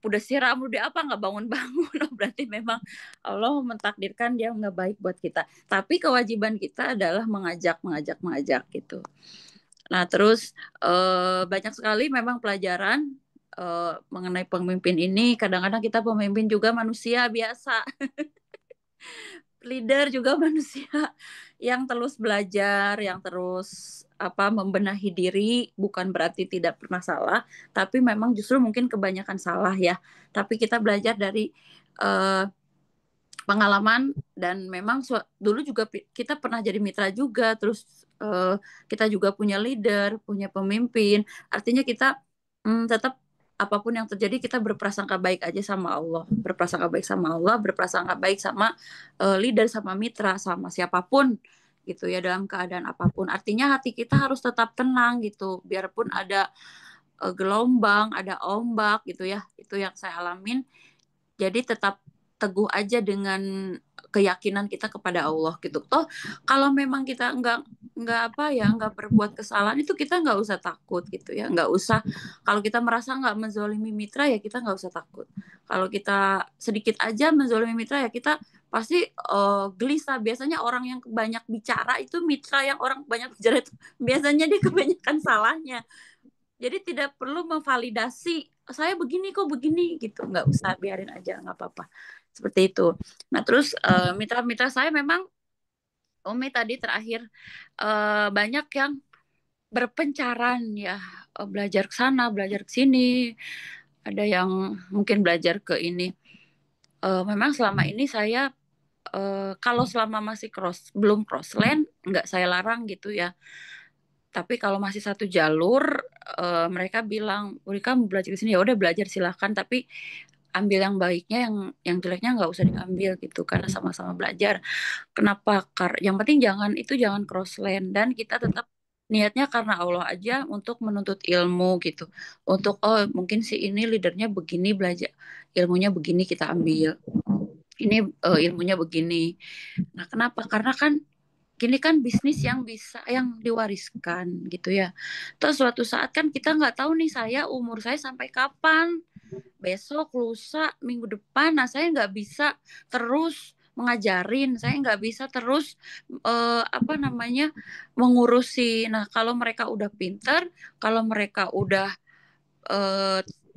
[SPEAKER 5] udah siram, udah apa nggak bangun-bangun, berarti memang Allah mentakdirkan dia nggak baik buat kita. Tapi kewajiban kita adalah mengajak gitu. Nah terus banyak sekali memang pelajaran mengenai pemimpin ini. Kadang-kadang kita pemimpin juga manusia biasa. Leader juga manusia yang terus belajar, yang terus membenahi diri, bukan berarti tidak pernah salah, tapi memang justru mungkin kebanyakan salah ya. Tapi kita belajar dari pengalaman, dan memang dulu juga kita pernah jadi mitra juga, terus kita juga punya leader, punya pemimpin. Artinya kita tetap apapun yang terjadi kita berprasangka baik aja sama Allah, berprasangka baik sama leader, sama mitra, sama siapapun gitu ya, dalam keadaan apapun. Artinya hati kita harus tetap tenang gitu, biarpun ada gelombang, ada ombak gitu ya. Itu yang saya alamin. Jadi tetap teguh aja dengan keyakinan kita kepada Allah gitu. Toh kalau memang kita nggak berbuat kesalahan, itu kita nggak usah takut gitu ya, nggak usah. Kalau kita merasa nggak menzolimi mitra, ya kita nggak usah takut. Kalau kita sedikit aja menzolimi mitra, ya kita pasti gelisah. Biasanya orang yang banyak bicara itu, mitra yang orang banyak bicara itu biasanya dia kebanyakan salahnya. Jadi tidak perlu memvalidasi, saya begini kok begini gitu, nggak usah, biarin aja, nggak apa-apa. Seperti itu. Nah terus mitra-mitra saya memang, Umi tadi terakhir, banyak yang berpencaran ya, belajar ke sana, belajar ke sini, ada yang mungkin belajar ke ini. Memang selama ini saya kalau selama masih belum cross lane, nggak saya larang gitu ya. Tapi kalau masih satu jalur, mereka bilang, "Uri, kamu belajar di sini, ya udah belajar silahkan, tapi ambil yang baiknya, yang jeleknya nggak usah diambil gitu, karena sama-sama belajar." Kenapa? Yang penting jangan cross lane, dan kita tetap niatnya karena Allah aja, untuk menuntut ilmu gitu. Untuk mungkin si ini leadernya begini, belajar ilmunya begini, kita ambil. Ini ilmunya begini. Nah, kenapa? Karena kan gini kan bisnis yang diwariskan gitu ya. Terus suatu saat kan kita nggak tahu nih, umur saya sampai kapan, besok, lusa, minggu depan. Nah saya nggak bisa terus mengajarin, saya nggak bisa terus mengurusi. Nah kalau mereka udah pinter, kalau mereka udah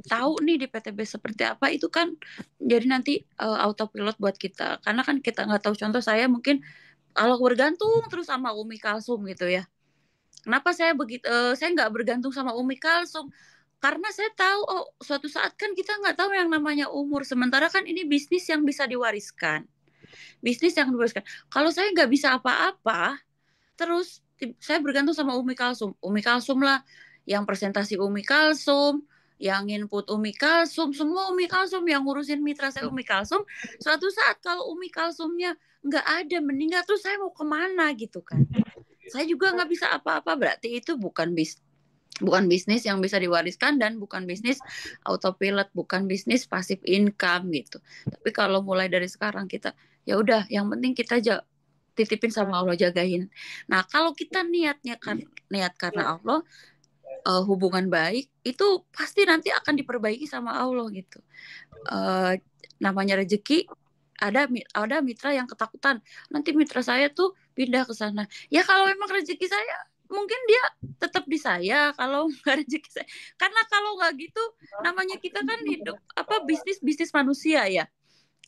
[SPEAKER 5] tahu nih di PTB seperti apa, itu kan jadi nanti autopilot buat kita. Karena kan kita nggak tahu, contoh saya mungkin kalau bergantung terus sama Umi Kalsum gitu ya. Kenapa saya nggak bergantung sama Umi Kalsum? Karena saya tahu, suatu saat kan kita nggak tahu yang namanya umur. Sementara kan ini bisnis yang bisa diwariskan. Kalau saya nggak bisa apa-apa, terus saya bergantung sama Umi Kalsum. Umi Kalsum lah yang presentasi, Umi Kalsum yang input, Umi Kalsum, semua Umi Kalsum, yang ngurusin mitra saya Umi Kalsum. Suatu saat kalau Umi Kalsumnya nggak ada, meninggal, terus saya mau kemana gitu kan? Saya juga nggak bisa apa-apa, berarti itu bukan bukan bisnis yang bisa diwariskan dan bukan bisnis autopilot, bukan bisnis passive income gitu. Tapi kalau mulai dari sekarang kita ya udah, yang penting kita titipin sama Allah, jagain. Nah, kalau kita niatnya niat karena Allah, hubungan baik itu pasti nanti akan diperbaiki sama Allah gitu. Namanya rezeki, ada mitra yang ketakutan nanti mitra saya tuh pindah ke sana. Ya kalau memang rezeki saya mungkin dia tetap di saya, kalau nggak rezeki saya. Karena kalau nggak gitu, namanya kita kan hidup bisnis manusia ya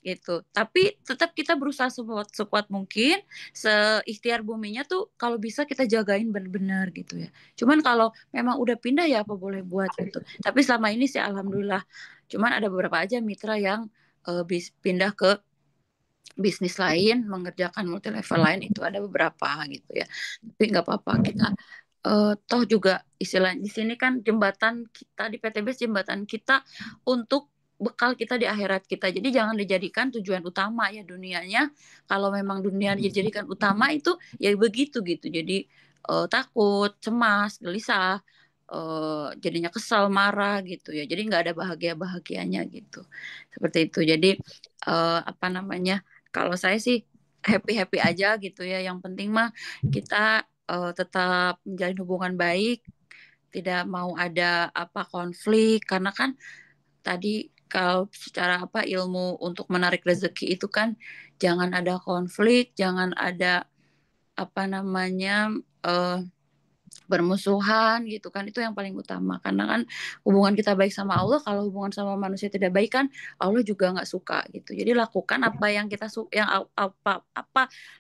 [SPEAKER 5] gitu. Tapi tetap kita berusaha sekuat mungkin, seikhtiar buminya tuh kalau bisa kita jagain benar-benar gitu ya. Cuman kalau memang udah pindah ya apa boleh buat gitu. Tapi selama ini sih alhamdulillah. Cuman ada beberapa aja mitra yang pindah ke bisnis lain, mengerjakan multi level lain, itu ada beberapa gitu ya. Tapi nggak apa-apa, kita toh juga istilah di sini kan jembatan kita di PTBS, jembatan kita untuk bekal kita di akhirat kita. Jadi jangan dijadikan tujuan utama ya dunianya. Kalau memang dunia dijadikan utama itu ya begitu gitu. Jadi takut, cemas, gelisah, jadinya kesal, marah gitu ya. Jadi nggak ada bahagianya gitu. Seperti itu. Jadi apa namanya? Kalau saya sih happy aja gitu ya. Yang penting mah kita tetap menjalin hubungan baik, tidak mau ada konflik, karena kan tadi kalau secara ilmu untuk menarik rezeki itu kan jangan ada konflik, jangan ada bermusuhan gitu kan, itu yang paling utama. Karena kan hubungan kita baik sama Allah, kalau hubungan sama manusia tidak baik kan Allah juga nggak suka gitu. Jadi lakukan apa yang kita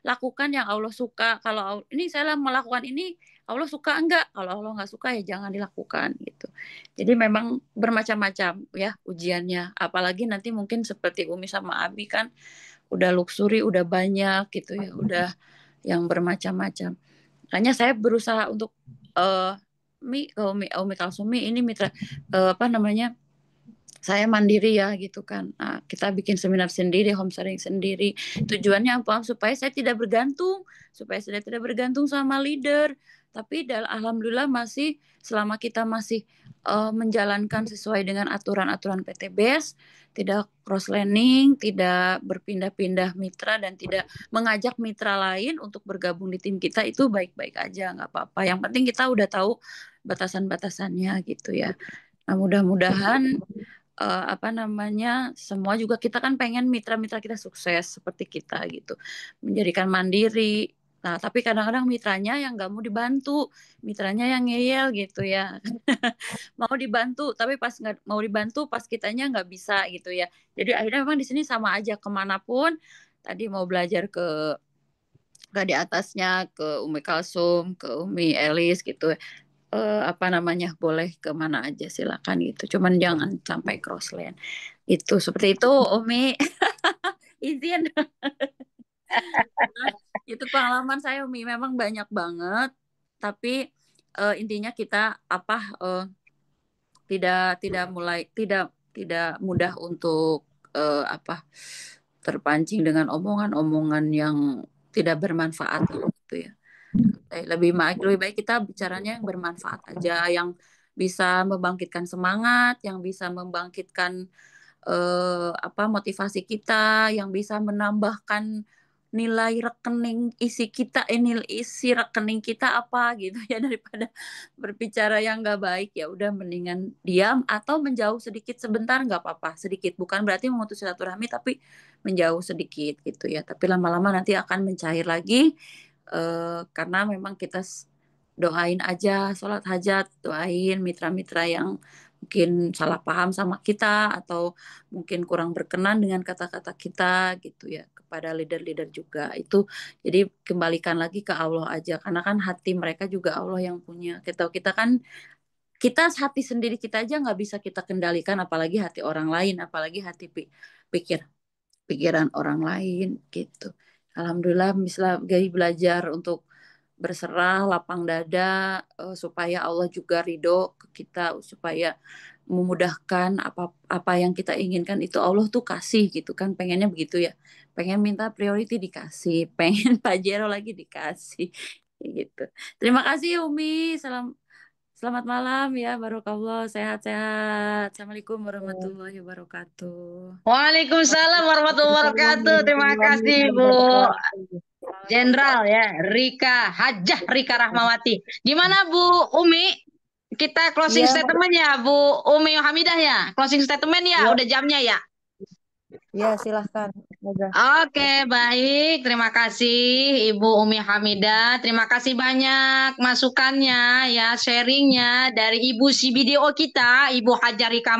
[SPEAKER 5] lakukan yang Allah suka. Kalau ini saya melakukan ini Allah suka enggak, kalau Allah nggak suka ya jangan dilakukan gitu. Jadi memang bermacam-macam ya ujiannya, apalagi nanti mungkin seperti Umi sama Abi kan udah luxury, udah banyak gitu ya, udah yang bermacam-macam. Makanya saya berusaha untuk Umi Kalsumi ini mitra saya mandiri ya gitu kan. Nah, kita bikin seminar sendiri, home sharing sendiri. Tujuannya apa? Supaya saya tidak bergantung, sama leader. Tapi alhamdulillah masih selama kita masih menjalankan sesuai dengan aturan-aturan PTBS, tidak cross landing, tidak berpindah-pindah mitra, dan tidak mengajak mitra lain untuk bergabung di tim kita, itu baik-baik aja, nggak apa-apa. Yang penting kita udah tahu batasan-batasannya gitu ya. Nah, mudah-mudahan semua juga kita kan pengen mitra-mitra kita sukses seperti kita gitu, menjadikan mandiri. Nah, tapi kadang-kadang mitranya yang nggak mau dibantu, mitranya yang ngeyel gitu ya. Mau dibantu, tapi pas nggak mau dibantu, pas kitanya nggak bisa gitu ya. Jadi akhirnya memang di sini sama aja, kemanapun tadi mau belajar ke di atasnya, ke Umi Kalsum, ke Umi Elis gitu, boleh kemana aja silakan gitu. Cuman jangan sampai crossland. Itu seperti itu, Umi. Izin. Nah, itu pengalaman saya, Umi. Memang banyak banget. Tapi intinya kita tidak mudah untuk terpancing dengan omongan-omongan yang tidak bermanfaat gitu ya. Lebih baik kita bicaranya yang bermanfaat aja, yang bisa membangkitkan semangat, yang bisa membangkitkan motivasi kita, yang bisa menambahkan nilai rekening isi rekening kita apa gitu ya, daripada berbicara yang nggak baik. Ya udah mendingan diam atau menjauh sedikit sebentar, nggak apa-apa, sedikit, bukan berarti memutus silaturahmi, tapi menjauh sedikit gitu ya. Tapi lama-lama nanti akan mencair lagi, karena memang kita doain aja, sholat hajat, doain mitra-mitra yang mungkin salah paham sama kita atau mungkin kurang berkenan dengan kata-kata kita gitu ya, kepada leader-leader juga. Itu jadi kembalikan lagi ke Allah aja, karena kan hati mereka juga Allah yang punya. Kita kan hati sendiri kita aja nggak bisa kita kendalikan, apalagi hati orang lain, apalagi hati pikiran orang lain gitu. Alhamdulillah bisa belajar untuk berserah, lapang dada, supaya Allah juga ridho ke kita, supaya memudahkan apa yang kita inginkan itu Allah tuh kasih gitu kan, pengennya begitu ya. Pengen minta priority dikasih, pengen Pajero lagi dikasih gitu. Terima kasih Umi, Selamat malam ya, barokallah, sehat-sehat. Assalamualaikum warahmatullahi wabarakatuh.
[SPEAKER 1] Waalaikumsalam warahmatullahi wabarakatuh. Terima kasih Bu Jenderal ya, Hajah Rika Rahmawati. Gimana Bu Umi? Kita closing
[SPEAKER 2] Iya,
[SPEAKER 1] statement ya Bu Umi Hamidah ya. Closing statement ya,
[SPEAKER 2] iya,
[SPEAKER 1] udah jamnya ya.
[SPEAKER 2] iya, silahkan. Semoga.
[SPEAKER 1] Oke, baik. Terima kasih Ibu Umi Hamidah. Terima kasih banyak masukannya, ya, sharingnya dari Ibu CBDO kita, Ibu Hajarika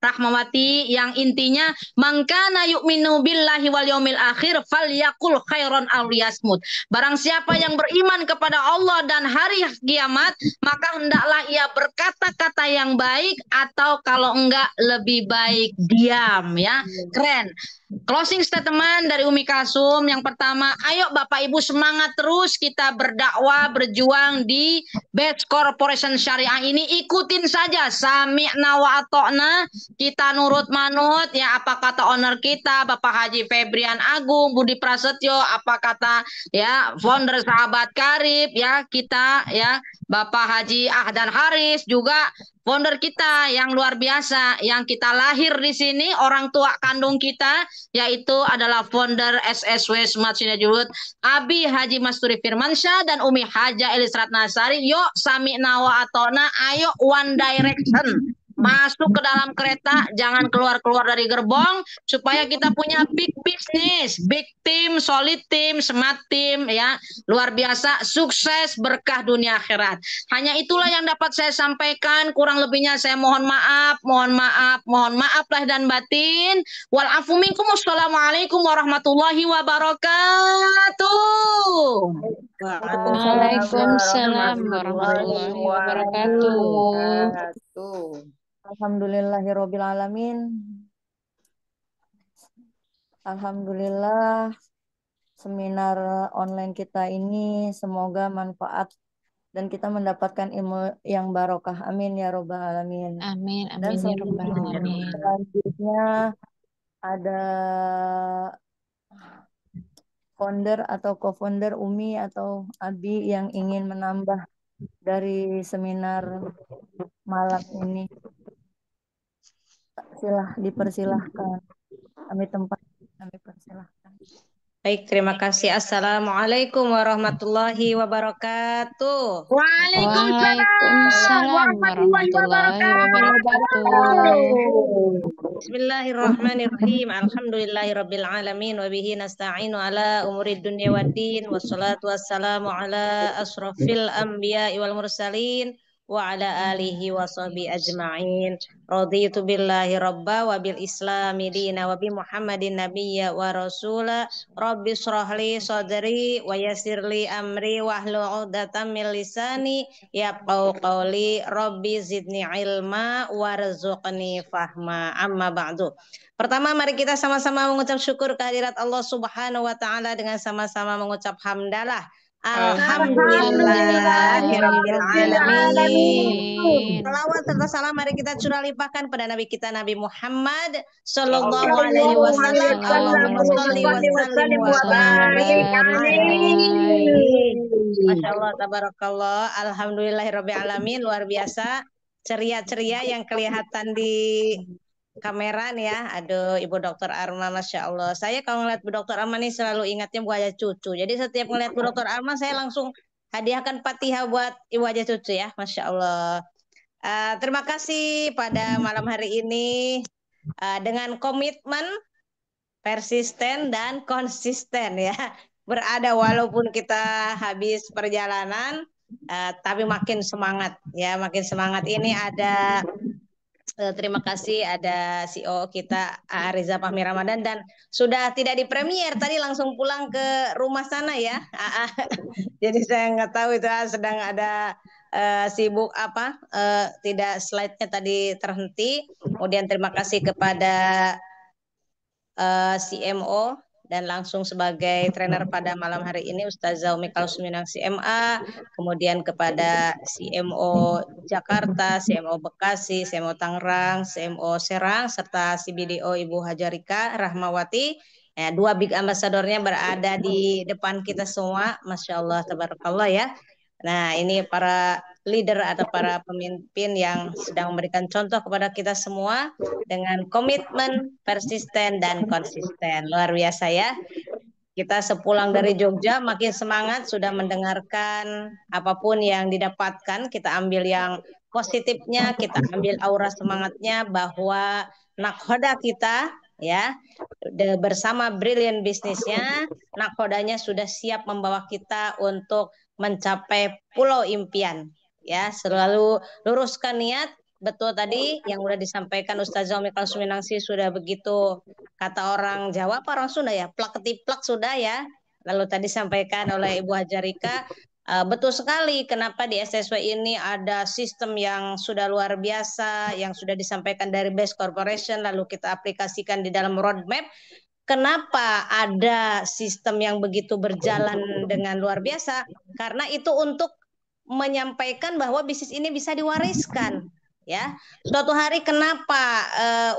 [SPEAKER 1] Rahmawati, yang intinya mangkana yu'minu billahi wal yaumil akhir falyakul khairon aw liyasmut. Barang siapa yang beriman kepada Allah dan hari kiamat, maka hendaklah ia berkata-kata yang baik, atau kalau enggak lebih baik diam, ya. Keren. Closing statement dari Umi Kasum yang pertama, ayo Bapak Ibu semangat terus kita berdakwah, berjuang di Best Corporation Syariah ini. Ikutin saja sami'na wa ata'na, kita nurut manut ya, apa kata owner kita Bapak Haji Febrian Agung Budi Prasetyo, apa kata ya founder Sahabat Karib ya kita ya, Bapak Haji Ahdan Haris juga founder kita yang luar biasa, yang kita lahir di sini, orang tua kandung kita, yaitu adalah founder SSW Smart Sinajurut, Abi Haji Masturi Firmansyah dan Umi Haja Elis Ratnasari. Yuk, sami nawa atona, ayo One Direction. Masuk ke dalam kereta, jangan keluar-keluar dari gerbong, supaya kita punya big business, big team, solid team, smart team, ya, luar biasa, sukses, berkah dunia akhirat. Hanya itulah yang dapat saya sampaikan, kurang lebihnya saya mohon maaf lahir dan batin. Wal afu minkum. Wassalamualaikum warahmatullahi wabarakatuh.
[SPEAKER 5] Waalaikumsalam warahmatullahi wabarakatuh.
[SPEAKER 2] Alhamdulillahirabbil alamin. Alhamdulillah, seminar online kita ini semoga manfaat dan kita mendapatkan ilmu yang barokah. Amin ya robbal alamin.
[SPEAKER 6] Amin,
[SPEAKER 2] Dan
[SPEAKER 6] amin ya rabbal alamin.
[SPEAKER 2] selanjutnya ada founder atau co-founder Umi atau Abi yang ingin menambah dari seminar malam ini. Dipersilahkan. Kami persilahkan.
[SPEAKER 7] Baik, terima kasih. Assalamualaikum warahmatullahi wabarakatuh.
[SPEAKER 1] Waalaikumsalam warahmatullahi wabarakatuh.
[SPEAKER 7] Bismillahirrahmanirrahim. Alhamdulillahirabbil alamin wa bihi nasta'inu ala umurid dunya waddin wassalatu wassalamu ala asrofil anbiya'i wal mursalin wa ala alihi wa sahbihi ajma'in. Raditu billahi rabba wa bil islami dina wa bi Muhammadin nabiyya wa rasula. Rabbi shrahli sadri wa yassirli amri wahlul 'uqdatam min lisani yafqahu qawli. Rabbi zidni ilma warzuqni fahma. Amma ba'du. Pertama, mari kita sama-sama mengucap syukur kehadirat Allah Subhanahu wa taala dengan sama-sama mengucap hamdalah. Alhamdulillahirabbil alamin. Salawat serta salam mari kita curah limpahkan pada Nabi kita Nabi Muhammad sallallahu alaihi wasallam. Allahumma shalli wa sallim wa barik alaihi. Masyaallah, tabarakallah, alhamdulillahirabbil alamin. Luar biasa ceria-ceria yang kelihatan di kamera nih ya. Aduh, Ibu Dokter Arma, Masya Allah. Saya kalau ngeliat Bu Dokter Arma nih selalu ingatnya Bu Haja Cucu. Jadi setiap ngeliat Bu Dokter Arma saya langsung hadiahkan Fatihah buat Ibu Haja Cucu ya. Masya Allah. Terima kasih pada malam hari ini dengan komitmen, persisten dan konsisten ya. Berada walaupun kita habis perjalanan, tapi makin semangat ya. Makin semangat ini ada... Terima kasih ada CEO kita Ariza Fahmi Ramadan dan sudah tidak di premier tadi langsung pulang ke rumah sana ya. Jadi saya nggak tahu itu sedang ada sibuk apa, tidak slide-nya tadi terhenti. Kemudian terima kasih kepada CMO dan langsung sebagai trainer pada malam hari ini Ustazah Umi Kalsum Minang CMA, kemudian kepada CMO Jakarta, CMO Bekasi, CMO Tangerang, CMO Serang, serta CBDO Ibu Hajarika Rahmawati. Ya, dua big ambassadornya berada di depan kita semua, Masya Allah, tabarakallah ya. Nah, ini para leader atau para pemimpin yang sedang memberikan contoh kepada kita semua dengan komitmen, persisten, dan konsisten. Luar biasa ya. Kita sepulang dari Jogja makin semangat sudah mendengarkan apapun yang didapatkan, kita ambil yang positifnya, kita ambil aura semangatnya bahwa nakhoda kita ya bersama brilliant bisnisnya, nakhodanya sudah siap membawa kita untuk mencapai pulau impian. Ya, selalu luruskan niat. Betul tadi yang udah disampaikan Ustazah Umi Kalsuminangsi sudah begitu kata orang Jawa apa orang Sunda ya, plak ketiplak sudah ya. Lalu tadi disampaikan oleh Ibu Hajarika, betul sekali kenapa di SSW ini ada sistem yang sudah luar biasa, yang sudah disampaikan dari Best Corporation, lalu kita aplikasikan di dalam roadmap. Kenapa ada sistem yang begitu berjalan dengan luar biasa? Karena itu untuk menyampaikan bahwa bisnis ini bisa diwariskan. Ya, suatu hari kenapa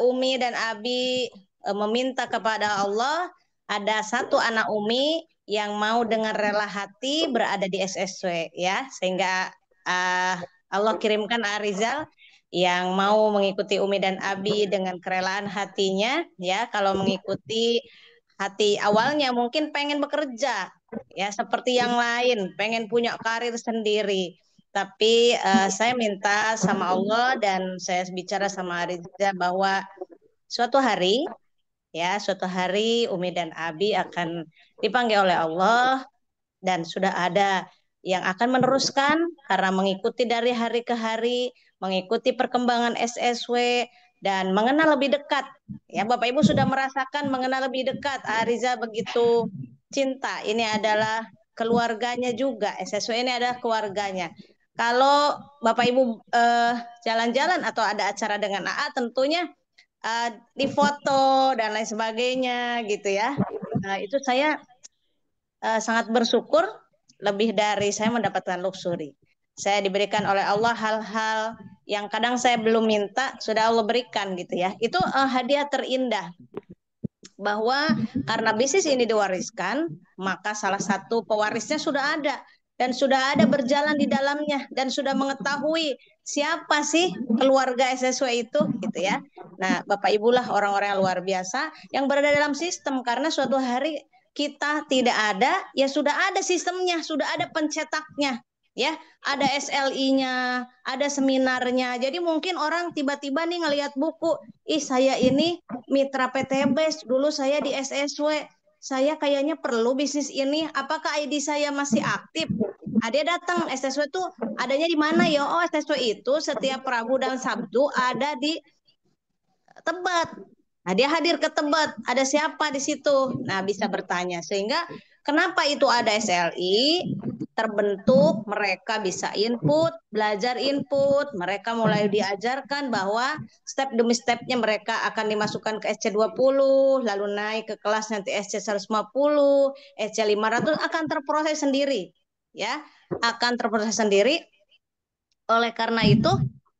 [SPEAKER 7] Umi dan Abi meminta kepada Allah ada satu anak Umi yang mau dengan rela hati berada di SSW ya, sehingga Allah kirimkan Arizal yang mau mengikuti Umi dan Abi dengan kerelaan hatinya ya. Kalau mengikuti hati awalnya mungkin pengen bekerja ya seperti yang lain, pengen punya karir sendiri. Tapi saya minta sama Allah dan saya bicara sama Ariza bahwa suatu hari Umi dan Abi akan dipanggil oleh Allah dan sudah ada yang akan meneruskan karena mengikuti dari hari ke hari, mengikuti perkembangan SSW dan mengenal lebih dekat. Ya, Bapak Ibu sudah merasakan mengenal lebih dekat. Ariza begitu cinta. Ini adalah keluarganya juga. SSW ini adalah keluarganya. Kalau Bapak Ibu jalan-jalan atau ada acara dengan AA tentunya difoto dan lain sebagainya gitu ya. Itu saya sangat bersyukur lebih dari saya mendapatkan luxury. Saya diberikan oleh Allah hal-hal yang kadang saya belum minta sudah Allah berikan gitu ya. Itu hadiah terindah. Bahwa karena bisnis ini diwariskan, maka salah satu pewarisnya sudah ada dan sudah ada berjalan di dalamnya dan sudah mengetahui siapa sih keluarga SSW itu gitu ya. Nah, Bapak Ibu lah orang-orang yang luar biasa yang berada dalam sistem karena suatu hari kita tidak ada, ya sudah ada sistemnya, sudah ada pencetaknya. Ya, ada SLI-nya, ada seminarnya. Jadi mungkin orang tiba-tiba nih ngelihat buku, ih saya ini mitra PTB, dulu saya di SSW, saya kayaknya perlu bisnis ini, apakah ID saya masih aktif? Dia datang, SSW itu adanya di mana ya? Oh, SSW itu setiap Rabu dan Sabtu ada di Tebet. Nah, dia hadir ke Tebet, ada siapa di situ? Nah, bisa bertanya. Sehingga kenapa itu ada SLI? Terbentuk, mereka bisa input, belajar input, mereka mulai diajarkan bahwa step demi stepnya mereka akan dimasukkan ke SC20, lalu naik ke kelas nanti SC150, SC500 akan terproses sendiri. Ya, akan terproses sendiri. Oleh karena itu,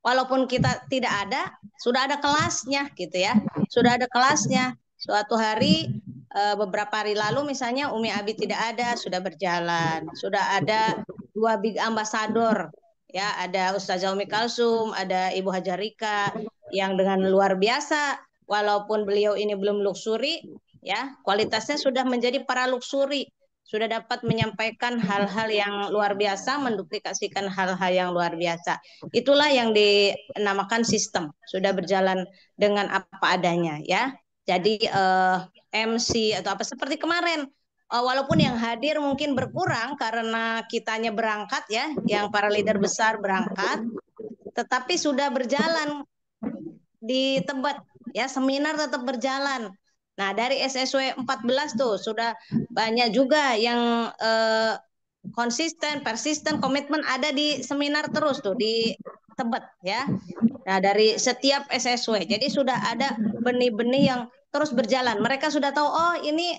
[SPEAKER 7] walaupun kita tidak ada, sudah ada kelasnya gitu ya. Sudah ada kelasnya. Suatu hari beberapa hari lalu misalnya Umi Abi tidak ada, sudah berjalan. Sudah ada 2 big ambassador. Ya, ada Ustazah Umi Kalsum, ada Ibu Hajarika yang dengan luar biasa walaupun beliau ini belum luxury ya, kualitasnya sudah menjadi para luxury. Sudah dapat menyampaikan hal-hal yang luar biasa, menduplikasikan hal-hal yang luar biasa. Itulah yang dinamakan sistem, sudah berjalan dengan apa adanya ya. Jadi MC atau apa seperti kemarin, walaupun yang hadir mungkin berkurang karena kitanya berangkat ya, yang para leader besar berangkat, tetapi sudah berjalan di Tebet ya, seminar tetap berjalan. Nah, dari SSW 14 tuh sudah banyak juga yang konsisten, persisten, komitmen ada di seminar terus tuh di Tebet ya. Nah, dari setiap SSW. Jadi sudah ada benih-benih yang terus berjalan. Mereka sudah tahu, oh ini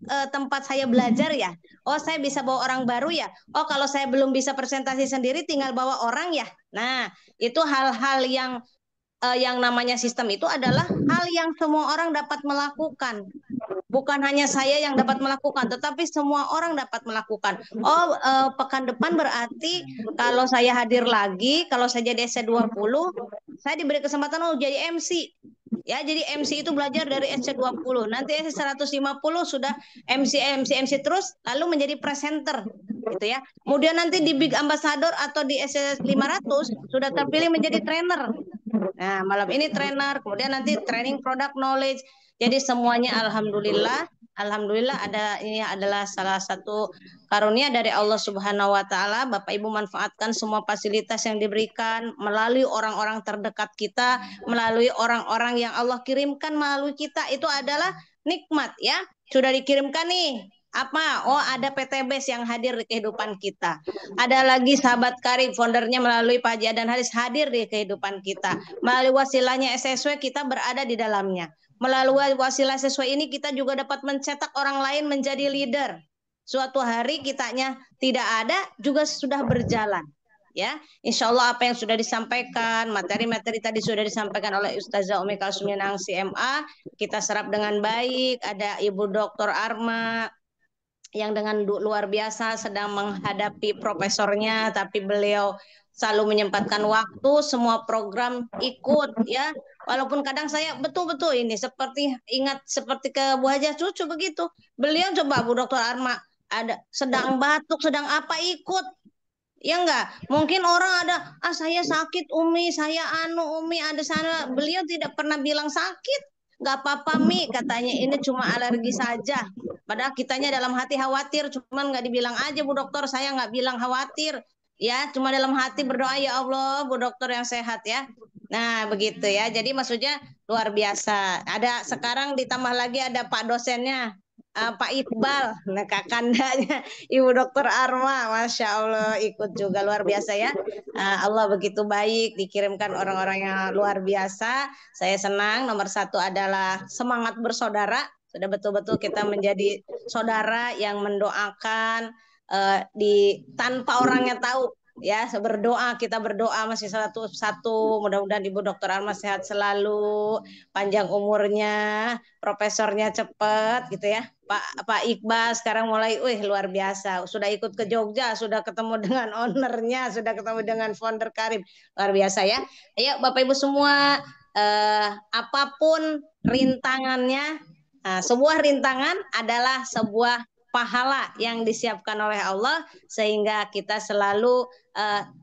[SPEAKER 7] tempat saya belajar ya. Oh, saya bisa bawa orang baru ya. Oh, kalau saya belum bisa presentasi sendiri tinggal bawa orang ya. Nah, itu hal-hal yang namanya sistem itu adalah hal yang semua orang dapat melakukan. bukan hanya saya yang dapat melakukan, tetapi semua orang dapat melakukan. Pekan depan berarti kalau saya hadir lagi, kalau saya jadi SC20, saya diberi kesempatan jadi MC. Ya, jadi MC itu belajar dari SC20. Nanti SC150 sudah MC terus, lalu menjadi presenter, gitu ya. Kemudian nanti di Big Ambassador atau di SC500 sudah terpilih menjadi trainer. Nah, malam ini trainer, kemudian nanti training product knowledge. Jadi semuanya alhamdulillah ini adalah salah satu karunia dari Allah Subhanahu wa taala. Bapak Ibu manfaatkan semua fasilitas yang diberikan melalui orang-orang terdekat kita, melalui orang-orang yang Allah kirimkan melalui kita, itu adalah nikmat ya. Sudah dikirimkan nih. Apa? Ada PTBS yang hadir di kehidupan kita. Ada lagi sahabat karib, foundernya melalui Pak Haji Adan Haris hadir di kehidupan kita. Melalui wasilahnya SSW kita berada di dalamnya. Melalui wasilah SSW ini kita juga dapat mencetak orang lain menjadi leader. Suatu hari kitanya tidak ada juga sudah berjalan. Ya, insya Allah apa yang sudah disampaikan, materi-materi tadi sudah disampaikan oleh Ustazah Umi Kalsuminang CMA, kita serap dengan baik. Ada Ibu Dr. Arma yang dengan luar biasa sedang menghadapi profesornya, tapi beliau selalu menyempatkan waktu, semua program ikut ya. Walaupun kadang saya betul-betul ini ingat seperti ke Bu Hajah Cucu begitu. Beliau coba Bu Dr. Arma ada sedang batuk, sedang apa ikut. Ya enggak, mungkin orang ada, saya sakit Umi, saya Umi ada sana. Beliau tidak pernah bilang sakit. Enggak apa-apa Mi, katanya ini cuma alergi saja. Padahal kitanya dalam hati khawatir, cuman nggak dibilang aja Bu Dokter, saya nggak bilang khawatir. Ya, cuma dalam hati berdoa, ya Allah, Bu Dokter yang sehat ya. Nah, begitu ya. Jadi maksudnya luar biasa. Ada sekarang ditambah lagi ada Pak dosennya, Pak Iqbal, nah kakandanya Ibu Dokter Arma, Masya Allah ikut juga luar biasa ya. Allah begitu baik, dikirimkan orang-orang yang luar biasa. Saya senang. Nomor satu adalah semangat bersaudara. Sudah betul-betul kita menjadi saudara yang mendoakan tanpa orangnya tahu ya, kita berdoa masih satu-satu. Mudah-mudahan Ibu Dokter Arma sehat selalu, panjang umurnya, profesornya cepat gitu ya. Pak Iqbal sekarang mulai luar biasa, sudah ikut ke Jogja, sudah ketemu dengan ownernya, sudah ketemu dengan founder Karib, luar biasa ya. Ayo Bapak Ibu semua, apapun rintangannya, sebuah rintangan adalah sebuah pahala yang disiapkan oleh Allah, sehingga kita selalu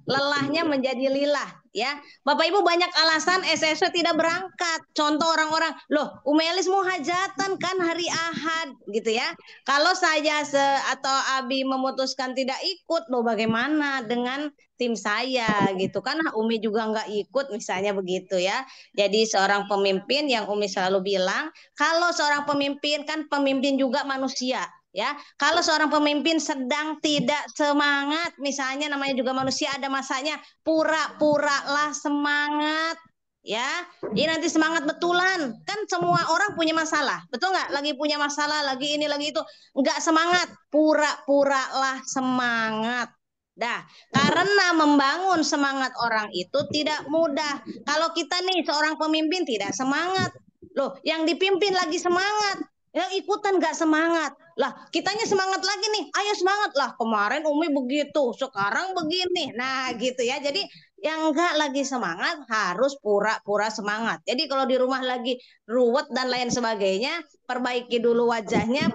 [SPEAKER 7] lelahnya menjadi lilah ya. Bapak Ibu banyak alasan SSW tidak berangkat. Contoh orang-orang, loh Umi Elis mau hajatan kan hari Ahad gitu ya. Kalau saya atau Abi memutuskan tidak ikut, loh bagaimana dengan tim saya gitu kan, Umi juga nggak ikut misalnya begitu ya. Jadi seorang pemimpin yang Umi selalu bilang, kalau seorang pemimpin kan pemimpin juga manusia ya. Kalau seorang pemimpin sedang tidak semangat, misalnya namanya juga manusia, ada masanya, pura-puralah semangat ya. Ini nanti semangat betulan, kan semua orang punya masalah, betul nggak? Lagi punya masalah, lagi ini lagi itu, nggak semangat, pura-puralah semangat. Dah, karena membangun semangat orang itu tidak mudah. Kalau kita nih seorang pemimpin tidak semangat, loh yang dipimpin lagi semangat, yang ikutan nggak semangat. Lah kitanya semangat lagi nih, ayo semangat lah, kemarin Umi begitu, sekarang begini. Nah gitu ya. Jadi yang nggak lagi semangat harus pura-pura semangat. Jadi kalau di rumah lagi ruwet dan lain sebagainya, perbaiki dulu wajahnya,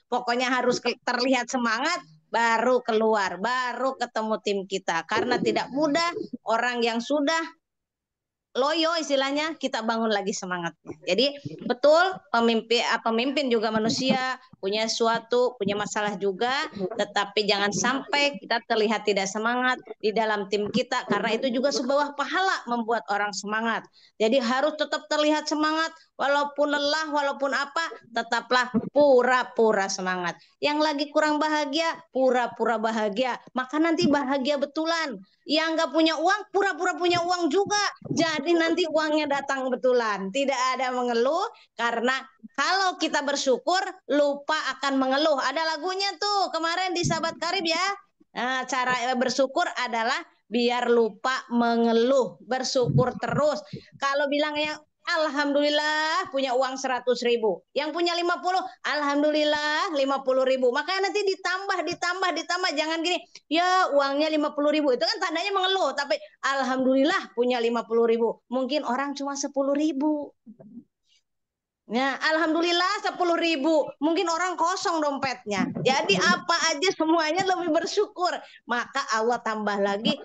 [SPEAKER 7] pokoknya harus terlihat semangat, baru keluar, baru ketemu tim kita. Karena tidak mudah, orang yang sudah loyo istilahnya, kita bangun lagi semangatnya. Jadi betul, pemimpin juga manusia, punya masalah juga, tetapi jangan sampai kita terlihat tidak semangat di dalam tim kita, karena itu juga sebuah pahala membuat orang semangat. Jadi harus tetap terlihat semangat, walaupun lelah, walaupun apa, tetaplah pura-pura semangat. Yang lagi kurang bahagia, pura-pura bahagia, maka nanti bahagia betulan. Yang nggak punya uang, pura-pura punya uang juga. Jadi nanti uangnya datang betulan. Tidak ada mengeluh, karena kalau kita bersyukur, lupa akan mengeluh. Ada lagunya tuh kemarin di Sahabat Karib ya. Nah, cara bersyukur adalah biar lupa mengeluh, bersyukur terus. Kalau bilangnya alhamdulillah punya uang 100.000. Yang punya 50, alhamdulillah 50.000. Makanya nanti ditambah. Jangan gini, ya uangnya 50.000. Itu kan tandanya mengeluh. Tapi alhamdulillah punya 50.000. Mungkin orang cuma 10.000. Ya, alhamdulillah 10.000. Mungkin orang kosong dompetnya. Jadi apa aja semuanya lebih bersyukur. Maka Allah tambah lagi.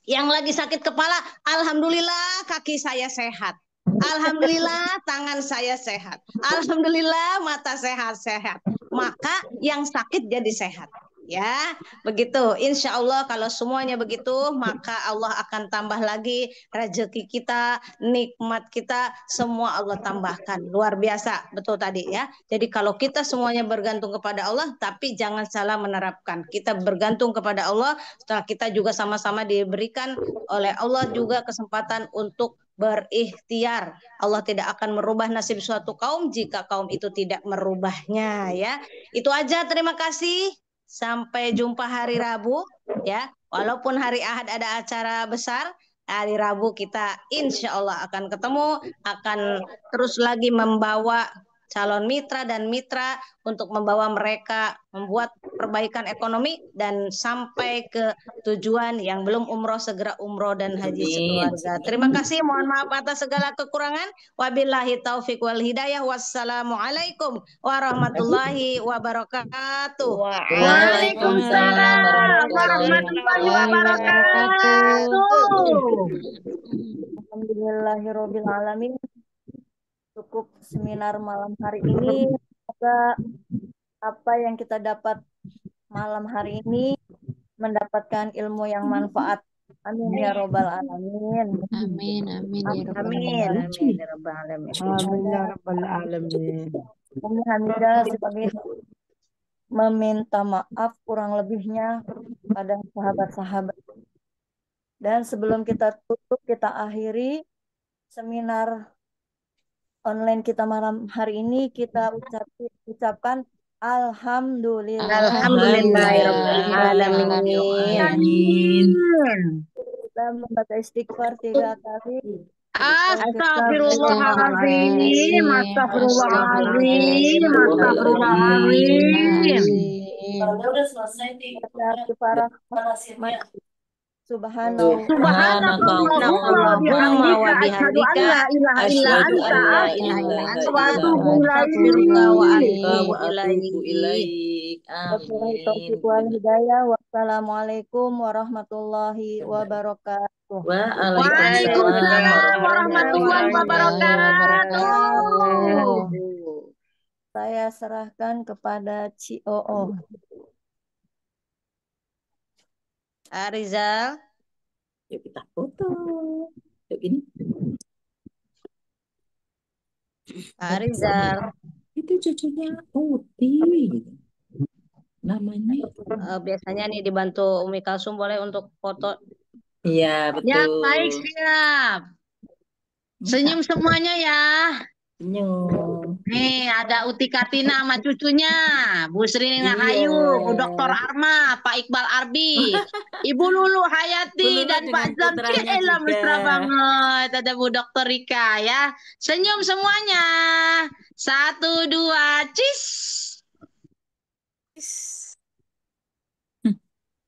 [SPEAKER 7] Yang lagi sakit kepala, alhamdulillah kaki saya sehat. Alhamdulillah tangan saya sehat. Alhamdulillah mata sehat-sehat. Maka yang sakit jadi sehat. Ya, begitu. Insya Allah kalau semuanya begitu, maka Allah akan tambah lagi rezeki kita, nikmat kita, semua Allah tambahkan. Luar biasa, betul tadi ya. Jadi kalau kita semuanya bergantung kepada Allah, tapi jangan salah menerapkan. Kita bergantung kepada Allah, setelah kita juga sama-sama diberikan oleh Allah juga kesempatan untuk berikhtiar. Allah tidak akan merubah nasib suatu kaum jika kaum itu tidak merubahnya ya. Itu aja, terima kasih. Sampai jumpa hari Rabu ya. Walaupun hari Ahad ada acara besar, hari Rabu kita insya Allah akan ketemu, akan terus lagi membawa calon mitra dan mitra untuk membawa mereka membuat perbaikan ekonomi dan sampai ke tujuan. Yang belum umroh segera umroh dan haji sekeluarga. Terima kasih, mohon maaf atas segala kekurangan. Wabillahi taufik wal hidayah. Wassalamualaikum warahmatullahi wabarakatuh.
[SPEAKER 1] Waalaikumsalam warahmatullahi wabarakatuh.
[SPEAKER 2] Alhamdulillahirabbil alamin. Cukup seminar malam hari ini. Semoga apa yang kita dapat malam hari ini mendapatkan ilmu yang manfaat. Amin ya robbal alamin.
[SPEAKER 5] Amin ya rabbal
[SPEAKER 7] Amin.
[SPEAKER 5] alamin.
[SPEAKER 7] Amin ya rabbal alamin.
[SPEAKER 6] Amin ya rabbal alamin.
[SPEAKER 2] Umi Hamidah sebagai meminta maaf kurang lebihnya pada sahabat-sahabat. Dan sebelum kita tutup, kita akhiri seminar online kita malam hari ini, kita ucapkan alhamdulillah.
[SPEAKER 7] Alhamdulillahirrahmanirrahim.
[SPEAKER 2] Kita membaca istighfar 3 kali.
[SPEAKER 1] Astagfirullahaladzim, astagfirullahaladzim, astagfirullahaladzim.
[SPEAKER 2] Kalau udah selesai baca kifarah Subhanallah.
[SPEAKER 7] Subhanakallahumma wa bihamdika asyhadu an la ilaha illa anta astaghfiruka wa atubu ilaik.
[SPEAKER 2] Wabillahi taufiq wal hidayah. Wassalamualaikum warahmatullahi wabarakatuh.
[SPEAKER 1] Waalaikumsalam warahmatullahi wabarakatuh.
[SPEAKER 2] Saya serahkan kepada COO.
[SPEAKER 7] Arizal.
[SPEAKER 5] Yuk kita foto. Yuk ini.
[SPEAKER 7] Arizal.
[SPEAKER 5] Itu cucunya Uti. Namanya.
[SPEAKER 7] Biasanya nih dibantu Umi Kalsum, boleh untuk foto.
[SPEAKER 5] Iya, betul.
[SPEAKER 1] Ya, baik, siap. Senyum semuanya ya.
[SPEAKER 5] Senyum.
[SPEAKER 1] Nih, ada Uti Kartina sama cucunya. Bu Sri Rahayu, Bu Dr. Arma, Pak Iqbal Arbi, Ibu Lulu Hayati, dan Pak Zamci. Elah, mesra banget. Ada Bu Dr. Rika ya. Senyum semuanya. 1, 2, cis.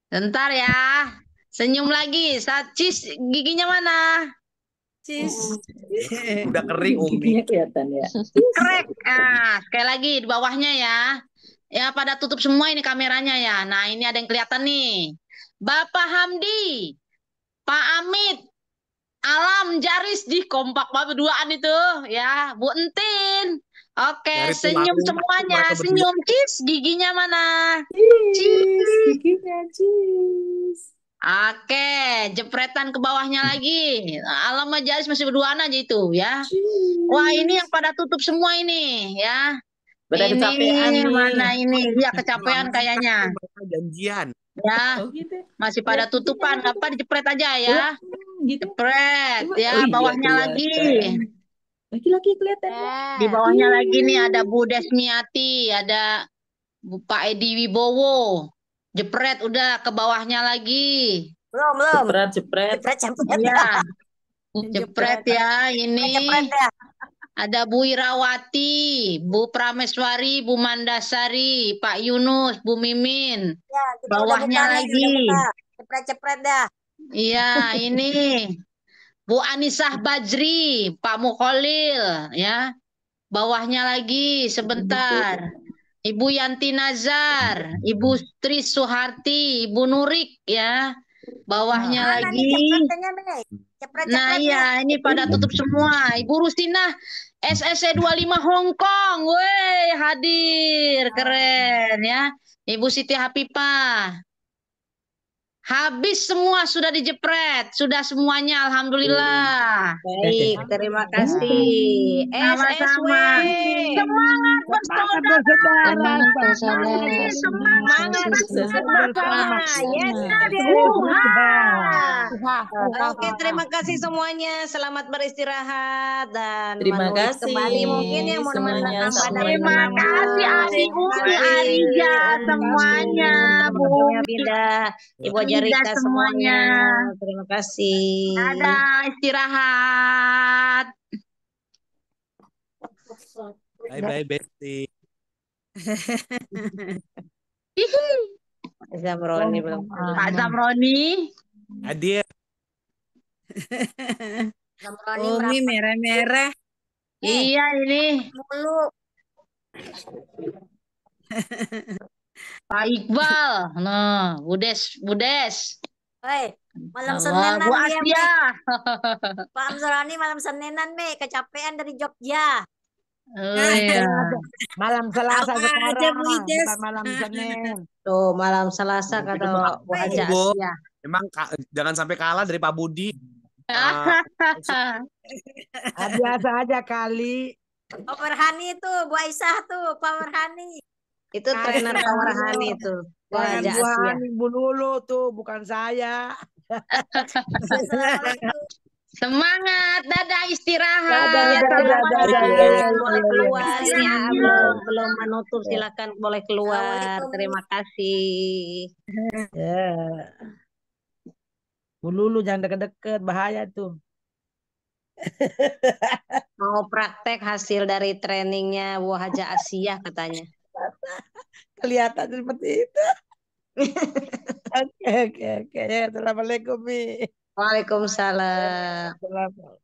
[SPEAKER 1] Bentar ya. Senyum lagi. Cis, giginya mana?
[SPEAKER 6] Cis. Udah kering Umi.
[SPEAKER 5] Giginya kelihatan ya.
[SPEAKER 1] Krek. Nah, sekali lagi di bawahnya ya. Ya, pada tutup semua ini kameranya ya. Nah, ini ada yang kelihatan nih. Bapak Hamdi, Pak Amit, Alam, Jaris di kompak banget berduaan itu ya. Bu Entin. Oke, senyum semuanya. Senyum, cis. Giginya mana? Cis.
[SPEAKER 5] Giginya cis.
[SPEAKER 1] Oke, jepretan ke bawahnya lagi. Alam sama Jaris masih berduaan aja itu ya. Wah, ini yang pada tutup semua ini ya.
[SPEAKER 5] Pada
[SPEAKER 1] Ini
[SPEAKER 5] kecapean nih.
[SPEAKER 1] mana ini? Ya, kecapean kayaknya.
[SPEAKER 6] Janjian.
[SPEAKER 1] Ya,
[SPEAKER 5] Oh gitu.
[SPEAKER 1] masih pada tutupan. Apa dijepret aja ya.
[SPEAKER 5] Gitu.
[SPEAKER 1] Jepret
[SPEAKER 5] Oh,
[SPEAKER 1] ya,
[SPEAKER 5] iya,
[SPEAKER 1] bawahnya
[SPEAKER 5] kelihatan.
[SPEAKER 1] lagi.
[SPEAKER 5] Laki-laki kelihatan ya.
[SPEAKER 1] Di bawahnya lagi nih ada Bu Desmiati, ada Pak Edi Wibowo. Jepret udah ke bawahnya lagi.
[SPEAKER 7] Belum.
[SPEAKER 5] Jepret.
[SPEAKER 7] Jepret.
[SPEAKER 1] Iya. Jepret ya, ini
[SPEAKER 2] Jepret dah.
[SPEAKER 1] ada Bu Irawati, Bu Prameswari, Bu Mandasari, Pak Yunus, Bu Mimin.
[SPEAKER 2] Ya, kita udah
[SPEAKER 1] Bawahnya
[SPEAKER 2] buka nih, udah
[SPEAKER 1] lagi.
[SPEAKER 2] buka. Jepret-jepret dah.
[SPEAKER 1] Iya, ini Bu Anisah Bajri, Pak Mukholil, ya. Bawahnya lagi sebentar. Ibu Yanti Nazar, Ibu Tri Suharti, Ibu Nurik, ya. Bawahnya
[SPEAKER 2] Mana nih
[SPEAKER 1] lagi.
[SPEAKER 2] jepretnya nih?
[SPEAKER 1] Nah
[SPEAKER 2] Jepret-jepretnya.
[SPEAKER 1] iya, ini pada tutup semua. Ibu Rustinah SSC 25 Hong Kong, weh hadir, keren ya. Ibu Siti Hapipah. Habis semua sudah dijepret, sudah semuanya, alhamdulillah.
[SPEAKER 7] Baik, terima kasih. SSW.
[SPEAKER 1] Sama-sama. Semangat bersaudara.
[SPEAKER 5] Semangat bersaudara.
[SPEAKER 7] Semangat
[SPEAKER 2] Semangat
[SPEAKER 7] bersama. Yes, Oke, terima kasih semuanya. Selamat beristirahat dan
[SPEAKER 5] Terima
[SPEAKER 7] menulis
[SPEAKER 5] kasih
[SPEAKER 7] kembali mungkin yang mau
[SPEAKER 5] semuanya.
[SPEAKER 7] pada
[SPEAKER 1] Terima kasih Abi Umi Arija semuanya, Bu
[SPEAKER 7] Pindah, Ibu
[SPEAKER 1] Ida
[SPEAKER 7] Jarika semuanya.
[SPEAKER 1] semuanya.
[SPEAKER 7] Terima kasih.
[SPEAKER 1] Ada istirahat.
[SPEAKER 6] Bye-bye, Besti.
[SPEAKER 7] Zamroni belum.
[SPEAKER 1] Pak Zamroni.
[SPEAKER 6] Hadir.
[SPEAKER 2] Zamroni
[SPEAKER 8] Umi merah-merah.
[SPEAKER 1] Iya ini
[SPEAKER 2] mulu.
[SPEAKER 1] Pak Iqbal. Nah, Budes, Budes.
[SPEAKER 2] Hei, malam
[SPEAKER 1] Allah,
[SPEAKER 2] Seninan
[SPEAKER 1] Bu
[SPEAKER 2] dia, Mi.
[SPEAKER 1] Asia.
[SPEAKER 2] Pak Zamroni malam Seninan, Mi. Kecapean dari Jogja.
[SPEAKER 1] Oh iya.
[SPEAKER 6] Malam Selasa
[SPEAKER 8] Apa aja,
[SPEAKER 6] sekarang,
[SPEAKER 8] Bu Ides?
[SPEAKER 6] bukan malam Senin.
[SPEAKER 7] Tuh, malam Selasa kata Bu Haja
[SPEAKER 6] Bu.
[SPEAKER 7] Asia.
[SPEAKER 6] Emang jangan sampai kalah dari Pak Budi. Biasa aja kali.
[SPEAKER 2] Pak Farhani tuh, Bu Aisyah tuh, Pak Farhani.
[SPEAKER 7] Itu trainer Pak Warhani itu. Bu
[SPEAKER 6] Jangan
[SPEAKER 7] Haja
[SPEAKER 6] Bu
[SPEAKER 7] Asia.
[SPEAKER 6] Hani, Bu Lulu tuh, bukan saya.
[SPEAKER 1] Semangat, dadah istirahat.
[SPEAKER 7] Ya, terima kasih. Boleh keluar. Ini
[SPEAKER 1] Istirahat.
[SPEAKER 7] belum menutup, silakan boleh keluar. Terima kasih.
[SPEAKER 6] Ya. Bu Lulu jangan deket-deket, bahaya tuh.
[SPEAKER 7] Mau praktek hasil dari trainingnya Bu Haja Asia katanya.
[SPEAKER 6] Kelihatan seperti itu. Oke. Assalamualaikum, Mi.
[SPEAKER 7] Waalaikumsalam.
[SPEAKER 6] Assalamualaikum.